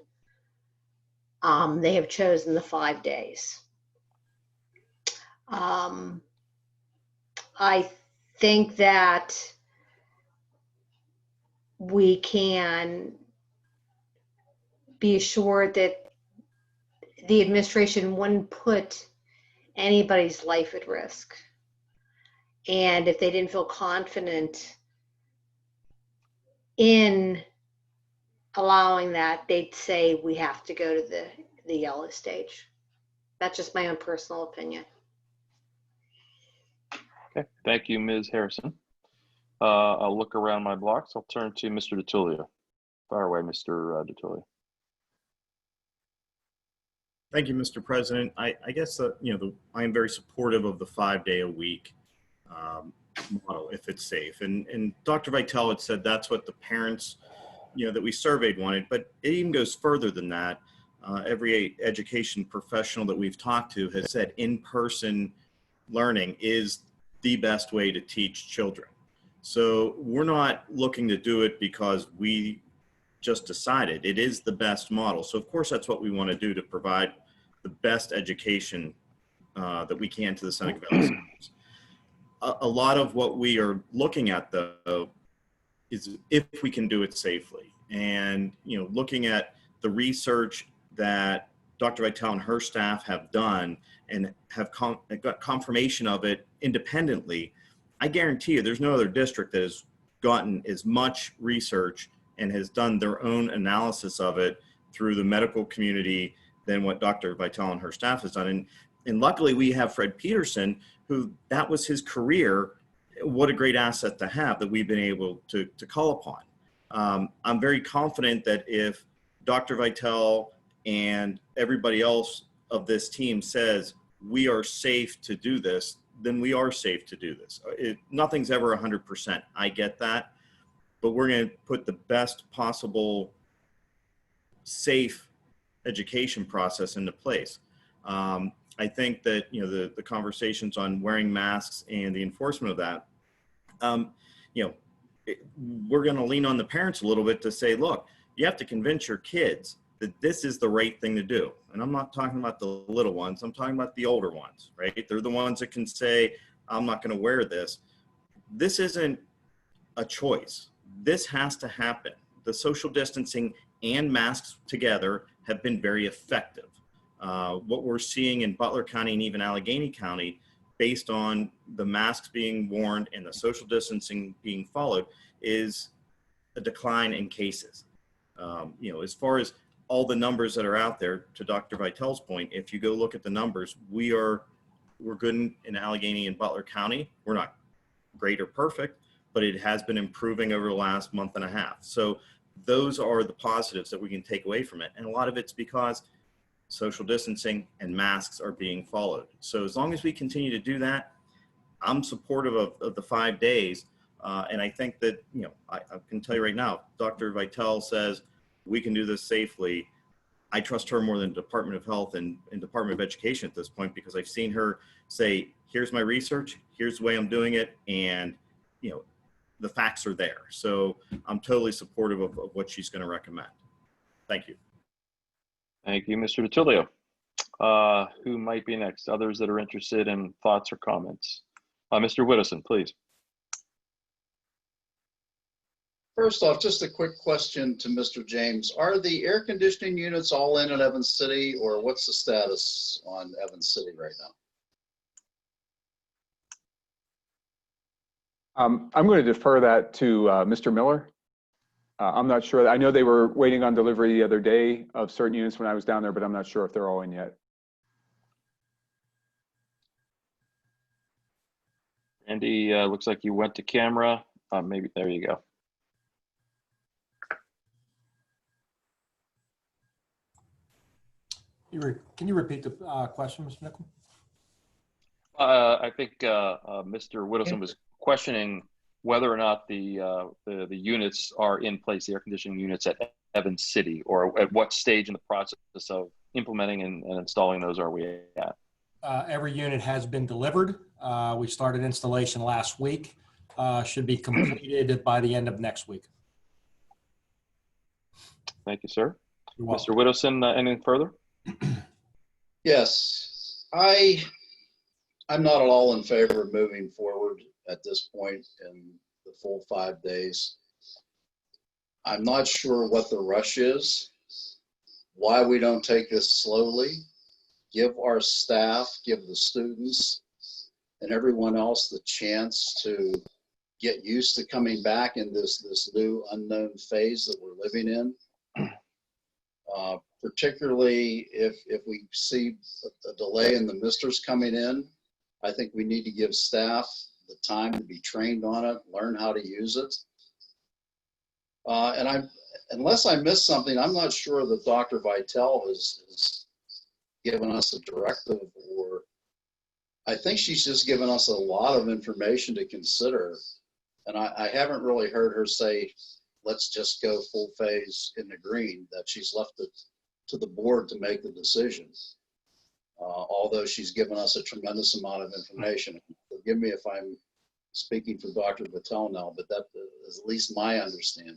They have chosen the 5 days. I think that we can be assured that the administration wouldn't put anybody's life at risk. And if they didn't feel confident in allowing that, they'd say we have to go to the yellow stage. That's just my own personal opinion. Okay, thank you, Ms. Harrison. I'll look around my blocks. I'll turn to Mr. DeTullio. Fire away, Mr. DeTullio. Thank you, Mr. President. I guess I am very supportive of the 5-day-a-week model if it's safe. And Dr. Vitale had said that's what the parents, that we surveyed wanted, but it even goes further than that. Every education professional that we've talked to has said in-person learning is the best way to teach children. So we're not looking to do it because we just decided. It is the best model. So of course that's what we want to do to provide the best education that we can to the Seneca Valley students. A lot of what we are looking at though is if we can do it safely. And looking at the research that Dr. Vitale and her staff have done and have got confirmation of it independently, I guarantee you there's no other district that has gotten as much research and has done their own analysis of it through the medical community than what Dr. Vitale and her staff has done. And luckily we have Fred Peterson, who that was his career. What a great asset to have that we've been able to call upon. I'm very confident that if Dr. Vitale and everybody else of this team says we are safe to do this, then we are safe to do this. Nothing's ever 100%. I get that, but we're going to put the best possible safe education process into place. I think that, you know, the conversations on wearing masks and the enforcement of that, you know, we're going to lean on the parents a little bit to say, look, you have to convince your kids that this is the right thing to do. And I'm not talking about the little ones. I'm talking about the older ones, right? They're the ones that can say, I'm not going to wear this. This isn't a choice. This has to happen. The social distancing and masks together have been very effective. What we're seeing in Butler County and even Allegheny County, based on the masks being worn and the social distancing being followed, is a decline in cases. You know, as far as all the numbers that are out there, to Dr. Vitale's point, if you go look at the numbers, we're good in Allegheny and Butler County. We're not great or perfect, but it has been improving over the last month and a half. So those are the positives that we can take away from it. And a lot of it's because social distancing and masks are being followed. So as long as we continue to do that, I'm supportive of the 5 days. And I think that, you know, I can tell you right now, Dr. Vitale says we can do this safely. I trust her more than Department of Health and Department of Education at this point, because I've seen her say, here's my research, here's the way I'm doing it, and, you know, the facts are there. So I'm totally supportive of what she's going to recommend. Thank you. Thank you, Mr. DiTullio. Who might be next? Others that are interested in thoughts or comments? Mr. Widdowson, please. First off, just a quick question to Mr. James. Are the air conditioning units all in at Evans City, or what's the status on Evans City right now? I'm going to defer that to Mr. Miller. I'm not sure. I know they were waiting on delivery the other day of certain units when I was down there, but I'm not sure if they're all in yet. Andy, looks like you went to camera. Maybe there you go. Can you repeat the question, Mr. Nickel? I think Mr. Widdowson was questioning whether or not the units are in place, the air conditioning units at Evans City, or at what stage in the process of implementing and installing those are we at? Every unit has been delivered. We started installation last week. Should be completed by the end of next week. Thank you, sir. You're welcome. Mr. Widdowson, anything further? Yes, I'm not at all in favor of moving forward at this point in the full 5 days. I'm not sure what the rush is, why we don't take this slowly, give our staff, give the students and everyone else the chance to get used to coming back in this new unknown phase that we're living in. Particularly if we see a delay in the misters coming in, I think we need to give staff the time to be trained on it, learn how to use it. And unless I missed something, I'm not sure that Dr. Vitale has given us a directive, or I think she's just given us a lot of information to consider. And I haven't really heard her say, let's just go full phase in the green, that she's left it to the board to make the decisions. Although she's given us a tremendous amount of information. Forgive me if I'm speaking for Dr. Vitale now, but that is at least my understanding.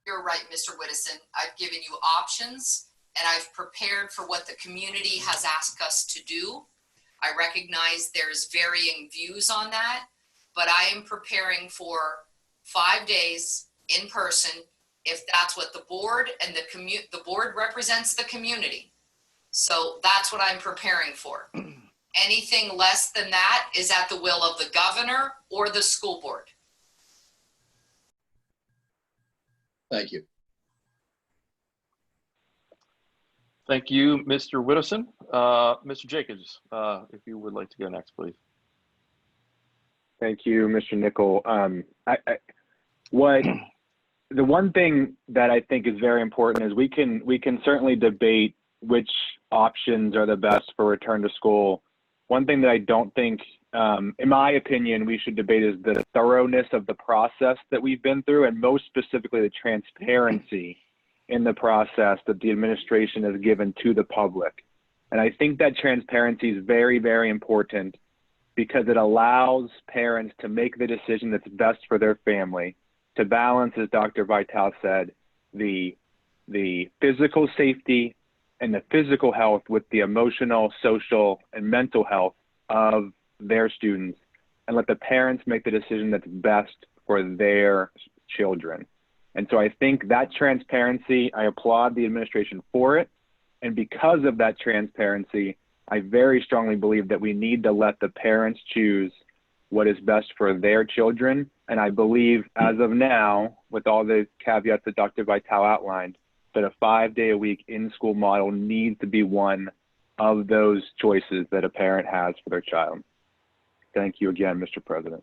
You're right, Mr. Widdowson. I've given you options and I've prepared for what the community has asked us to do. I recognize there's varying views on that, but I am preparing for 5 days in person if that's what the board and the board represents the community. So that's what I'm preparing for. Anything less than that is at the will of the governor or the school board. Thank you. Thank you, Mr. Whittleson. Mr. Jacobs, if you would like to go next, please. Thank you, Mr. Nickel. The one thing that I think is very important is we can certainly debate which options are the best for return to school. One thing that I don't think, in my opinion, we should debate is the thoroughness of the process that we've been through, and most specifically the transparency in the process that the administration has given to the public. And I think that transparency is very, very important because it allows parents to make the decision that's best for their family, to balance, as Dr. Vitale said, the physical safety and the physical health with the emotional, social, and mental health of their students, and let the parents make the decision that's best for their children. And so I think that transparency, I applaud the administration for it. And because of that transparency, I very strongly believe that we need to let the parents choose what is best for their children. And I believe as of now, with all the caveats that Dr. Vitale outlined, that a 5-day-a-week in-school model needs to be one of those choices that a parent has for their child. Thank you again, Mr. President.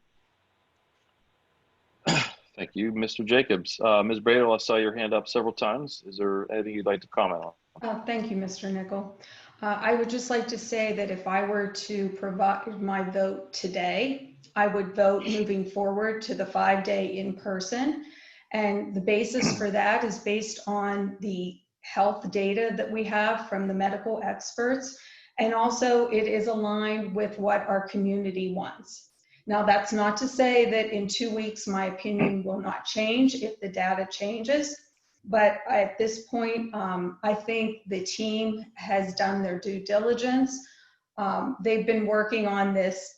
Thank you, Mr. Jacobs. Ms. Bradle, I saw your hand up several times. Is there anything you'd like to comment on? Thank you, Mr. Nickel. I would just like to say that if I were to provide my vote today, I would vote moving forward to the 5-day in-person. And the basis for that is based on the health data that we have from the medical experts. And also it is aligned with what our community wants. Now, that's not to say that in 2 weeks, my opinion will not change if the data changes. But at this point, I think the team has done their due diligence. They've been working on this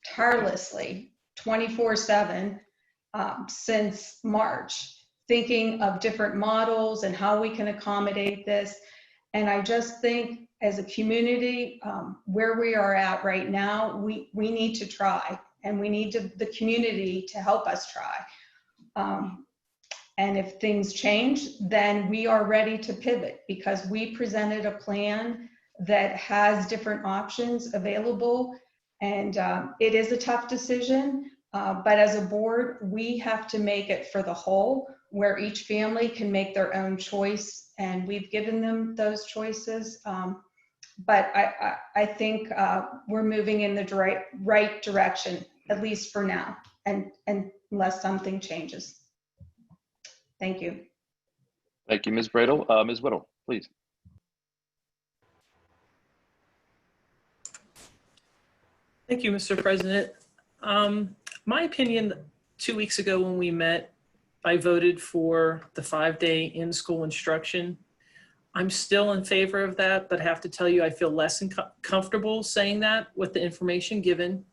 tirelessly, 24/7, since March, thinking of different models and how we can accommodate this. And I just think as a community, where we are at right now, we need to try, and we need the community to help us try. And if things change, then we are ready to pivot, because we presented a plan that has different options available. And it is a tough decision, but as a board, we have to make it for the whole, where each family can make their own choice. And we've given them those choices. But I think we're moving in the right direction, at least for now, and unless something changes. Thank you. Thank you, Ms. Bradle. Ms. Whittle, please. Thank you, Mr. President. My opinion, 2 weeks ago when we met, I voted for the 5-day in-school instruction. I'm still in favor of that, but I have to tell you, I feel less comfortable saying that with the information given.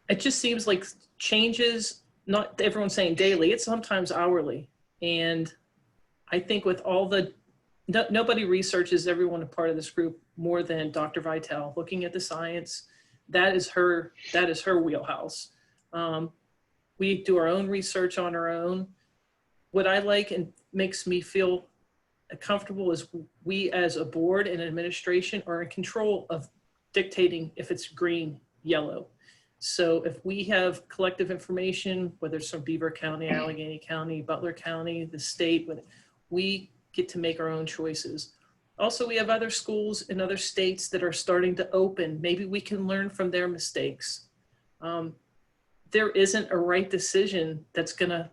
It just seems like changes, not everyone's saying daily, it's sometimes hourly. And I think with all the, nobody researches everyone a part of this group more than Dr. Vitale, looking at the science. That is her wheelhouse. We do our own research on our own. What I like and makes me feel comfortable is we as a board and administration are in control of dictating if it's green, yellow. So if we have collective information, whether it's from Beaver County, Allegheny County, Butler County, the state, we get to make our own choices. Also, we have other schools in other states that are starting to open. Maybe we can learn from their mistakes. There isn't a right decision that's gonna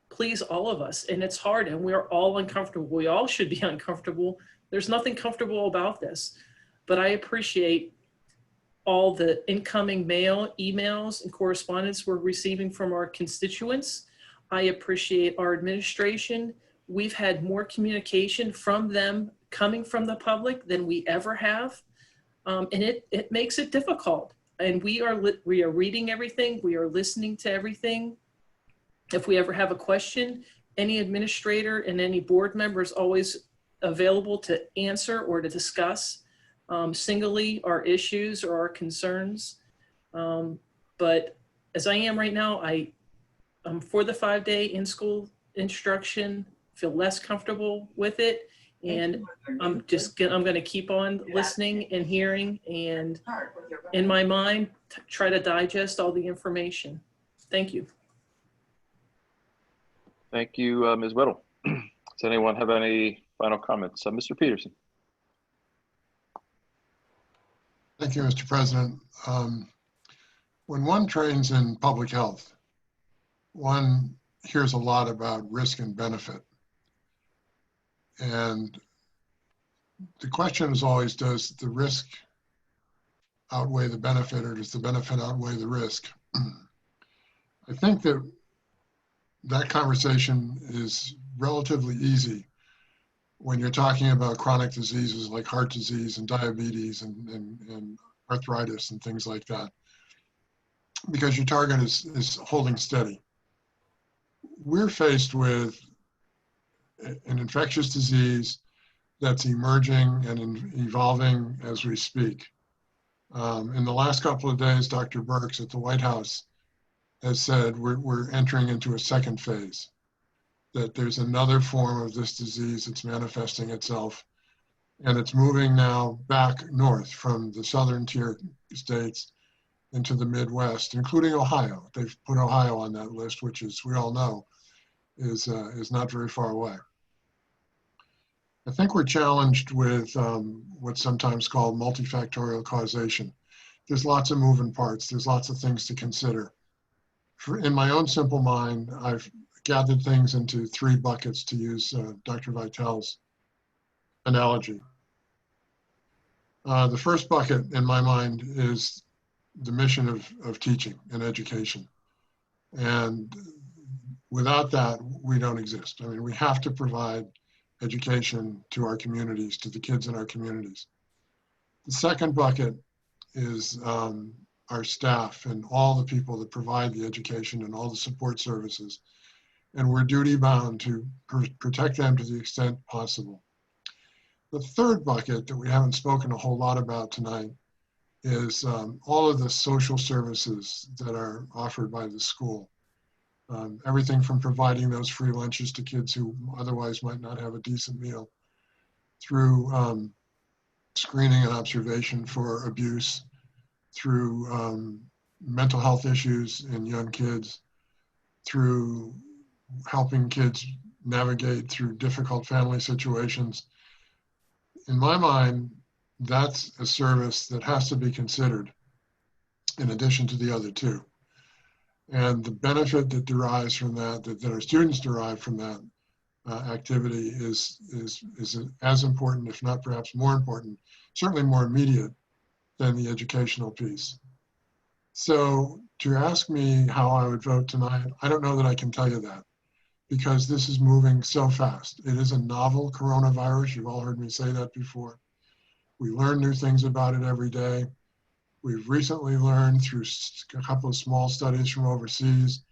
please all of us, and it's hard, and we're all uncomfortable. We all should be uncomfortable. There's nothing comfortable about this, but I appreciate all the incoming mail, emails, and correspondence we're receiving from our constituents. I appreciate our administration. We've had more communication from them coming from the public than we ever have. And it makes it difficult. And we are reading everything. We are listening to everything. If we ever have a question, any administrator and any board member is always available to answer or to discuss singly our issues or our concerns. But as I am right now, for the 5-day in-school instruction, feel less comfortable with it. And I'm going to keep on listening and hearing, and in my mind, try to digest all the information. Thank you. Thank you, Ms. Whittle. Does anyone have any final comments? Mr. Peterson. Thank you, Mr. President. When one trains in public health, one hears a lot about risk and benefit. And the question is always, does the risk outweigh the benefit, or does the benefit outweigh the risk? I think that conversation is relatively easy when you're talking about chronic diseases like heart disease and diabetes and arthritis and things like that, because your target is holding steady. We're faced with an infectious disease that's emerging and evolving as we speak. In the last couple of days, Dr. Birx at the White House has said we're entering into a second phase, that there's another form of this disease that's manifesting itself, and it's moving now back north from the southern tier states into the Midwest, including Ohio. They've put Ohio on that list, which, as we all know, is not very far away. I think we're challenged with what's sometimes called multifactorial causation. There's lots of moving parts. There's lots of things to consider. In my own simple mind, I've gathered things into 3 buckets, to use Dr. Vitel's analogy. The first bucket in my mind is the mission of teaching and education. And without that, we don't exist. I mean, we have to provide education to our communities, to the kids in our communities. The second bucket is our staff and all the people that provide the education and all the support services. And we're duty bound to protect them to the extent possible. The third bucket that we haven't spoken a whole lot about tonight is all of the social services that are offered by the school. Everything from providing those free lunches to kids who otherwise might not have a decent meal, through screening and observation for abuse, through mental health issues in young kids, through helping kids navigate through difficult family situations. In my mind, that's a service that has to be considered in addition to the other 2. And the benefit that derives from that our students derive from that activity is as important, if not perhaps more important, certainly more immediate than the educational piece. So to ask me how I would vote tonight, I don't know that I can tell you that, because this is moving so fast. It is a novel coronavirus. You've all heard me say that before. We learn new things about it every day. We've recently learned through a couple of small studies from overseas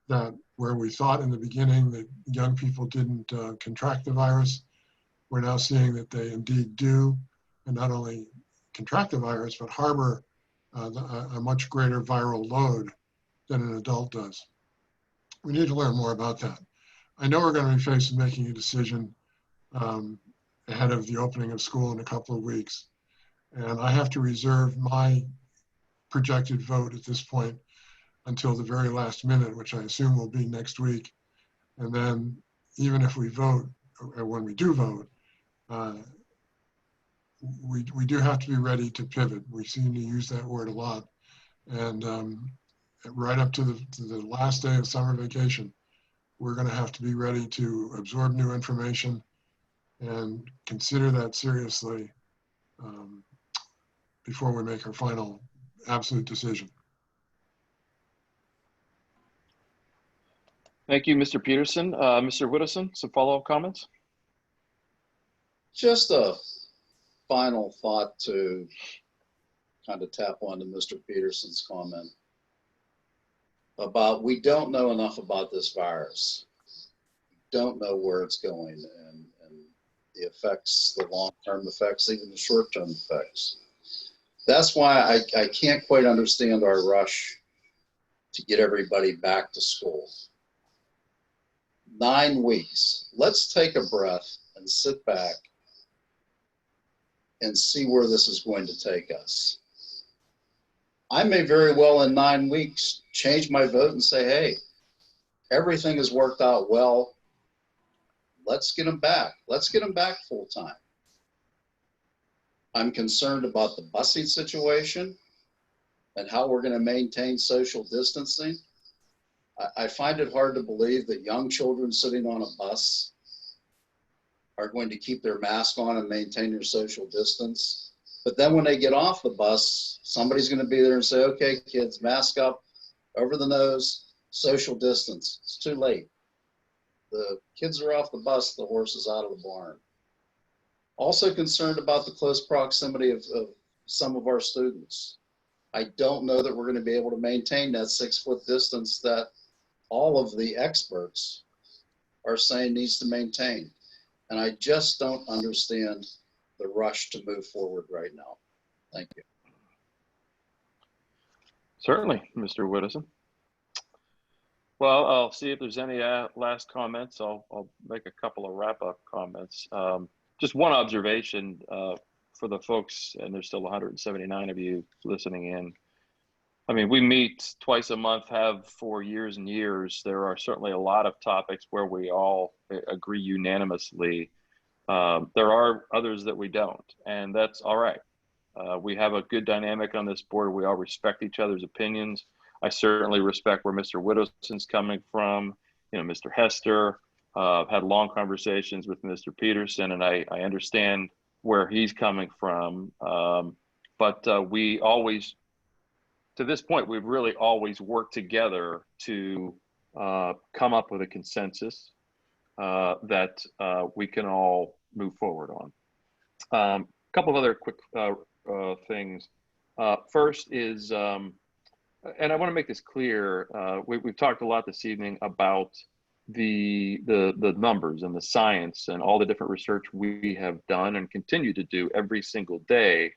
that where we thought in the beginning that young people didn't contract the virus, we're now seeing that they indeed do, and not only contract the virus, but harbor a much greater viral load than an adult does. We need to learn more about that. I know we're going to be faced with making a decision ahead of the opening of school in a couple of weeks. And I have to reserve my projected vote at this point until the very last minute, which I assume will be next week. And then even if we vote, or when we do vote, we do have to be ready to pivot. We seem to use that word a lot. And right up to the last day of summer vacation, we're going to have to be ready to absorb new information and consider that seriously before we make our final absolute decision. Thank you, Mr. Peterson. Mr. Whittleson, some follow-up comments? Just a final thought to kind of tap onto Mr. Peterson's comment about we don't know enough about this virus. We don't know where it's going and the effects, the long-term effects, even the short-term effects. That's why I can't quite understand our rush to get everybody back to school. 9 weeks. Let's take a breath and sit back and see where this is going to take us. I may very well in 9 weeks change my vote and say, hey, everything has worked out well. Let's get them back. Let's get them back full time. I'm concerned about the busing situation and how we're going to maintain social distancing. I find it hard to believe that young children sitting on a bus are going to keep their mask on and maintain their social distance. But then when they get off the bus, somebody's going to be there and say, okay, kids, mask up, over the nose, social distance. It's too late. The kids are off the bus, the horse is out of the barn. Also concerned about the close proximity of some of our students. I don't know that we're going to be able to maintain that 6-foot distance that all of the experts are saying needs to maintain. And I just don't understand the rush to move forward right now. Thank you. Certainly, Mr. Widdowson. Well, I'll see if there's any last comments. I'll make a couple of wrap-up comments. Just one observation for the folks, and there's still 179 of you listening in. I mean, we meet twice a month, have for years and years. There are certainly a lot of topics where we all agree unanimously. There are others that we don't, and that's all right. We have a good dynamic on this board. We all respect each other's opinions. I certainly respect where Mr. Widdowson's coming from, Mr. Hester. I've had long conversations with Mr. Peterson, and I understand where he's coming from. But we always, to this point, we've really always worked together to come up with a consensus that we can all move forward on. A couple of other quick things. First is, and I want to make this clear, we've talked a lot this evening about the numbers and the science and all the different research we have done and continue to do every single day.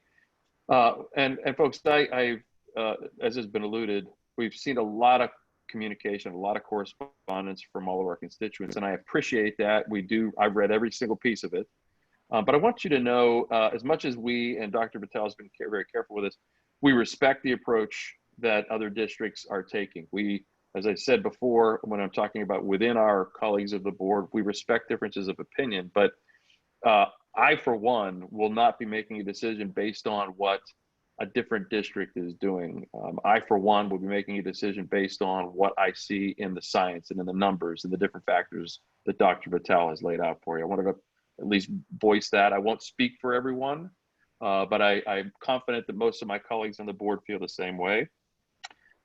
And folks, as has been alluded, we've seen a lot of communication, a lot of correspondence from all of our constituents, and I appreciate that. I've read every single piece of it. But I want you to know, as much as we, and Dr. Patel has been very careful with us, we respect the approach that other districts are taking. We, as I said before, when I'm talking about within our colleagues of the board, we respect differences of opinion, but I, for one, will not be making a decision based on what a different district is doing. I, for one, will be making a decision based on what I see in the science and in the numbers and the different factors that Dr. Patel has laid out for you. I wanted to at least voice that. I won't speak for everyone, but I'm confident that most of my colleagues on the board feel the same way.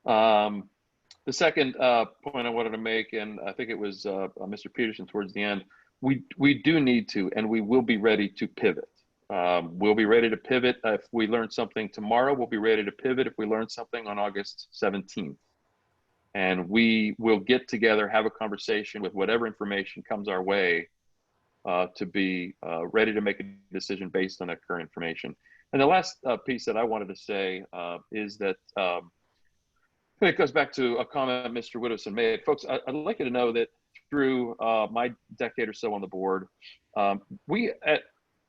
The second point I wanted to make, and I think it was Mr. Peterson towards the end, we do need to, and we will be ready to pivot. We'll be ready to pivot if we learn something tomorrow. We'll be ready to pivot if we learn something on August 17th. And we will get together, have a conversation with whatever information comes our way to be ready to make a decision based on that current information. And the last piece that I wanted to say is that it goes back to a comment Mr. Widdowson made. Folks, I'd like you to know that through my decade or so on the board, we at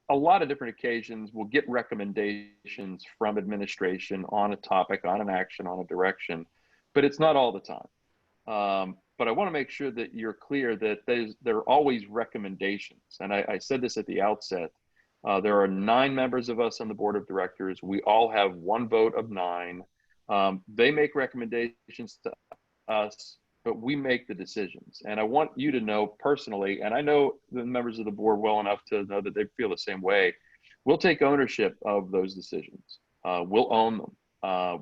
a lot of different occasions will get recommendations from administration on a topic, on an action, on a direction, but it's not all the time. But I want to make sure that you're clear that there are always recommendations. And I said this at the outset. There are 9 members of us on the board of directors. We all have 1 vote of 9. They make recommendations to us, but we make the decisions. And I want you to know personally, and I know the members of the board well enough to know that they feel the same way, we'll take ownership of those decisions. We'll own them.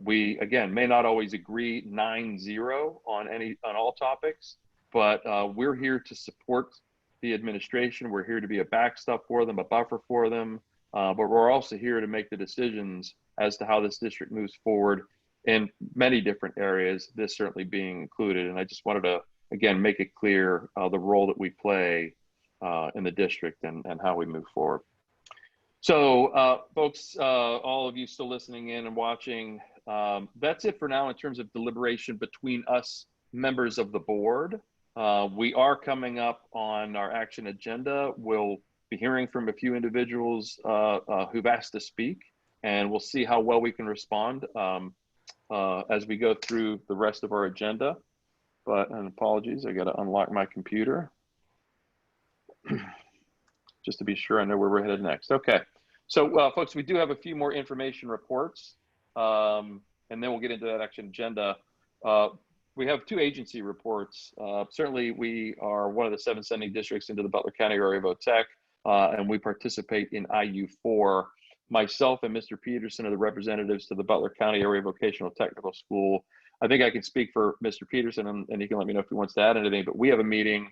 We, again, may not always agree 9-0 on all topics, but we're here to support the administration. We're here to be a backstop for them, a buffer for them, but we're also here to make the decisions as to how this district moves forward in many different areas, this certainly being included. And I just wanted to, again, make it clear the role that we play in the district and how we move forward. So folks, all of you still listening in and watching, that's it for now in terms of deliberation between us members of the board. We are coming up on our action agenda. We'll be hearing from a few individuals who've asked to speak, and we'll see how well we can respond as we go through the rest of our agenda. But, and apologies, I got to unlock my computer just to be sure I know where we're headed next. Okay, so folks, we do have a few more information reports, and then we'll get into that action agenda. We have 2 agency reports. Certainly, we are one of the 7 sending districts into the Butler County area of OTEC, and we participate in IU4. Myself and Mr. Peterson are the representatives to the Butler County Area Vocational Technical School. I think I can speak for Mr. Peterson, and he can let me know if he wants to add anything, but we have a meeting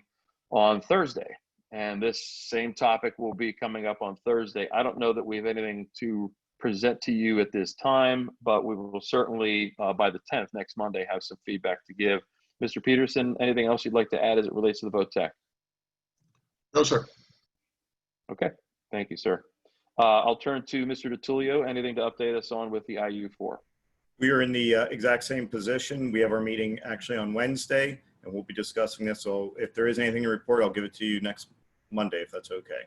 on Thursday, and this same topic will be coming up on Thursday. I don't know that we have anything to present to you at this time, but we will certainly, by the 10th, next Monday, have some feedback to give. Mr. Peterson, anything else you'd like to add as it relates to the VOTEC? No, sir. Okay, thank you, sir. I'll turn to Mr. DiTullio. Anything to update us on with the IU4? We are in the exact same position. We have our meeting actually on Wednesday, and we'll be discussing this. So if there is anything to report, I'll give it to you next Monday, if that's okay.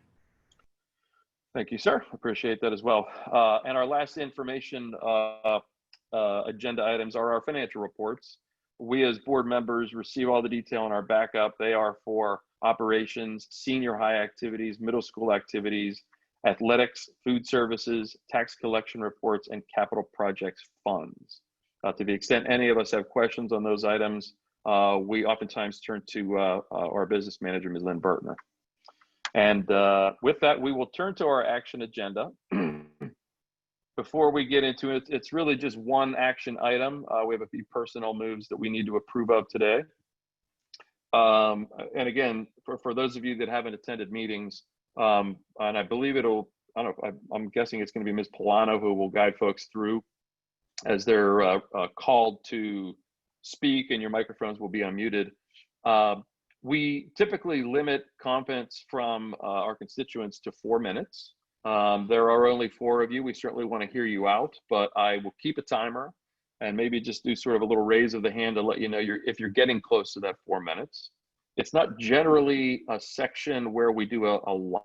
Thank you, sir. Appreciate that as well. And our last information agenda items are our financial reports. We as board members receive all the detail in our backup. They are for operations, senior high activities, middle school activities, athletics, food services, tax collection reports, and capital projects funds. To the extent any of us have questions on those items, we oftentimes turn to our business manager, Ms. Lynn Bertner. And with that, we will turn to our action agenda. Before we get into it, it's really just one action item. We have a few personnel moves that we need to approve of today. And again, for those of you that haven't attended meetings, and I believe it'll, I don't know, I'm guessing it's going to be Ms. Polano who will guide folks through as they're called to speak, and your microphones will be unmuted. We typically limit comments from our constituents to 4 minutes. There are only 4 of you. We certainly want to hear you out, but I will keep a timer and maybe just do sort of a little raise of the hand to let you know if you're getting close to that 4 minutes. It's not generally a section where we do a lot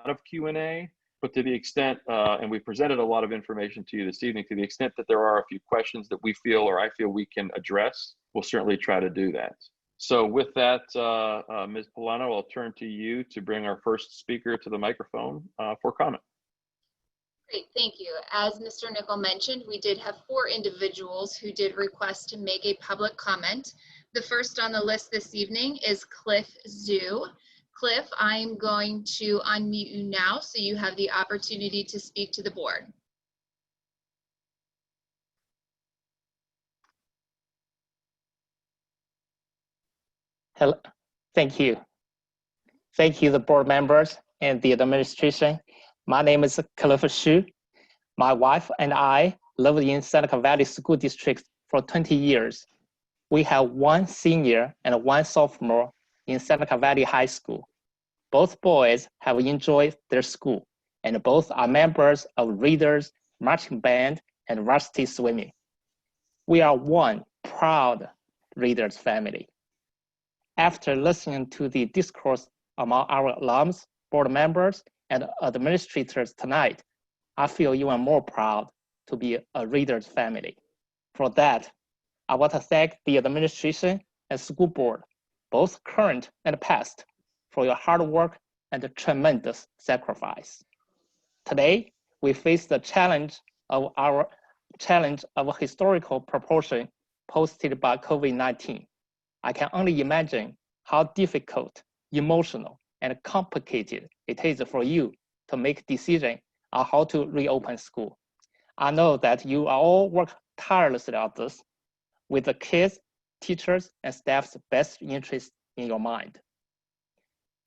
of Q&A, but to the extent, and we presented a lot of information to you this evening, to the extent that there are a few questions that we feel or I feel we can address, we'll certainly try to do that. So with that, Ms. Polano, I'll turn to you to bring our first speaker to the microphone for comment. Great, thank you. As Mr. Nickel mentioned, we did have 4 individuals who did request to make a public comment. The first on the list this evening is Cliff Zhu. Cliff, I'm going to unmute you now so you have the opportunity to speak to the board. Hello, thank you. Thank you, the board members and the administration. My name is Cliff Zhu. My wife and I lived in Seneca Valley School District for 20 years. We have 1 senior and 1 sophomore in Seneca Valley High School. Both boys have enjoyed their school, and both are members of Readers, marching band, and varsity swimming. We are one proud Readers family. After listening to the discourse among our alums, board members, and administrators tonight, I feel even more proud to be a Readers family. For that, I want to thank the administration and school board, both current and past, for your hard work and tremendous sacrifice. Today, we face the challenge of historical proportion posted by COVID-19. I can only imagine how difficult, emotional, and complicated it is for you to make decisions on how to reopen school. I know that you all work tirelessly on this with the kids, teachers, and staff's best interest in your mind.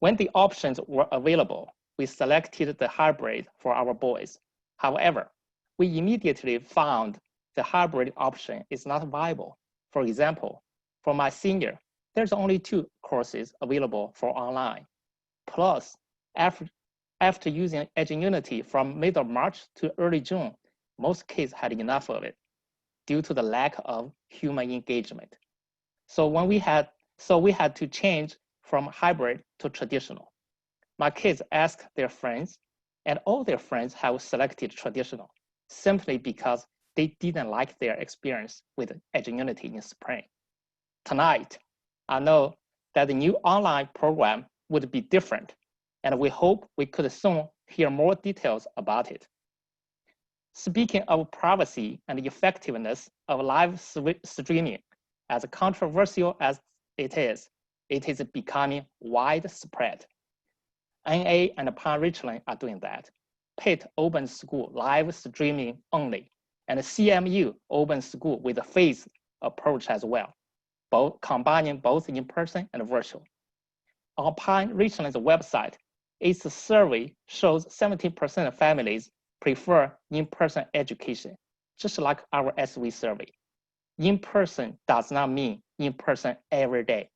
When the options were available, we selected the hybrid for our boys. However, we immediately found the hybrid option is not viable. For example, for my senior, there's only 2 courses available for online. Plus, after using Edgeunity from mid of March to early June, most kids had enough of it due to the lack of human engagement. So when we had So we had to change from hybrid to traditional. My kids asked their friends, and all their friends have selected traditional simply because they didn't like their experience with Edgeunity in spring. Tonight, I know that the new online program would be different, and we hope we could soon hear more details about it. Speaking of privacy and effectiveness of live streaming, as controversial as it is becoming widespread. NA and Palm Richland are doing that. Pitt Open School live streaming only, and CMU Open School with a phased approach as well, combining both in-person and virtual. On Palm Richland's website, its survey shows 70% of families prefer in-person education, just like our SV survey. In-person does not mean in-person every day.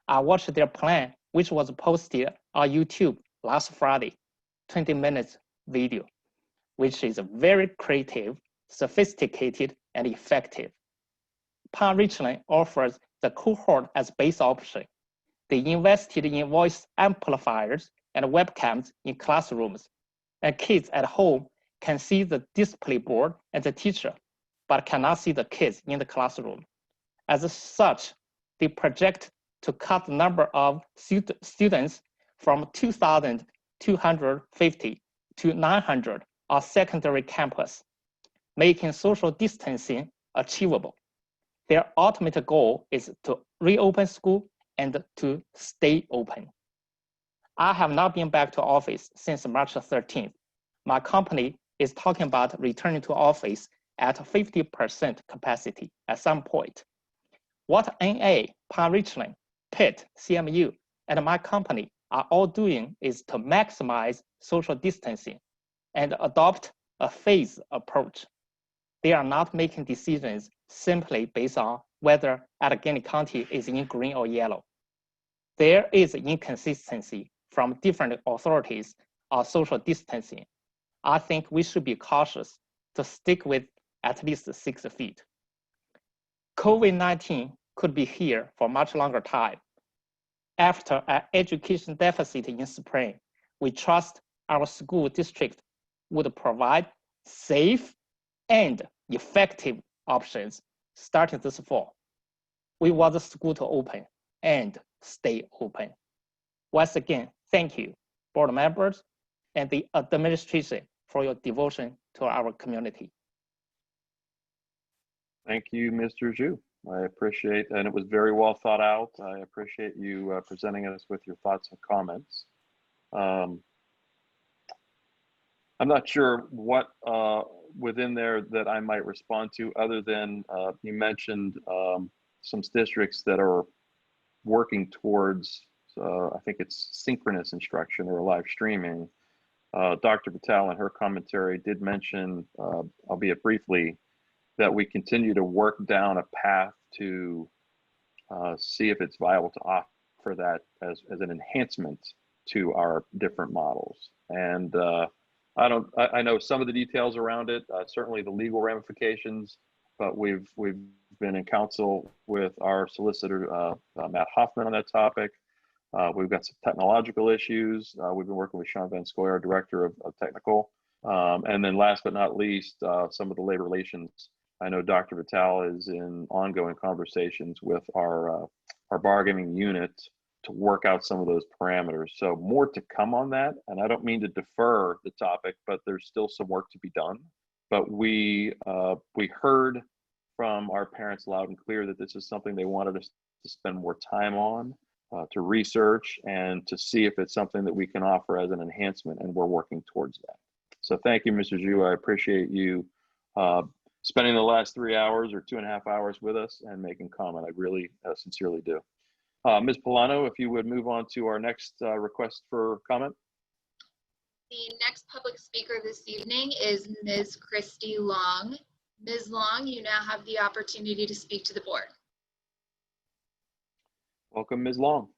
I watched their plan, which was posted on YouTube last Friday, 20 minutes video, which is very creative, sophisticated, and effective. Palm Richland offers the cohort as base option. They invested in voice amplifiers and webcams in classrooms, and kids at home can see the display board and the teacher, but cannot see the kids in the classroom. As such, they project to cut the number of students from 2,250 to 900 on secondary campus, making social distancing achievable. Their ultimate goal is to reopen school and to stay open. I have not been back to office since March 13th. My company is talking about returning to office at 50% capacity at some point. What NA, Palm Richland, Pitt, CMU, and my company are all doing is to maximize social distancing and adopt a phased approach. They are not making decisions simply based on whether Allegheny County is in green or yellow. There is inconsistency from different authorities on social distancing. I think we should be cautious to stick with at least 6 feet. COVID-19 could be here for much longer time. After an education deficit in spring, we trust our school district would provide safe and effective options starting this fall. We want the school to open and stay open. Once again, thank you, board members and the administration for your devotion to our community. Thank you, Mr. Zhu. I appreciate, and it was very well thought out. I appreciate you presenting us with your thoughts and comments. I'm not sure what within there that I might respond to other than you mentioned some districts that are working towards, I think it's synchronous instruction or live streaming. Dr. Vitale in her commentary did mention, albeit briefly, that we continue to work down a path to see if it's viable to offer that as an enhancement to our different models. And I know some of the details around it, certainly the legal ramifications, but we've been in counsel with our solicitor, Matt Hoffman, on that topic. We've got some technological issues. We've been working with Sean Van Scoy, our director of technical. And then last but not least, some of the labor relations. I know Dr. Vitale is in ongoing conversations with our bargaining unit to work out some of those parameters. So more to come on that. And I don't mean to defer the topic, but there's still some work to be done. But we heard from our parents loud and clear that this is something they wanted us to spend more time on, to research and to see if it's something that we can offer as an enhancement, and we're working towards that. So thank you, Mr. Zhu. I appreciate you spending the last 3 hours or 2.5 hours with us and making comment. I really sincerely do. Ms. Polano, if you would move on to our next request for comment. The next public speaker this evening is Ms. Christy Long. Ms. Long, you now have the opportunity to speak to the board. Welcome, Ms. Long.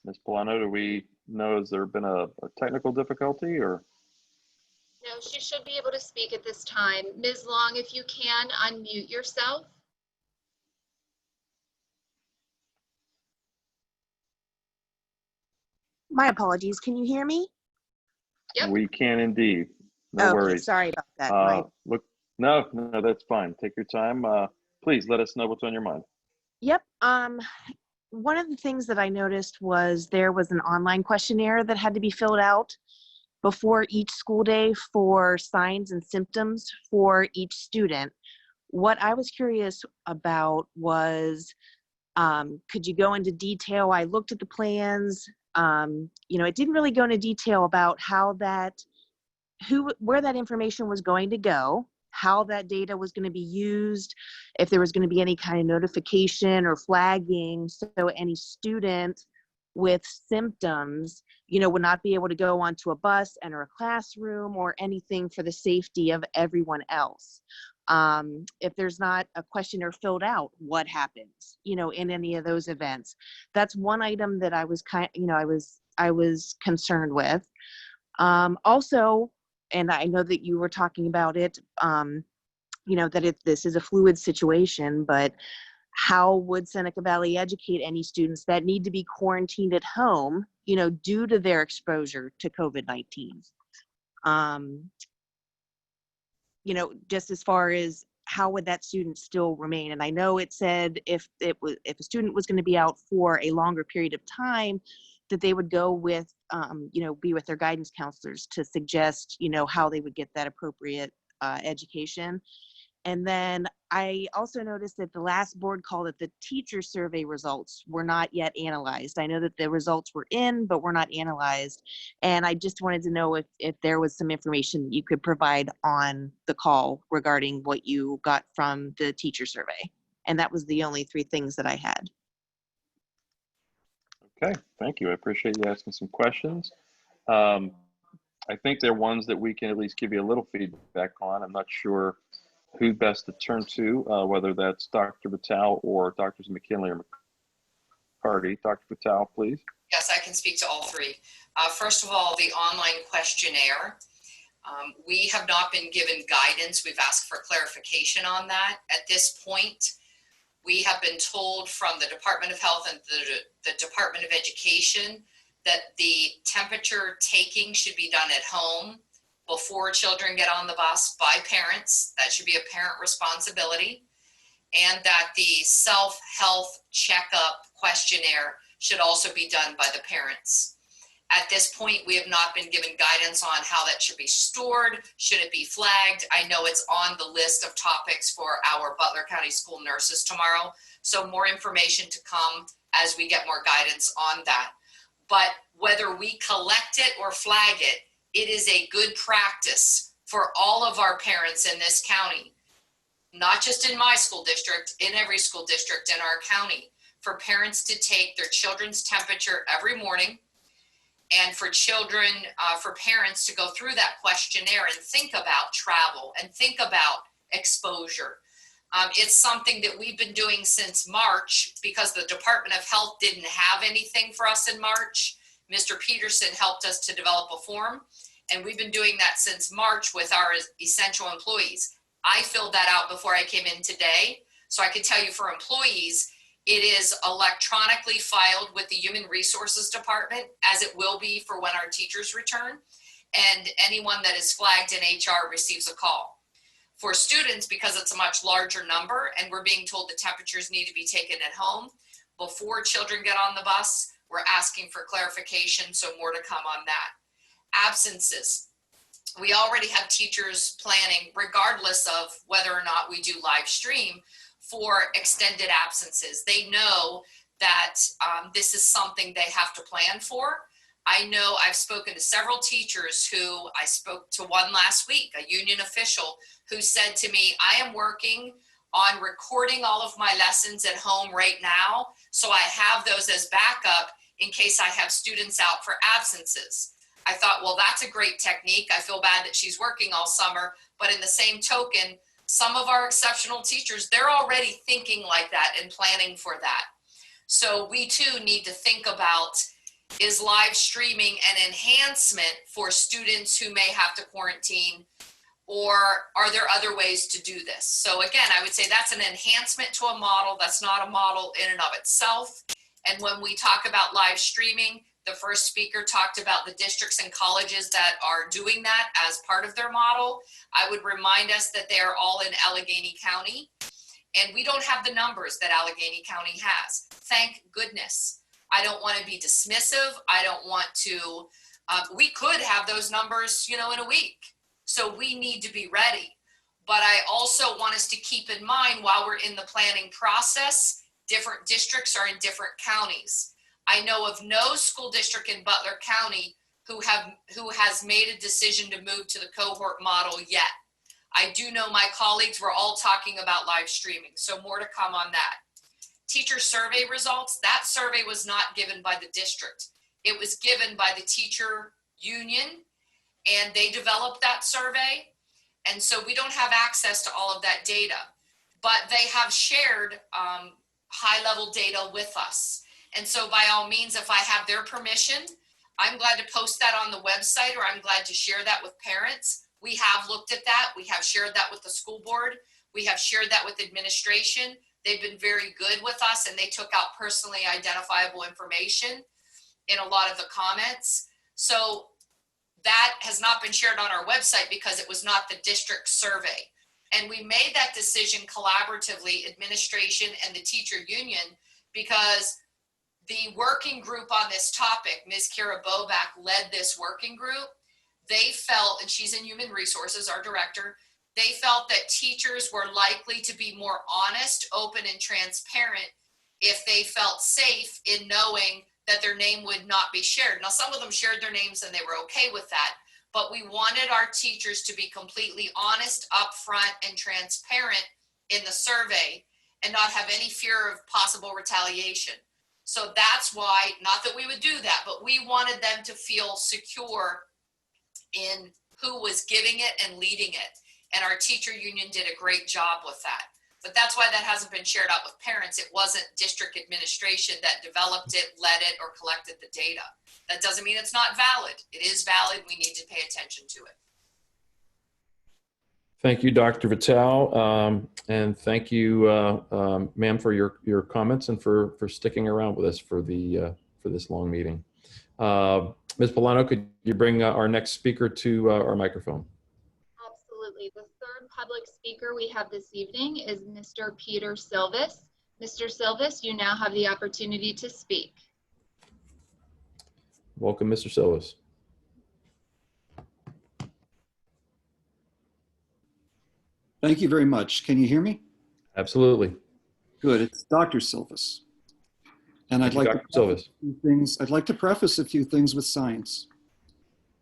Ms. Polano, do we know, has there been a technical difficulty or? No, she should be able to speak at this time. Ms. Long, if you can, unmute yourself. My apologies. Can you hear me? Yep. We can indeed. No Okay, worries. sorry about that. Look, no, that's fine. Take your time. Please let us know what's on your mind. Yep. One of the things that I noticed was there was an online questionnaire that had to be filled out before each school day for signs and symptoms for each student. What I was curious about was, could you go into detail? I looked at the plans. It didn't really go into detail about how where that information was going to go, how that data was going to be used, if there was going to be any kind of notification or flagging, so any student with symptoms, would not be able to go onto a bus, enter a classroom, or anything for the safety of everyone else. If there's not a questionnaire filled out, what happens, in any of those events? That's one item that I was I was concerned with. Also, and I know that you were talking about it, that this is a fluid situation, but how would Seneca Valley educate any students that need to be quarantined at home, due to their exposure to COVID-19? Just as far as how would that student still remain? And I know it said if a student was going to be out for a longer period of time, that they would go with, be with their guidance counselors to suggest, how they would get that appropriate education. And then I also noticed that the last board call that the teacher survey results were not yet analyzed. I know that the results were in, but were not analyzed. And I just wanted to know if there was some information that you could provide on the call regarding what you got from the teacher survey. And that was the only 3 things that I had. Okay, thank you. I appreciate you asking some questions. I think they're ones that we can at least give you a little feedback on. I'm not sure who best to turn to, whether that's Dr. Vitale or Drs. McKinley or McCarty. Dr. Vitale, please. Yes, I can speak to all 3. First of all, the online questionnaire. We have not been given guidance. We've asked for clarification on that. At this point, we have been told from the Department of Health and the Department of Education that the temperature taking should be done at home before children get on the bus by parents. That should be a parent responsibility. And that the self-health checkup questionnaire should also be done by the parents. At this point, we have not been given guidance on how that should be stored. Should it be flagged? I know it's on the list of topics for our Butler County school nurses tomorrow. So more information to come as we get more guidance on that. But whether we collect it or flag it, it is a good practice for all of our parents in this county, not just in my school district, in every school district in our county, for parents to take their children's temperature every morning, and for children, for parents to go through that questionnaire and think about travel and think about exposure. It's something that we've been doing since March because the Department of Health didn't have anything for us in March. Mr. Peterson helped us to develop a form, and we've been doing that since March with our essential employees. I filled that out before I came in today, so I can tell you for employees, it is electronically filed with the Human Resources Department, as it will be for when our teachers return, and anyone that is flagged in HR receives a call. For students, because it's a much larger number and we're being told the temperatures need to be taken at home before children get on the bus, we're asking for clarification, so more to come on that. Absences. We already have teachers planning, regardless of whether or not we do live stream, for extended absences. They know that this is something they have to plan for. I know I've spoken to several teachers who, I spoke to one last week, a union official, who said to me, I am working on recording all of my lessons at home right now, so I have those as backup in case I have students out for absences. I thought, well, that's a great technique. I feel bad that she's working all summer, but in the same token, some of our exceptional teachers, they're already thinking like that and planning for that. So we too need to think about is live streaming an enhancement for students who may have to quarantine, or are there other ways to do this? So again, I would say that's an enhancement to a model. That's not a model in and of itself. And when we talk about live streaming, the first speaker talked about the districts and colleges that are doing that as part of their model. I would remind us that they are all in Allegheny County, and we don't have the numbers that Allegheny County has. Thank goodness. I don't want to be dismissive. I don't want to, we could have those numbers, in a week. So we need to be ready. But I also want us to keep in mind while we're in the planning process, different districts are in different counties. I know of no school district in Butler County who has made a decision to move to the cohort model yet. I do know my colleagues were all talking about live streaming, so more to come on that. Teacher survey results, that survey was not given by the district. It was given by the teacher union, and they developed that survey. And so we don't have access to all of that data, but they have shared high-level data with us. And so by all means, if I have their permission, I'm glad to post that on the website, or I'm glad to share that with parents. We have looked at that. We have shared that with the school board. We have shared that with administration. They've been very good with us, and they took out personally identifiable information in a lot of the comments. So that has not been shared on our website because it was not the district survey. And we made that decision collaboratively, administration and the teacher union, because the working group on this topic, Ms. Kira Bobak led this working group. They felt, and she's in human resources, our director, they felt that teachers were likely to be more honest, open, and transparent if they felt safe in knowing that their name would not be shared. Now, some of them shared their names and they were okay with that, but we wanted our teachers to be completely honest, upfront, and transparent in the survey and not have any fear of possible retaliation. So that's why, not that we would do that, but we wanted them to feel secure in who was giving it and leading it. And our teacher union did a great job with that. But that's why that hasn't been shared out with parents. It wasn't district administration that developed it, led it, or collected the data. That doesn't mean it's not valid. It is valid. We need to pay attention to it. Thank you, Dr. Vitale. And thank you, ma'am, for your comments and for sticking around with us for this long meeting. Ms. Polano, could you bring our next speaker to our microphone? Absolutely. The third public speaker we have this evening is Mr. Peter Silvis. Mr. Silvis, you now have the opportunity to speak. Welcome, Mr. Silvis. Thank you very much. Can you hear me? Absolutely. Good. It's Dr. Silvis. And I'd like to preface a few things with science,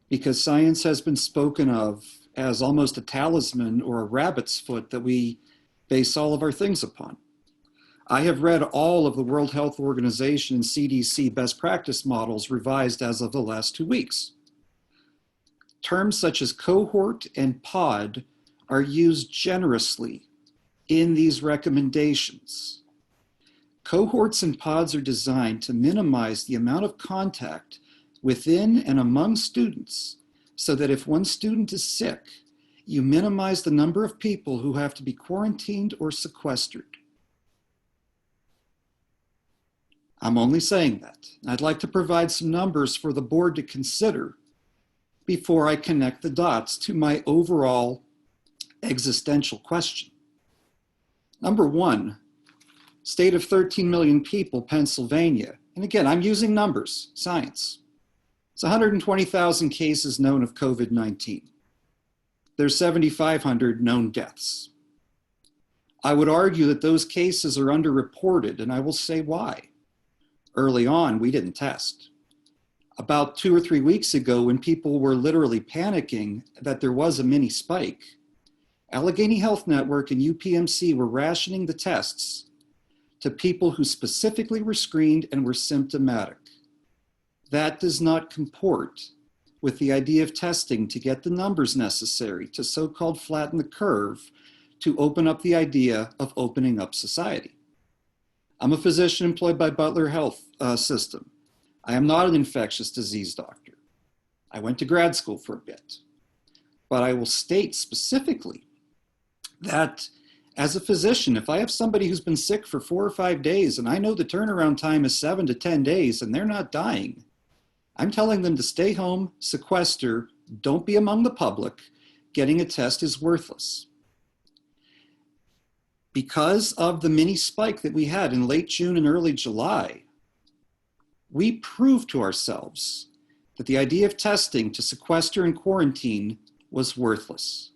because science has been spoken of as almost a talisman or a rabbit's foot that we base all of our things upon. I have read all of the World Health Organization and CDC best practice models revised as of the last 2 weeks. Terms such as cohort and pod are used generously in these recommendations. Cohorts and pods are designed to minimize the amount of contact within and among students so that if one student is sick, you minimize the number of people who have to be quarantined or sequestered. I'm only saying that. I'd like to provide some numbers for the board to consider before I connect the dots to my overall existential question. Number one, state of 13 million people, Pennsylvania. And again, I'm using numbers, science. It's 120,000 cases known of COVID-19. There's 7,500 known deaths. I would argue that those cases are underreported, and I will say why. Early on, we didn't test. About 2 or 3 weeks ago, when people were literally panicking that there was a mini spike, Allegheny Health Network and UPMC were rationing the tests to people who specifically were screened and were symptomatic. That does not comport with the idea of testing to get the numbers necessary to so-called flatten the curve to open up the idea of opening up society. I'm a physician employed by Butler Health System. I am not an infectious disease doctor. I went to grad school for a bit. But I will state specifically that as a physician, if I have somebody who's been sick for 4 or 5 days and I know the turnaround time is 7 to 10 days and they're not dying, I'm telling them to stay home, sequester, don't be among the public. Getting a test is worthless. Because of the mini spike that we had in late June and early July, we proved to ourselves that the idea of testing to sequester and quarantine was worthless,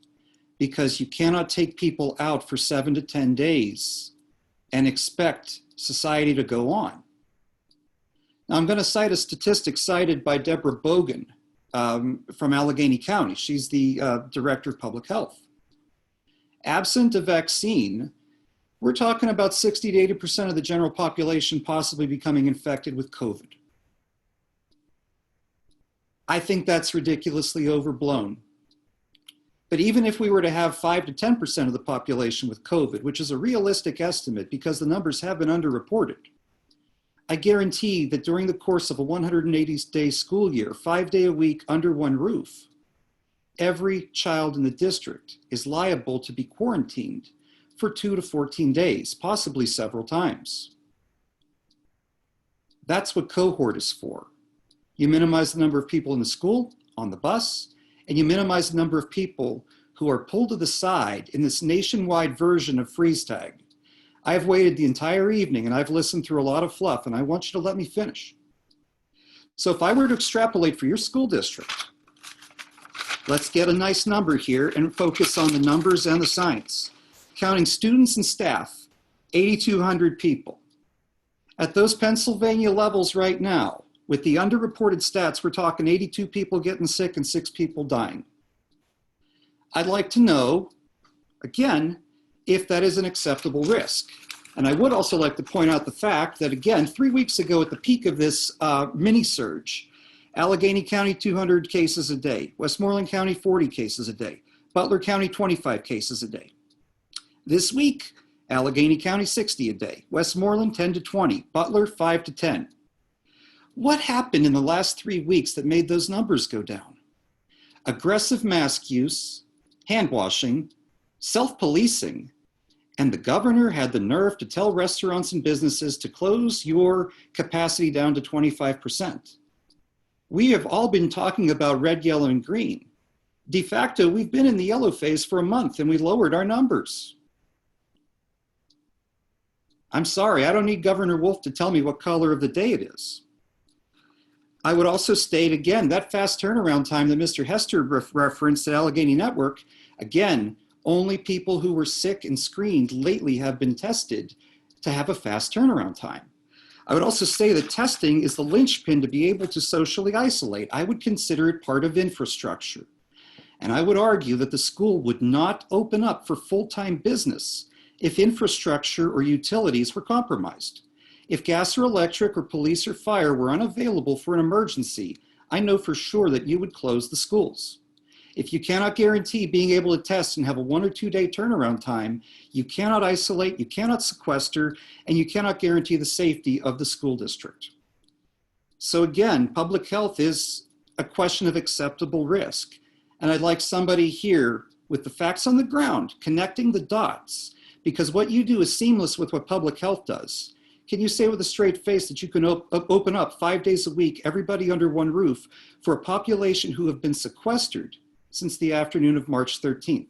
because you cannot take people out for 7 to 10 days and expect society to go on. Now, I'm going to cite a statistic cited by Deborah Bogan from Allegheny County. She's the Director of Public Health. Absent a vaccine, we're talking about 60 to 80% of the general population possibly becoming infected with COVID. I think that's ridiculously overblown. But even if we were to have 5 to 10% of the population with COVID, which is a realistic estimate because the numbers have been underreported, I guarantee that during the course of a 180-day school year, 5 day a week under one roof, every child in the district is liable to be quarantined for 2 to 14 days, possibly several times. That's what cohort is for. You minimize the number of people in the school, on the bus, and you minimize the number of people who are pulled to the side in this nationwide version of freeze tag. I've waited the entire evening and I've listened through a lot of fluff, and I want you to let me finish. So if I were to extrapolate for your school district, let's get a nice number here and focus on the numbers and the science. Counting students and staff, 8,200 people. At those Pennsylvania levels right now, with the underreported stats, we're talking 82 people getting sick and 6 people dying. I'd like to know, again, if that is an acceptable risk. And I would also like to point out the fact that, again, 3 weeks ago at the peak of this mini surge, Allegheny County, 200 cases a day. Westmoreland County, 40 cases a day. Butler County, 25 cases a day. This week, Allegheny County, 60 a day. Westmoreland, 10 to 20. Butler, 5 to 10. What happened in the last 3 weeks that made those numbers go down? Aggressive mask use, hand washing, self-policing, and the governor had the nerve to tell restaurants and businesses to close your capacity down to 25%. We have all been talking about red, yellow, and green. De facto, we've been in the yellow phase for a month and we lowered our numbers. I'm sorry, I don't need Governor Wolf to tell me what color of the day it is. I would also state again, that fast turnaround time that Mr. Hester referenced at Allegheny Network, again, only people who were sick and screened lately have been tested to have a fast turnaround time. I would also say that testing is the linchpin to be able to socially isolate. I would consider it part of infrastructure. And I would argue that the school would not open up for full-time business if infrastructure or utilities were compromised. If gas or electric or police or fire were unavailable for an emergency, I know for sure that you would close the schools. If you cannot guarantee being able to test and have a 1 or 2 day turnaround time, you cannot isolate, you cannot sequester, and you cannot guarantee the safety of the school district. So again, public health is a question of acceptable risk. And I'd like somebody here with the facts on the ground, connecting the dots, because what you do is seamless with what public health does. Can you say with a straight face that you can open up 5 days a week, everybody under one roof, for a population who have been sequestered since the afternoon of March 13th?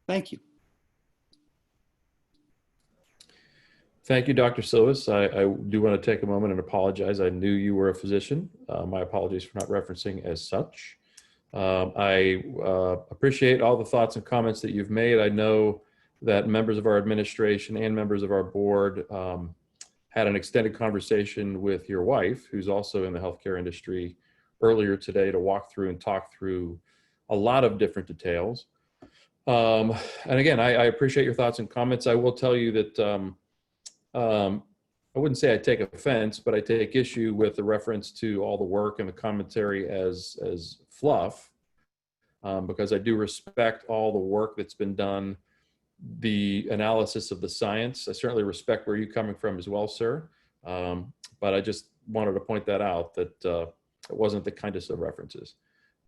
Thank you. Thank you, Dr. Silvas. I do want to take a moment and apologize. I knew you were a physician. My apologies for not referencing as such. I appreciate all the thoughts and comments that you've made. I know that members of our administration and members of our board had an extended conversation with your wife, who's also in the healthcare industry, earlier today to walk through and talk through a lot of different details. And again, I appreciate your thoughts and comments. I will tell you that I wouldn't say I take offense, but I take issue with the reference to all the work and the commentary as fluff, because I do respect all the work that's been done, the analysis of the science. I certainly respect where you're coming from as well, sir. But I just wanted to point that out, that it wasn't the kindest of references.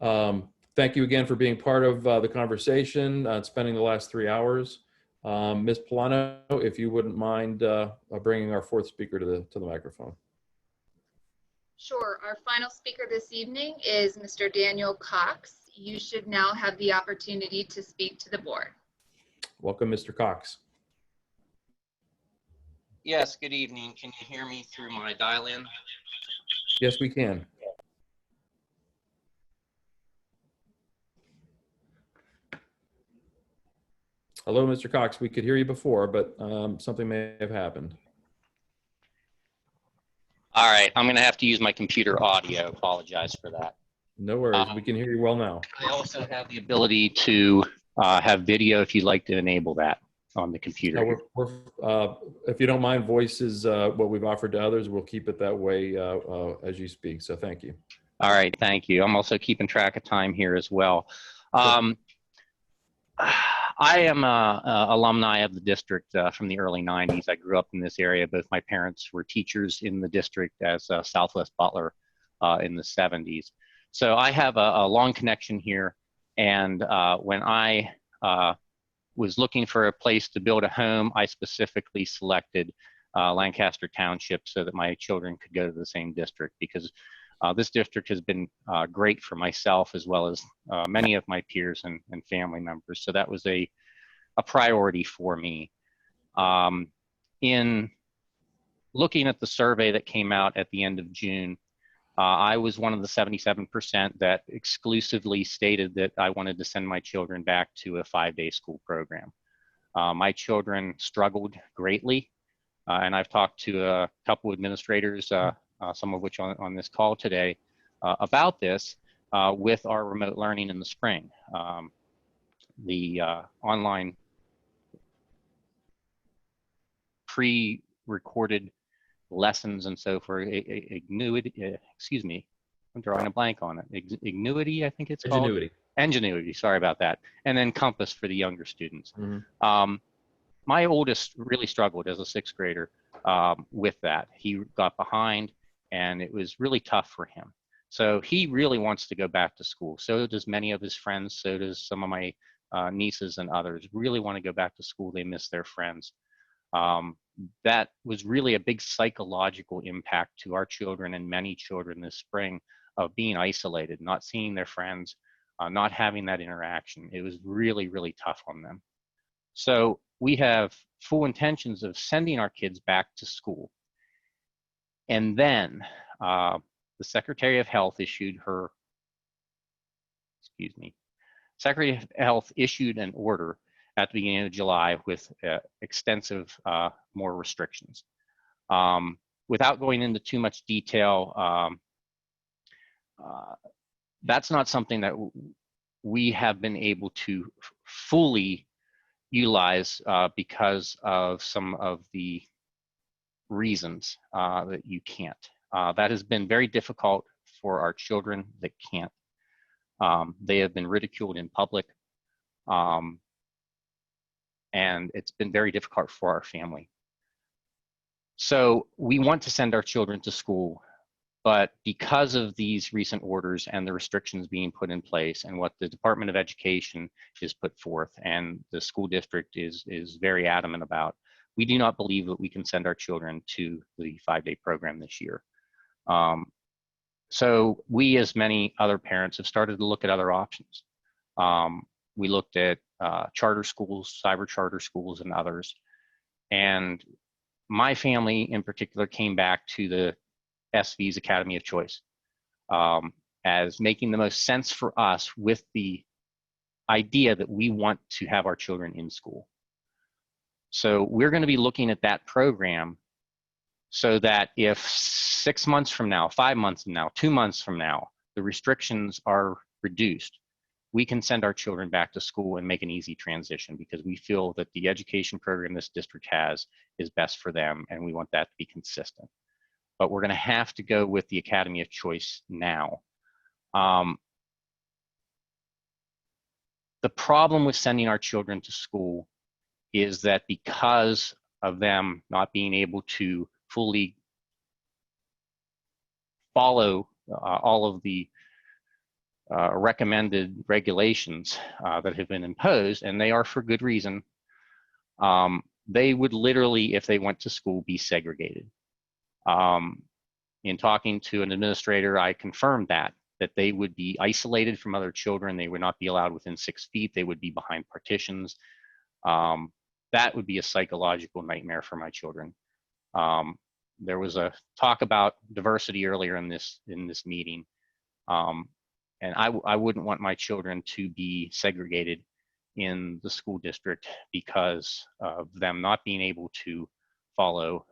Thank you again for being part of the conversation and spending the last 3 hours. Ms. Polano, if you wouldn't mind bringing our fourth speaker to the microphone. Sure. Our final speaker this evening is Mr. Daniel Cox. You should now have the opportunity to speak to the board. Welcome, Mr. Cox. Yes, good evening. Can you hear me through my dial-in? Yes, we can. Hello, Mr. Cox. We could hear you before, but something may have happened. All right, I'm going to have to use my computer audio. Apologize for that. No worries. We can hear you well now. I also have the ability to have video if you'd like to enable that on the computer. If you don't mind, voice is what we've offered to others. We'll keep it that way as you speak. So thank you. All right, thank you. I'm also keeping track of time here as well. I am an alumni of the district from the early 90s. I grew up in this area. Both my parents were teachers in the district as Southwest Butler in the 70s. So I have a long connection here. And when I was looking for a place to build a home, I specifically selected Lancaster Township so that my children could go to the same district, because this district has been great for myself as well as many of my peers and family members. So that was a priority for me. In looking at the survey that came out at the end of June, I was one of the 77% that exclusively stated that I wanted to send my children back to a 5-day school program. My children struggled greatly, and I've talked to a couple administrators, some of which on this call today, about this with our remote learning in the spring. The online pre-recorded lessons and so forth, excuse me, I'm drawing a blank on it. Ingenuity, I think it's called. Ingenuity. Ingenuity, sorry about that. And then Compass for the younger students. My oldest really struggled as a 6th grader with that. He got behind and it was really tough for him. So he really wants to go back to school. So does many of his friends. So does some of my nieces and others really want to go back to school. They miss their friends. That was really a big psychological impact to our children and many children this spring of being isolated, not seeing their friends, not having that interaction. It was really, really tough on them. So we have full intentions of sending our kids back to school. And then the Secretary of Health issued her, Secretary of Health issued an order at the beginning of July with extensive more restrictions. Without going into too much detail, that's not something that we have been able to fully utilize because of some of the reasons that you can't. That has been very difficult for our children that can't. They have been ridiculed in public. And it's been very difficult for our family. So we want to send our children to school, but because of these recent orders and the restrictions being put in place and what the Department of Education has put forth and the school district is very adamant about, we do not believe that we can send our children to the 5-day program this year. So we, as many other parents, have started to look at other options. We looked at charter schools, cyber charter schools, and others. And my family in particular came back to the SV's Academy of Choice as making the most sense for us with the idea that we want to have our children in school. So we're going to be looking at that program so that if 6 months from now, 5 months from now, 2 months from now, the restrictions are reduced, we can send our children back to school and make an easy transition, because we feel that the education program this district has is best for them, and we want that to be consistent. But we're going to have to go with the Academy of Choice now. The problem with sending our children to school is that because of them not being able to fully follow all of the recommended regulations that have been imposed, and they are for good reason, they would literally, if they went to school, be segregated. In talking to an administrator, I confirmed that they would be isolated from other children. They would not be allowed within 6 feet. They would be behind partitions. That would be a psychological nightmare for my children. There was a talk about diversity earlier in this meeting. And I wouldn't want my children to be segregated in the school district because of them not being able to follow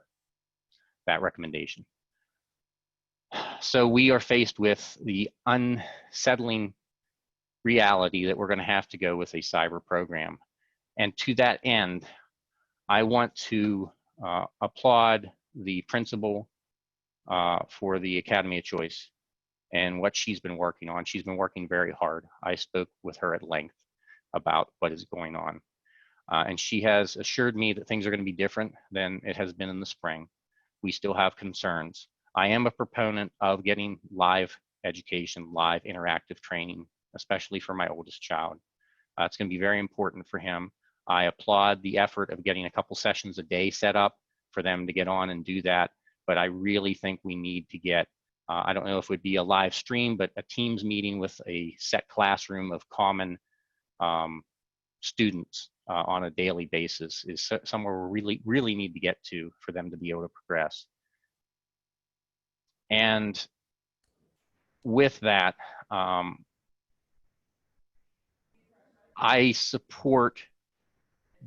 that recommendation. So we are faced with the unsettling reality that we're going to have to go with a cyber program. And to that end, I want to applaud the principal for the Academy of Choice and what she's been working on. She's been working very hard. I spoke with her at length about what is going on. And she has assured me that things are going to be different than it has been in the spring. We still have concerns. I am a proponent of getting live education, live interactive training, especially for my oldest child. It's going to be very important for him. I applaud the effort of getting a couple sessions a day set up for them to get on and do that. But I really think we need to get, I don't know if it would be a live stream, but a Teams meeting with a set classroom of common students on a daily basis is somewhere we really need to get to for them to be able to progress. And with that, I support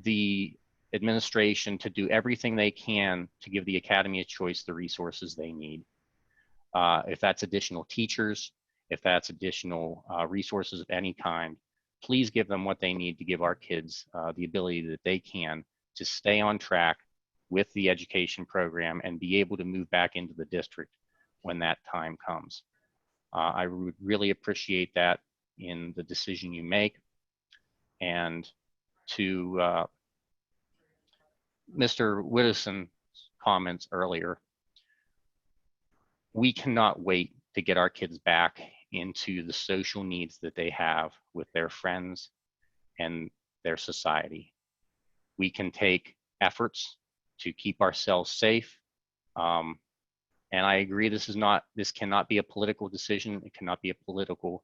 the administration to do everything they can to give the Academy of Choice the resources they need. If that's additional teachers, if that's additional resources of any kind, please give them what they need to give our kids the ability that they can to stay on track with the education program and be able to move back into the district when that time comes. I would really appreciate that in the decision you make. And to Mr. Widdowson's comments earlier, we cannot wait to get our kids back into the social needs that they have with their friends and their society. We can take efforts to keep ourselves safe. And I agree, this cannot be a political decision. It cannot be a political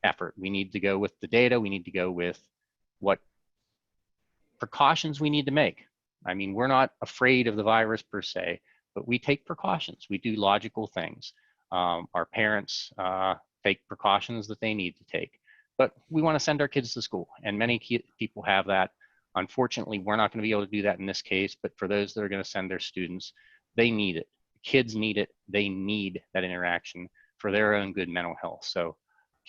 effort. We need to go with the data. We need to go with what precautions we need to make. I mean, we're not afraid of the virus per se, but we take precautions. We do logical things. Our parents take precautions that they need to take, but we want to send our kids to school, and many people have that. Unfortunately, we're not going to be able to do that in this case, but for those that are going to send their students, they need it. Kids need it. They need that interaction for their own good mental health. So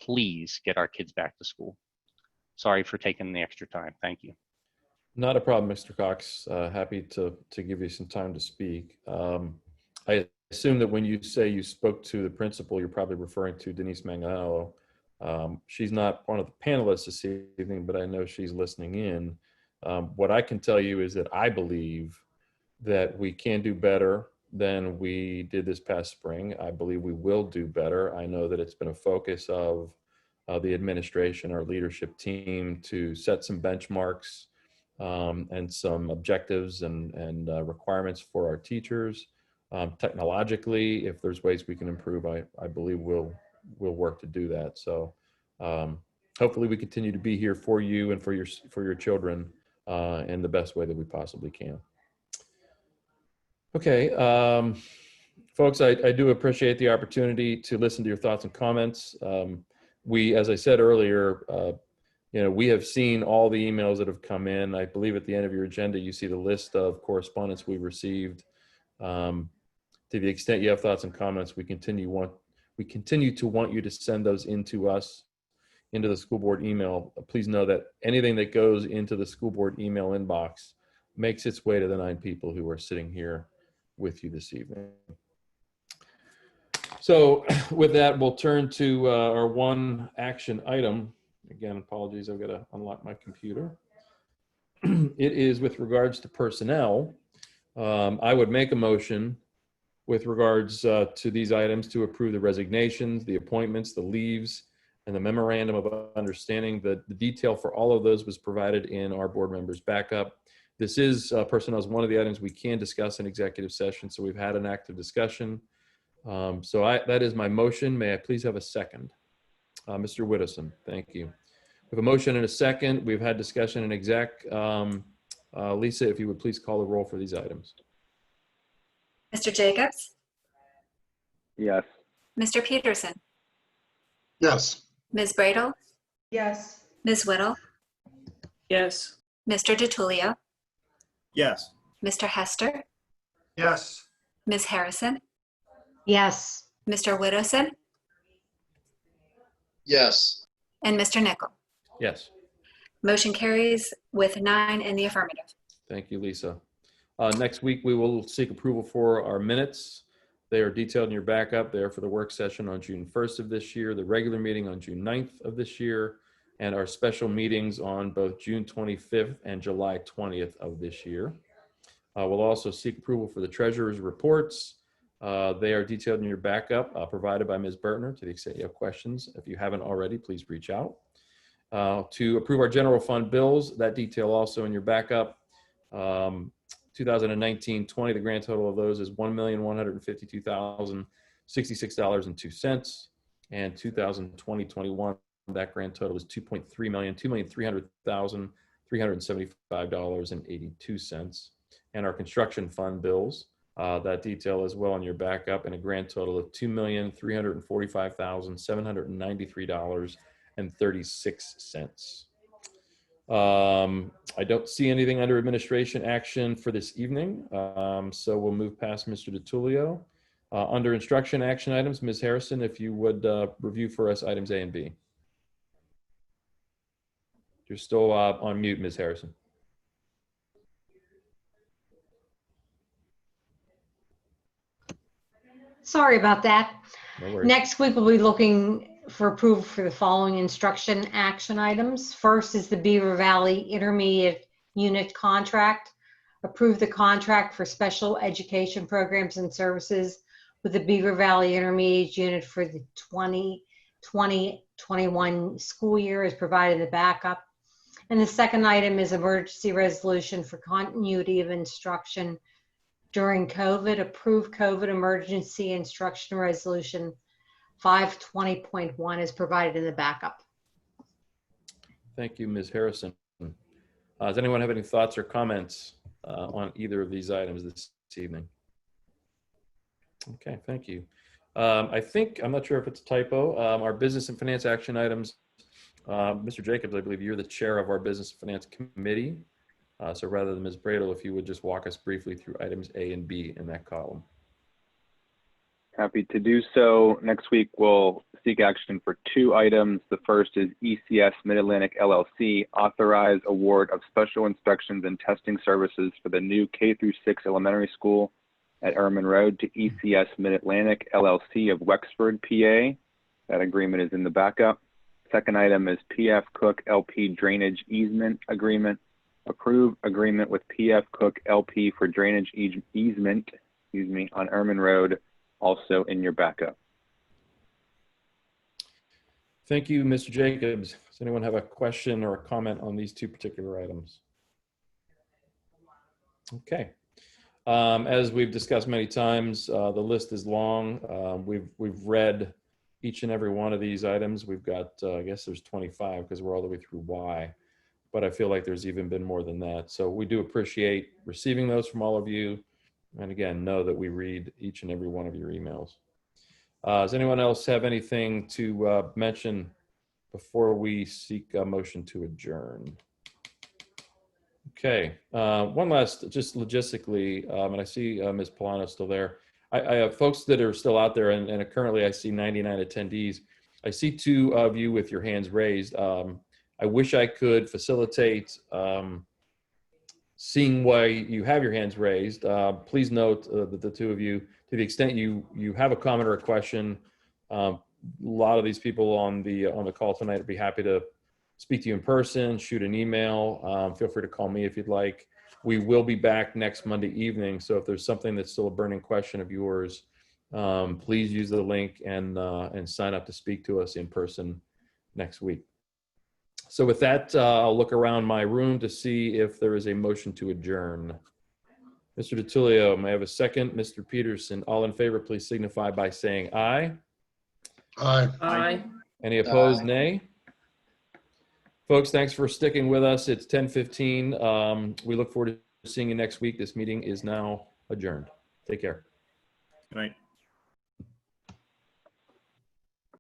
please get our kids back to school. Sorry for taking the extra time. Thank you. Not a problem, Mr. Cox. Happy to give you some time to speak. I assume that when you say you spoke to the principal, you're probably referring to Denise Manganello. She's not one of the panelists this evening, but I know she's listening in. What I can tell you is that I believe that we can do better than we did this past spring. I believe we will do better. I know that it's been a focus of the administration, our leadership team, to set some benchmarks and some objectives and requirements for our teachers. Technologically, if there's ways we can improve, I believe we'll work to do that. So hopefully we continue to be here for you and for your children in the best way that we possibly can. Okay, folks, I do appreciate the opportunity to listen to your thoughts and comments. We, as I said earlier, we have seen all the emails that have come in. I believe at the end of your agenda, you see the list of correspondence we received. To the extent you have thoughts and comments, we continue to want you to send those into us, into the school board email. Please know that anything that goes into the school board email inbox makes its way to the 9 people who are sitting here with you this evening. So with that, we'll turn to our one action item. Again, apologies, I've got to unlock my computer. It is with regards to personnel. I would make a motion with regards to these items to approve the resignations, the appointments, the leaves, and the memorandum of understanding. The detail for all of those was provided in our board members' backup. This is personnel is one of the items we can discuss in executive session, so we've had an active discussion. That is my motion. May I please have a second? Mr. Widdowson, thank you. We have a motion and a second. We've had discussion in exec. Lisa, if you would please call the roll for these items. Mr. Jacobs? Yes. Mr. Peterson? Yes. Ms. Bradel? Yes. Ms. Whittle? Yes. Mr. DiTullio? Yes. Mr. Hester? Yes. Ms. Harrison? Yes. Mr. Widdowson? Yes. And Mr. Nichol? Yes. Motion carries with 9 in the affirmative. Thank you, Lisa. Next week, we will seek approval for our minutes. They are detailed in your backup. They are for the work session on June 1st of this year, the regular meeting on June 9th of this year, and our special meetings on both June 25th and July 20th of this year. We'll also seek approval for the treasurer's reports. They are detailed in your backup provided by Ms. Bertner. To the extent you have questions, if you haven't already, please reach out. To approve our general fund bills, that detail also in your backup. 2019-20, the grand total of those is $1,152,066.02. And 2020-21, that grand total is $2,300,375.82. And our construction fund bills, that detail as well on your backup, and a grand total of $2,345,793.36. I don't see anything under administration action for this evening, so we'll move past Mr. DiTullio. Under instruction action items, Ms. Harrison, if you would review for us items A and B. You're still on mute, Ms. Harrison. Sorry about that. No worries. Next week, we'll be looking for approval for the following instruction action items. First is the Beaver Valley Intermediate Unit Contract. Approve the contract for special education programs and services with the Beaver Valley Intermediate Unit for the 2020-21 school year as provided in the backup. And the second item is emergency resolution for continuity of instruction during COVID. Approve COVID emergency instruction resolution 520.1 is provided in the backup. Thank you, Ms. Harrison. Does anyone have any thoughts or comments on either of these items this evening? Okay, thank you. I think, I'm not sure if it's a typo, our business and finance action items, Mr. Jacobs, I believe you're the chair of our business and finance committee. So rather than Ms. Bradel, if you would just walk us briefly through items A and B in that column. Happy to do so. Next week, we'll seek action for 2 items. The first is ECS Mid-Atlantic LLC, authorize award of special inspections and testing services for the new K-6 elementary school at Erman Road to ECS Mid-Atlantic LLC of Wexford, PA. That agreement is in the backup. Second item is PF Cook LP drainage easement agreement. Approve agreement with PF Cook LP for drainage easement, on Erman Road, also in your backup. Thank you, Mr. Jacobs. Does anyone have a question or a comment on these 2 particular items? Okay. As we've discussed many times, the list is long. We've read each and every one of these items. We've got, I guess there's 25 because we're all the way through Y, but I feel like there's even been more than that. So we do appreciate receiving those from all of you. And again, know that we read each and every one of your emails. Does anyone else have anything to mention before we seek a motion to adjourn? Okay, one last, just logistically, and I see Ms. Polano still there. I have folks that are still out there, and currently I see 99 attendees. I see 2 of you with your hands raised. I wish I could facilitate seeing why you have your hands raised. Please note that the 2 of you, to the extent you have a comment or a question, a lot of these people on the call tonight would be happy to speak to you in person, shoot an email. Feel free to call me if you'd like. We will be back next Monday evening. So if there's something that's still a burning question of yours, please use the link and sign up to speak to us in person next week. So with that, I'll look around my room to see if there is a motion to adjourn. Mr. DiTullio, may I have a second? Mr. Peterson, all in favor, please signify by saying aye. Aye. Aye. Any opposed, nay? Folks, thanks for sticking with us. It's 10:15. We look forward to seeing you next week. This meeting is now adjourned. Take care. Good night.